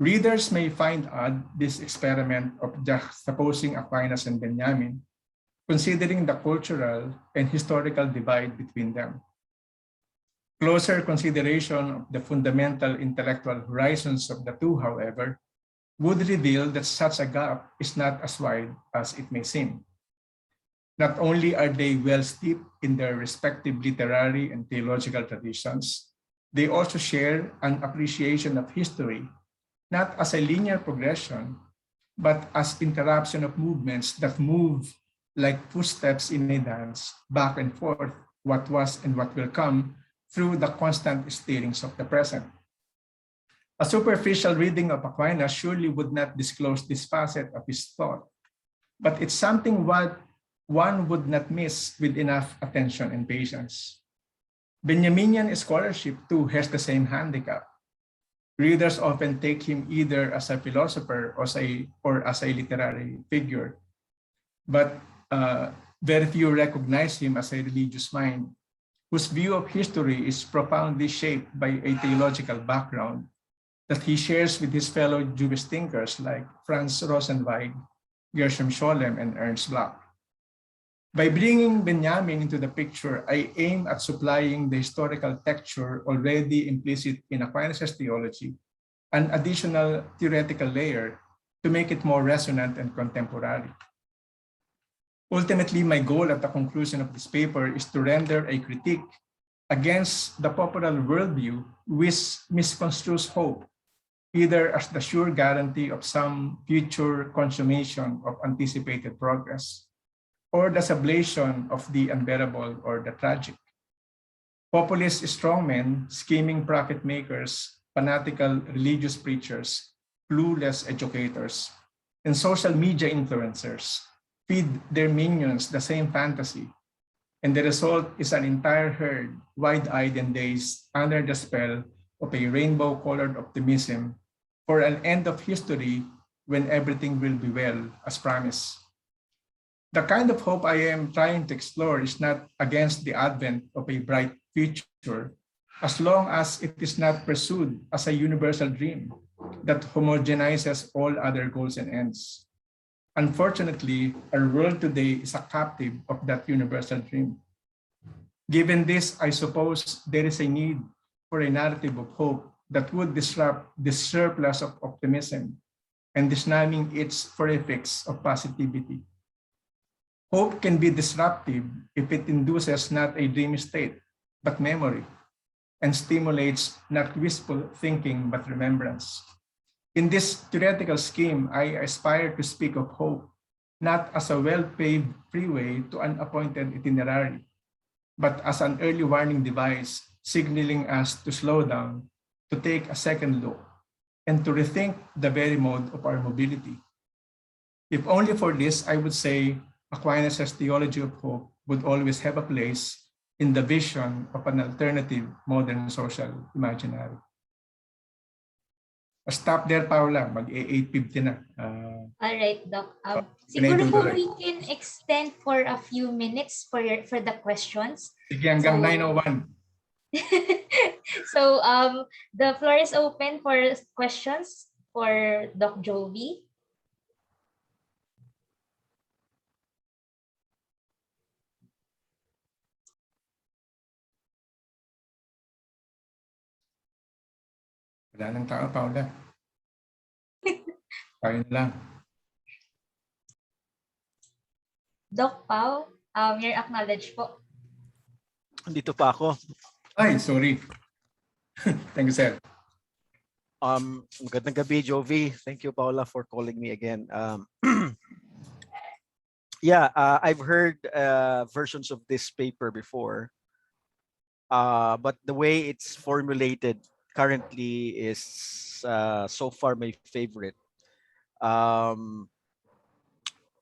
Readers may find odd this experiment of juxtaposing Aquinas and Benjamin, considering the cultural and historical divide between them. Closer consideration of the fundamental intellectual horizons of the two, however, would reveal that such a gap is not as wide as it may seem. Not only are they well steeped in their respective literary and theological traditions, they also share an appreciation of history, not as a linear progression, but as interruption of movements that move like footsteps in a dance, back and forth, what was and what will come, through the constant stirrings of the present. A superficial reading of Aquinas surely would not disclose this facet of his thought, but it's something what one would not miss with enough attention and patience. Benjaminian scholarship too has the same handicap. Readers often take him either as a philosopher or as a literary figure, but very few recognize him as a religious mind, whose view of history is profoundly shaped by a theological background that he shares with his fellow Jewish thinkers like Franz Rosenzweig, Gershom Scholem, and Ernst Bloch. By bringing Benjamin into the picture, I aim at supplying the historical texture already implicit in Aquinas' theology, an additional theoretical layer to make it more resonant and contemporary. Ultimately, my goal at the conclusion of this paper is to render a critique against the popular worldview which misconstrues hope, either as the sure guarantee of some future consummation of anticipated progress, or the sublation of the unbearable or the tragic. Populist strongmen, scheming profit makers, fanatical religious preachers, clueless educators, and social media influencers feed their minions the same fantasy, and the result is an entire herd, wide-eyed and dazed, under the spell of a rainbow-colored optimism for an end of history when everything will be well, as promised. The kind of hope I am trying to explore is not against the advent of a bright future, as long as it is not pursued as a universal dream that homogenizes all other goals and ends. Unfortunately, our world today is a captive of that universal dream. Given this, I suppose there is a need for a narrative of hope that would disrupt the surplus of optimism and disarming its prefix of positivity. Hope can be disruptive if it induces not a dreamy state, but memory, and stimulates not wistful thinking, but remembrance. In this theoretical scheme, I aspire to speak of hope, not as a well-paved freeway to an appointed itinerary, but as an early warning device signaling us to slow down, to take a second look, and to rethink the very mode of our mobility. If only for this, I would say Aquinas' theology of hope would always have a place in the vision of an alternative modern social imaginary. Stop there, Paula. Mag-8:50 na. All right, Doc. Siguro po we can extend for a few minutes for the questions. Sige, hanggang 9:01. So the floor is open for questions for Doc Jovi. Wala nang tao, Paula. Tayo na lang. Doc Pao, you're acknowledged po. Dito pa ako. Ay, sorry. Thank you, sir. Magandang gabi, Jovi. Thank you, Paula, for calling me again. Yeah, I've heard versions of this paper before, but the way it's formulated currently is so far my favorite.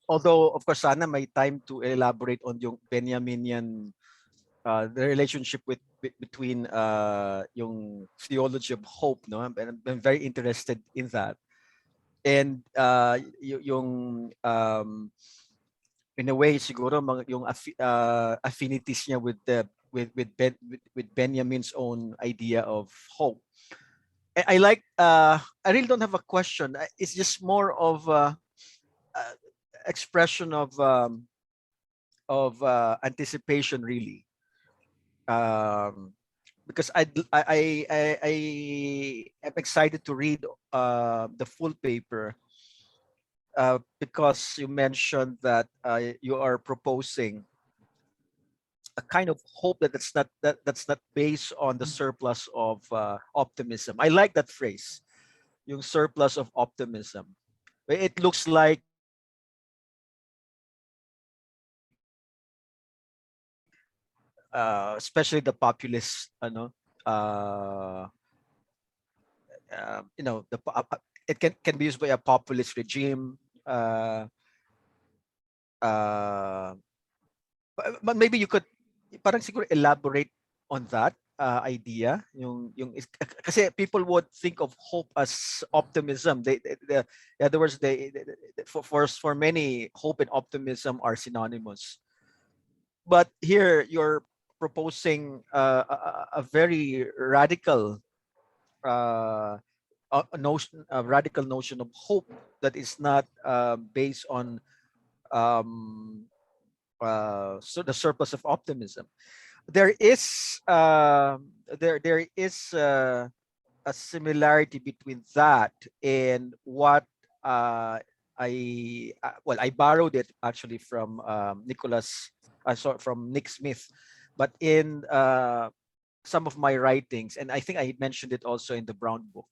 Although, of course, sana may time to elaborate on yung Benjaminian, the relationship with between yung theology of hope, no? I'm very interested in that. And yung in a way siguro yung affinities niya with Benjamin's own idea of hope. I like I really don't have a question. It's just more of expression of anticipation, really. Because I am excited to read the full paper, because you mentioned that you are proposing a kind of hope that's not based on the surplus of optimism. I like that phrase, yung surplus of optimism. It looks like especially the populist, it can be used by a populist regime. But maybe you could parang siguro elaborate on that idea. Kasi people would think of hope as optimism. In other words, for many, hope and optimism are synonymous. But here you're proposing a very radical radical notion of hope that is not based on so the surplus of optimism. There is a similarity between that and what I borrowed it actually from from Nick Smith, but in some of my writings, and I think I mentioned it also in the Brown book.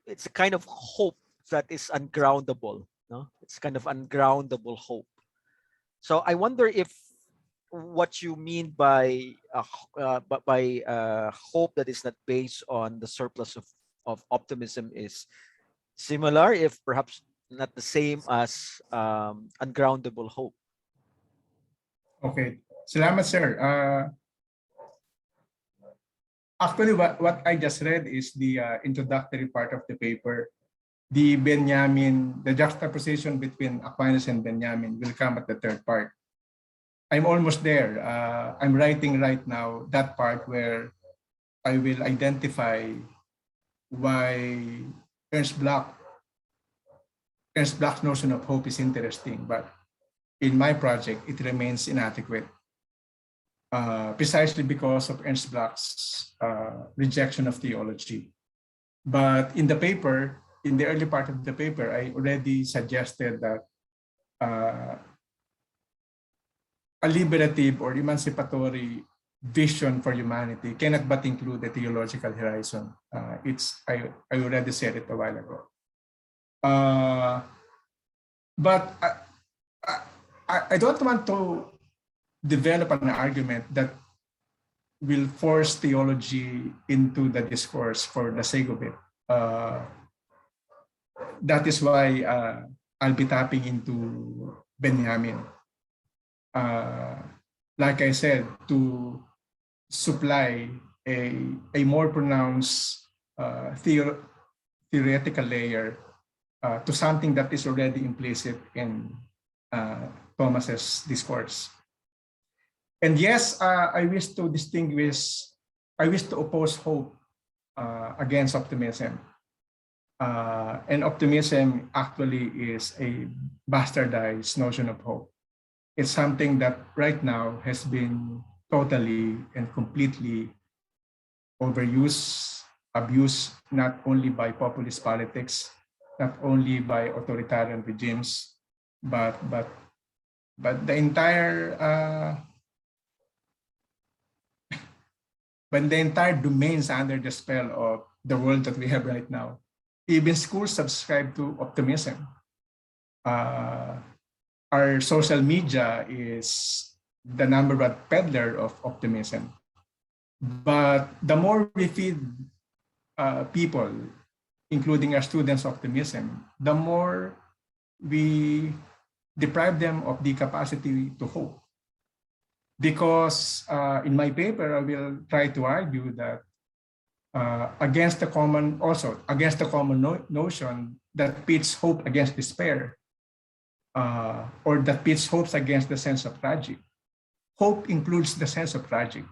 It's a kind of hope that is ungroundable. No, it's kind of ungroundable hope. So I wonder if what you mean by hope that is not based on the surplus of optimism is similar, if perhaps not the same as ungroundable hope. Okay, salamat sir. Actually, what I just read is the introductory part of the paper. The juxtaposition between Aquinas and Benjamin will come at the third part. I'm almost there. I'm writing right now that part where I will identify why Ernst Bloch's notion of hope is interesting, but in my project, it remains inadequate. Precisely because of Ernst Bloch's rejection of theology. But in the paper, in the early part of the paper, I already suggested that a liberative or emancipatory vision for humanity cannot but include the theological horizon. I already said it a while ago. But I don't want to develop an argument that will force theology into the discourse for the sake of it. That is why I'll be tapping into Benjamin. Like I said, to supply a more pronounced theoretical layer to something that is already implicit in Thomas's discourse. And yes, I wish to oppose hope against optimism. And optimism actually is a bastardized notion of hope. It's something that right now has been totally and completely overused, abused, not only by populist politics, not only by authoritarian regimes, but the entire domains under the spell of the world that we have right now. Even schools subscribe to optimism. Our social media is the number one peddler of optimism. But the more we feed people, including our students, optimism, the more we deprive them of the capacity to hope. because in my paper, I will try to argue that against the common notion that pits hope against despair, or that pits hopes against the sense of tragic. Hope includes the sense of tragic.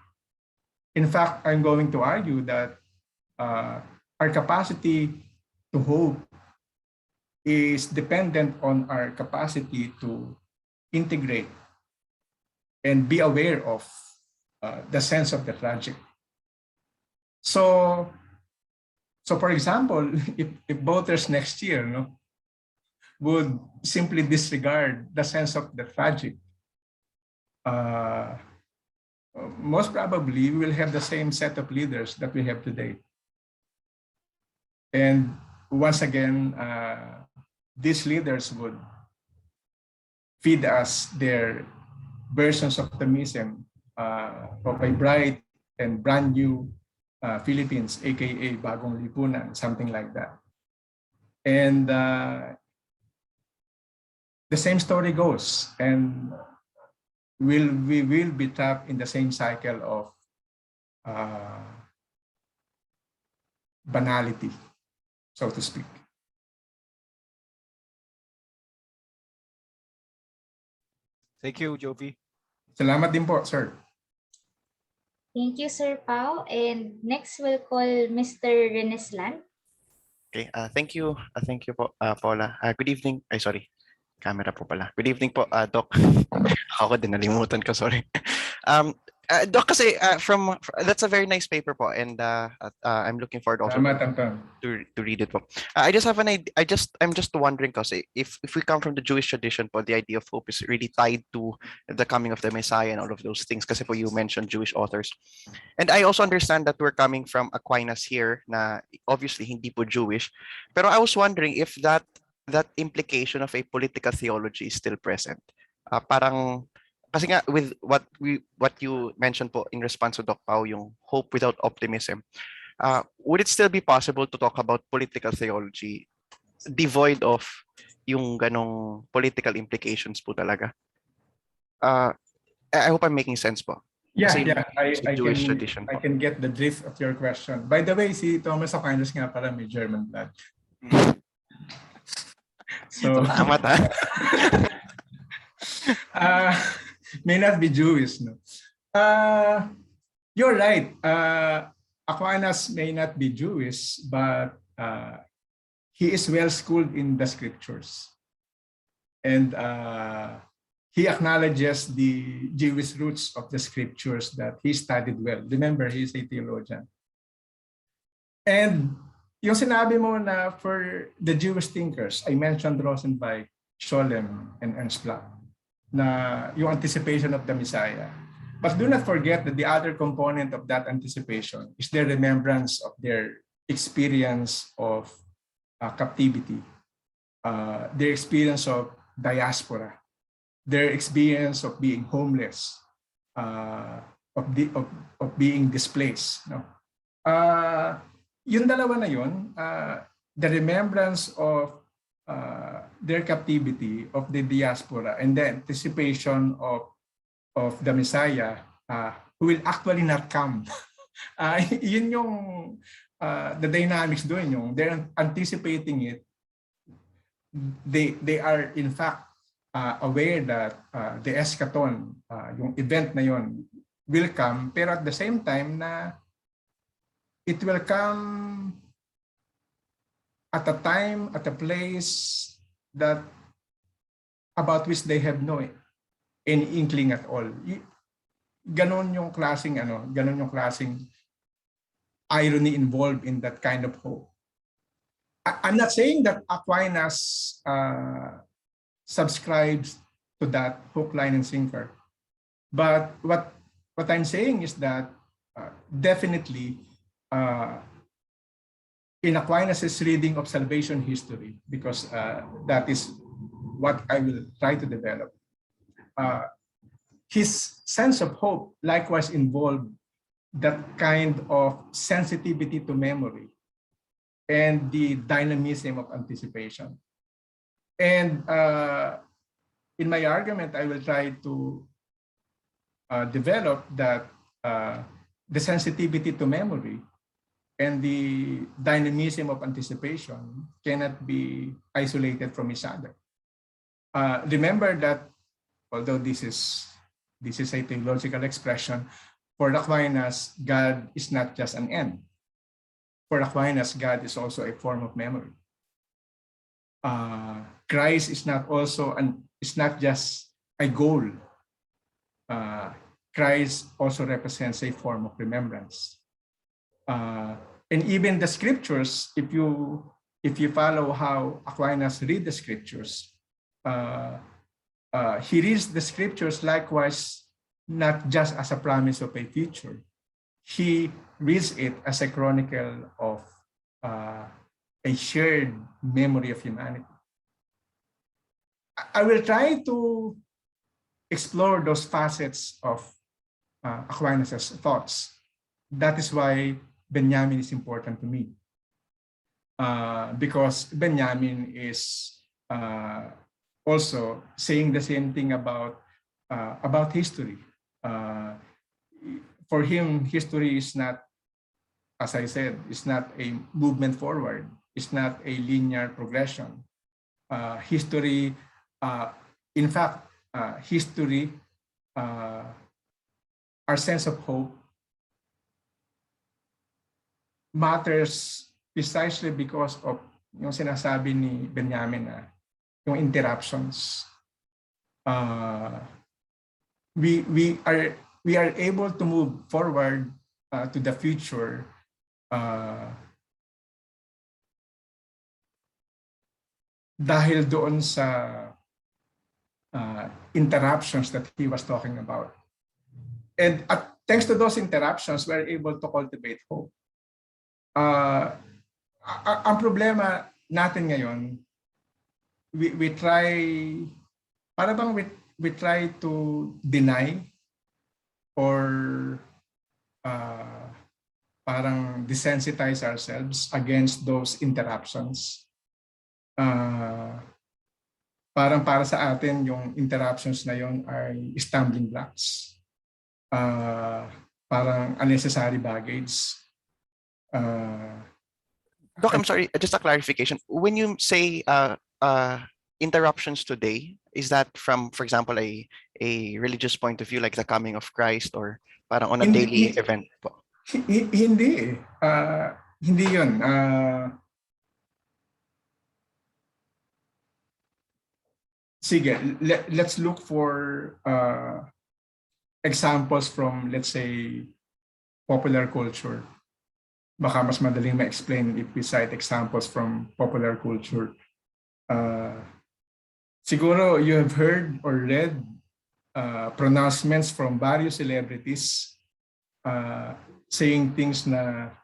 In fact, I'm going to argue that our capacity to hope is dependent on our capacity to integrate and be aware of the sense of the tragic. So for example, if voters next year would simply disregard the sense of the tragic, most probably we will have the same set of leaders that we have today. And once again, these leaders would feed us their versions of optimism of a bright and brand new Philippines, aka Bagong Lipunan, something like that. And the same story goes, and we will be trapped in the same cycle of banality, so to speak. Thank you, Jovi. Salamat din po, sir. Thank you, Sir Pao. And next we'll call Mr. Reneslan. Okay, thank you po, Paula. Good evening. Ay, sorry. Camera po pala. Good evening po, Doc. Ako din, nalimutan ko, sorry. Doc, kasi that's a very nice paper po, and I'm looking forward also to read it po. I just have an idea. I'm just wondering, kasi if we come from the Jewish tradition po, the idea of hope is really tied to the coming of the Messiah and all of those things, kasi po you mentioned Jewish authors. And I also understand that we're coming from Aquinas here, na obviously hindi po Jewish, pero I was wondering if that implication of a political theology is still present. Parang kasi nga with what you mentioned po in response to Doc Pao, yung hope without optimism, would it still be possible to talk about political theology devoid of yung ganong political implications po talaga? I hope I'm making sense po. Yeah, Kasi I can get the drift of your question. By the way, si Thomas Aquinas nga pala may German blood. So, salamat may not be Jewish, no? You're right. Aquinas may not be Jewish, but he is well schooled in the scriptures, and he acknowledges the Jewish roots of the scriptures that he studied well. Remember, he is a theologian. And yung sinabi mo na for the Jewish thinkers, I mentioned Rosenweig, Scholem, and Ernst Bloch, na yung anticipation of the Messiah. But do not forget that the other component of that anticipation is their remembrance of their experience of captivity, their experience of diaspora, their experience of being homeless, of being displaced. No? Yung dalawa na yun, the remembrance of their captivity, of the diaspora, and the anticipation of the Messiah, who will actually not come. Yun yung the dynamics doon, yung they're anticipating it. They are in fact aware that the eschaton, yung event na yun, will come, pero at the same time na it will come at a time, at a place that about which they have no any inkling at all. Ganon yung klaseng irony involved in that kind of hope. I'm not saying that Aquinas subscribes to that hook, line, and sinker, but what I'm saying is that definitely in Aquinas' reading of salvation history, because that is what I will try to develop, his sense of hope likewise involved that kind of sensitivity to memory and the dynamism of anticipation. And in my argument, I will try to developed that the sensitivity to memory and the dynamism of anticipation cannot be isolated from each other. Remember that although this is a theological expression, for Aquinas, God is not just an end. For Aquinas, God is also a form of memory. Christ is not just a goal. Christ also represents a form of remembrance. And even the scriptures, if you follow how Aquinas read the scriptures, he reads the scriptures likewise not just as a promise of a future. He reads it as a chronicle of a shared memory of humanity. I will try to explore those facets of Aquinas' thoughts. That is why Benjamin is important to me. Because Benjamin is also saying the same thing about history. For him, history is not, as I said, it's not a movement forward. It's not a linear progression. History, in fact, history, our sense of hope matters precisely because of yung sinasabi ni Benjamin na yung interruptions. We are able to move forward to the future dahil doon sa interruptions that he was talking about. And thanks to those interruptions, we're able to cultivate hope. Ang problema natin ngayon, we try to deny or parang desensitize ourselves against those interruptions. Parang para sa atin, yung interruptions na yon ay stumbling blocks. Parang unnecessary baggage. Doc, I'm sorry, just a clarification. When you say interruptions today, is that from, for example, a religious point of view, like the coming of Christ, or parang on a daily event po? Hindi. Hindi yun. Sige, let's look for examples from, let's say, popular culture. Baka mas madaling ma-explain if we cite examples from popular culture. Siguro you have heard or read pronouncements from various celebrities saying things na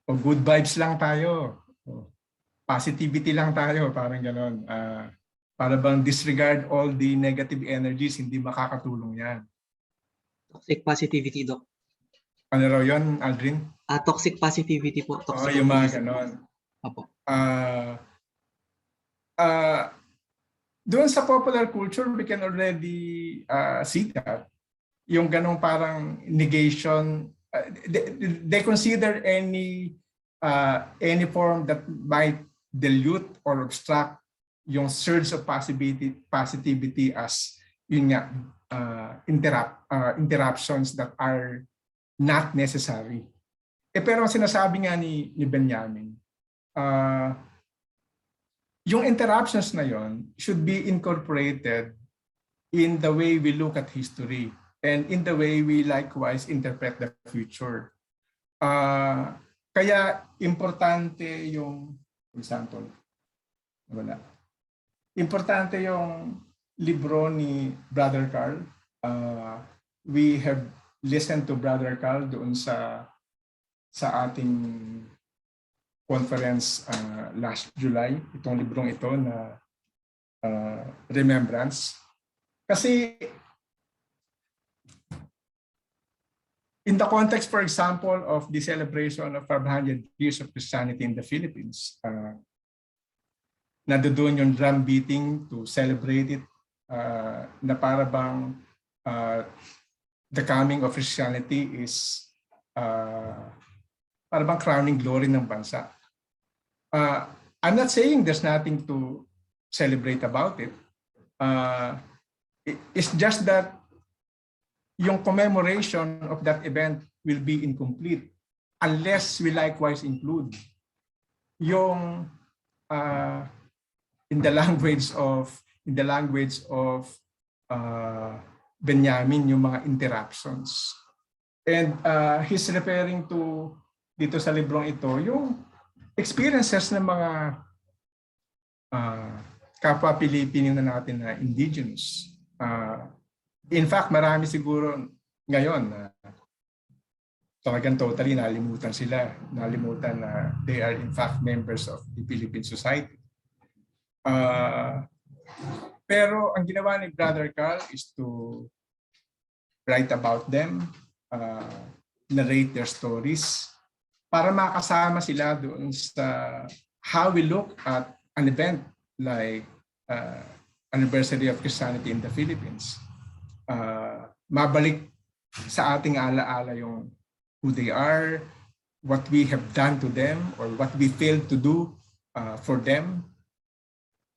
good vibes lang tayo, positivity lang tayo, parang ganon. Para bang disregard all the negative energies, hindi makakatulong yan. Toxic positivity, Doc. Ano raw yun, Aldrin? Toxic positivity po. Toxic yung mga ganon. Opo. Doon sa popular culture, we can already see that. Yung ganong parang negation, they consider any form that might dilute or obstruct yung surge of positivity as yun nga, interruptions that are not necessary. Pero ang sinasabi nga ni Benjamin, yung interruptions na yon should be incorporated in the way we look at history and in the way we likewise interpret the future. Kaya importante yung, for example, importante yung libro ni Brother Carl. We have listened to Brother Carl doon sa ating conference last July, itong librong ito na Remembrance. Kasi in the context, for example, of the celebration of 500 years of Christianity in the Philippines, nandoon yung drum beating to celebrate it, na para bang the coming of Christianity is para bang crowning glory ng bansa. I'm not saying there's nothing to celebrate about it. It's just that yung commemoration of that event will be incomplete unless we likewise include yung in the language of Benjamin, yung mga interruptions. And he's referring to dito sa librong ito yung experiences ng mga kapwa Pilipino na natin na indigenous. In fact, marami siguro ngayon na talagang totally nalimutan sila. Nalimutan na they are in fact members of the Philippine society. Pero ang ginawa ni Brother Carl is to write about them, narrate their stories, para makasama sila doon sa how we look at an event like Anniversary of Christianity in the Philippines. Mabalik sa ating alaala yung who they are, what we have done to them, or what we failed to do for them.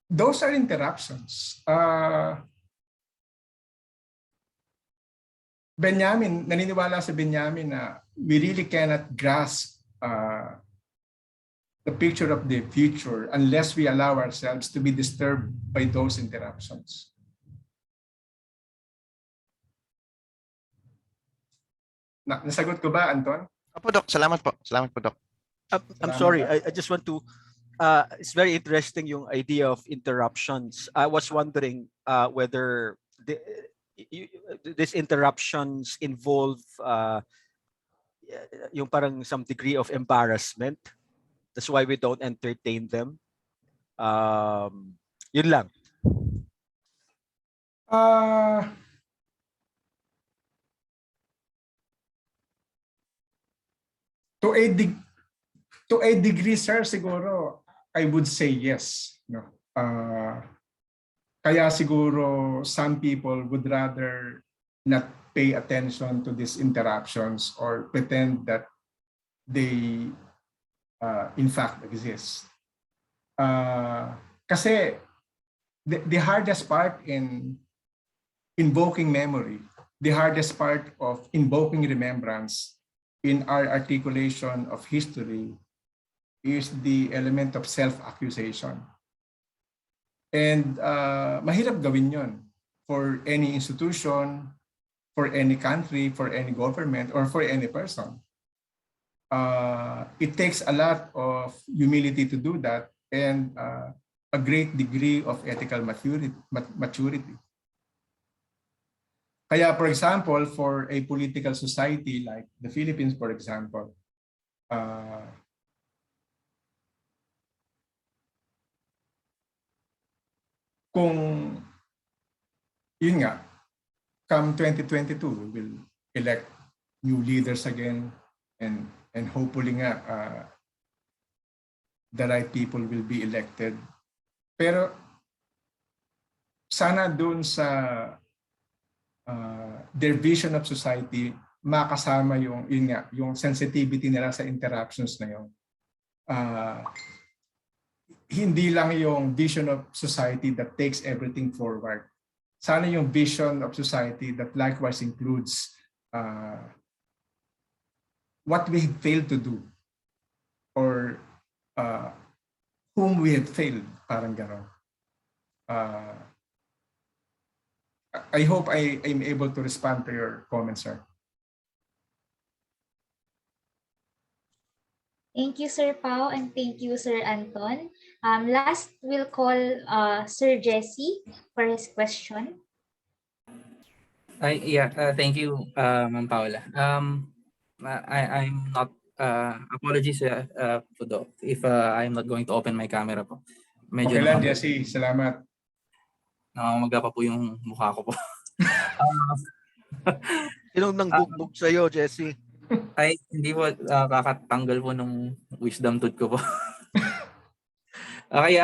Those are interruptions. Benjamin, naniniwala sa Benjamin na we really cannot grasp the picture of the future unless we allow ourselves to be disturbed by those interruptions. Nasagot ko ba, Anton? Opo, Doc. Salamat po. Salamat po, Doc. I'm sorry. I just want to, it's very interesting yung idea of interruptions. I was wondering whether these interruptions involve yung parang some degree of embarrassment. That's why we don't entertain them. Yun lang. To a degree, sir, siguro I would say yes. No. Kaya siguro some people would rather not pay attention to these interruptions or pretend that they in fact exist. Kasi the hardest part in invoking memory, the hardest part of invoking remembrance in our articulation of history is the element of self-accusation. And mahirap gawin yun for any institution, for any country, for any government, or for any person. It takes a lot of humility to do that and a great degree of ethical maturity. Kaya, for example, for a political society like the Philippines, for example, kung yun nga, come 2022, we will elect new leaders again and hopefully nga the right people will be elected. Pero sana doon sa their vision of society, makasama yung sensitivity nila sa interruptions na yun. Hindi lang yung vision of society that takes everything forward. Sana yung vision of society that likewise includes what we have failed to do or whom we have failed, parang gano'n. I hope I am able to respond to your comments, sir. Thank you, Sir Pao, and thank you, Sir Anton. Last, we'll call Sir Jesse for his question. Thank you, Ma'am Paula. I'm not, apologies to Doc if I'm not going to open my camera po. Medyo okay lang, Jesse. Salamat. Namamaga pa po yung mukha ko po. Sinong nangbugbog sa'yo, Jesse? Ay, hindi po, kakatanggal po nung wisdom tooth ko po. Okay,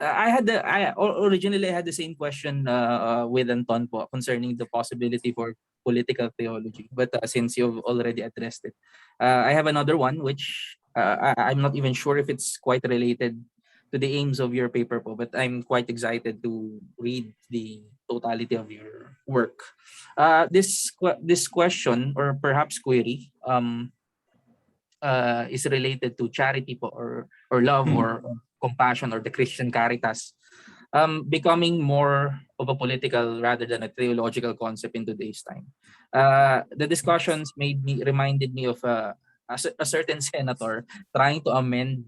originally I had the same question with Anton po concerning the possibility for political theology, but since you've already addressed it, I have another one which I'm not even sure if it's quite related to the aims of your paper po, but I'm quite excited to read the totality of your work. This question or perhaps query is related to charity po, or love or compassion, or the Christian caritas becoming more of a political rather than a theological concept in today's time. The discussions reminded me of a certain senator trying to amend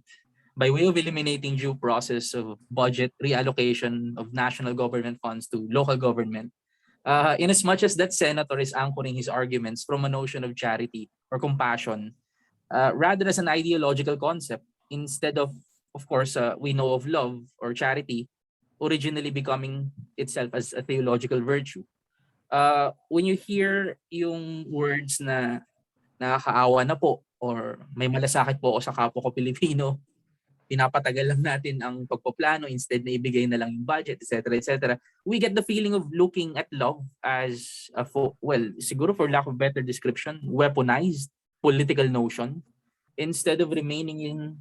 by way of eliminating due process of budget reallocation of national government funds to local government. In as much as that senator is anchoring his arguments from a notion of charity or compassion, rather as an ideological concept, instead of course, we know of love or charity originally becoming itself as a theological virtue. When you hear yung words na nakakaawa na po or may malasakit po ako sa kapwa ko Pilipino, pinapatagal lang natin ang pagpaplano instead na ibigay na lang yung budget, etc., etc., we get the feeling of looking at love as siguro for lack of better description, weaponized political notion instead of remaining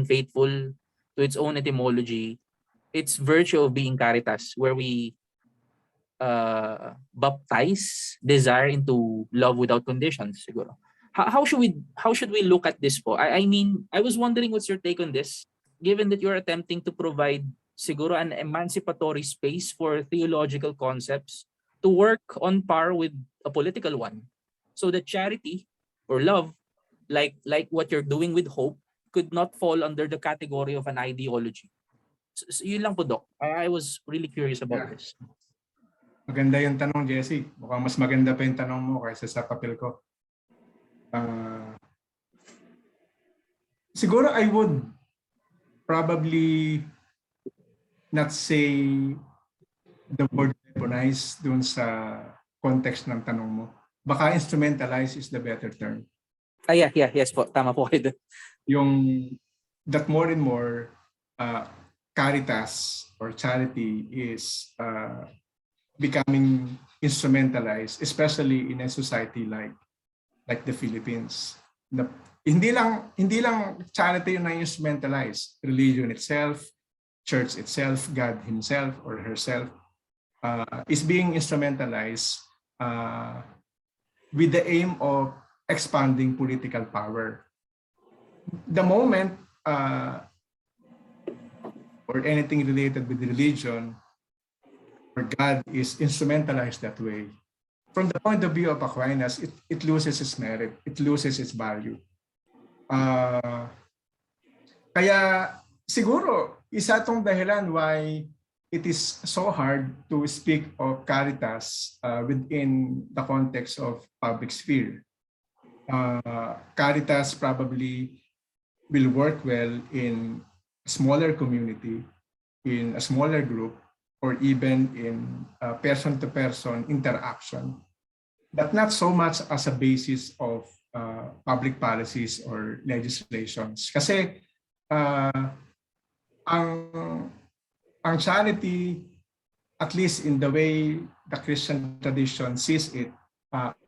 faithful to its own etymology, its virtue of being caritas, where we baptize desire into love without conditions. Siguro. How should we look at this po? I mean, I was wondering what's your take on this, given that you're attempting to provide siguro an emancipatory space for theological concepts to work on par with a political one, so that charity or love, like what you're doing with hope, could not fall under the category of an ideology. So yun lang po, Doc. I was really curious about this. Maganda yung tanong, Jesse. Mukhang mas maganda pa yung tanong mo kaysa sa papel ko. Siguro I would probably not say the word weaponize dun sa context ng tanong mo. Baka instrumentalize is the better term. Yes po. Tama po kayo. Yung that more and more caritas or charity is becoming instrumentalized, especially in a society like the Philippines. Hindi lang charity yung na-instrumentalize. Religion itself, church itself, God himself or herself is being instrumentalized with the aim of expanding political power. The moment or anything related with religion or God is instrumentalized that way, from the point of view of Aquinas, it loses its merit, it loses its value. Kaya siguro, isa itong dahilan why it is so hard to speak of caritas within the context of public sphere. Caritas probably will work well in a smaller community, in a smaller group, or even in person-to-person interaction, but not so much as a basis of public policies or legislations. Kasi ang charity, at least in the way the Christian tradition sees it,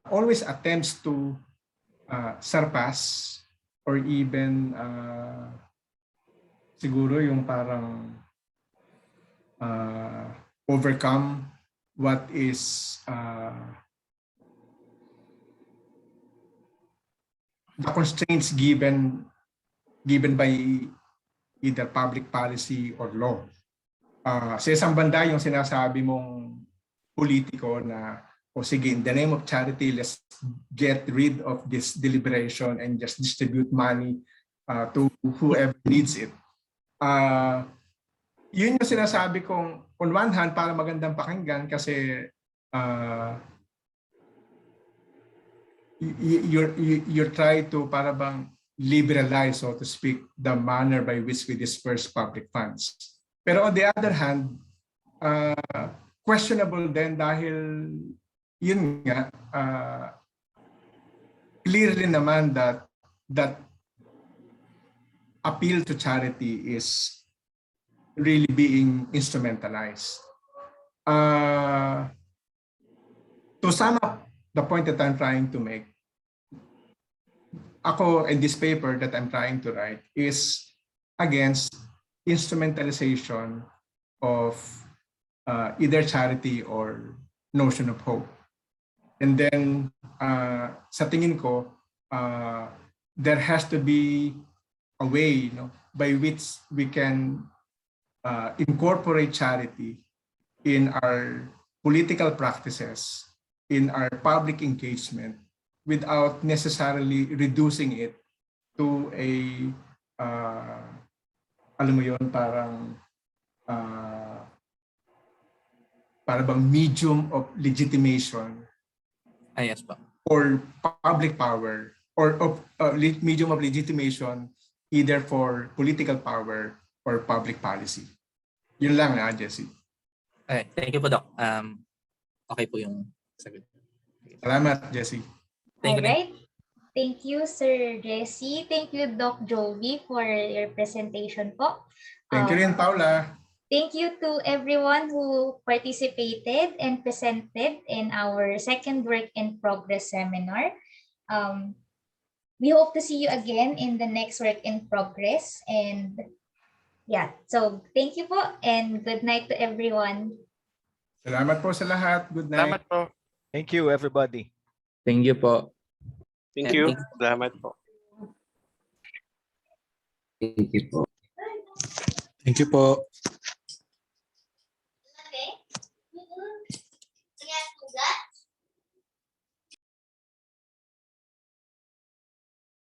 always attempts to surpass or even siguro yung parang overcome what is the constraints given by either public policy or law. Sa isang banda yung sinasabi mong politiko na sige, in the name of charity, let's get rid of this deliberation and just distribute money to whoever needs it. Yun yung sinasabi kong, on one hand, para magandang pakinggan kasi you're trying to para bang liberalize, so to speak, the manner by which we disperse public funds. Pero on the other hand, questionable din dahil yun nga, clearly naman that appeal to charity is really being instrumentalized. To sum up the point that I'm trying to make, ako in this paper that I'm trying to write is against instrumentalization of either charity or notion of hope. And then sa tingin ko, there has to be a way, by which we can incorporate charity in our political practices, in our public engagement, without necessarily reducing it to a, alam mo yun, parang para bang medium of legitimation Yes, pa. or public power, or of medium of legitimation either for political power or public policy. Yun lang Jesse. Okay, thank you po, Doc. Okay po yung sagot. Salamat, Jesse. Thank you. Alright. Thank you, Sir Jesse. Thank you, Doc Jovi, for your presentation po. Thank you rin, Paula. Thank you to everyone who participated and presented in our second work in progress seminar. We hope to see you again in the next work in progress. And yeah, so thank you po and good night to everyone. Salamat po sa lahat. Good night. Salamat po. Thank you, everybody. Thank you po. Thank you. Salamat po. Thank you po. Thank you po.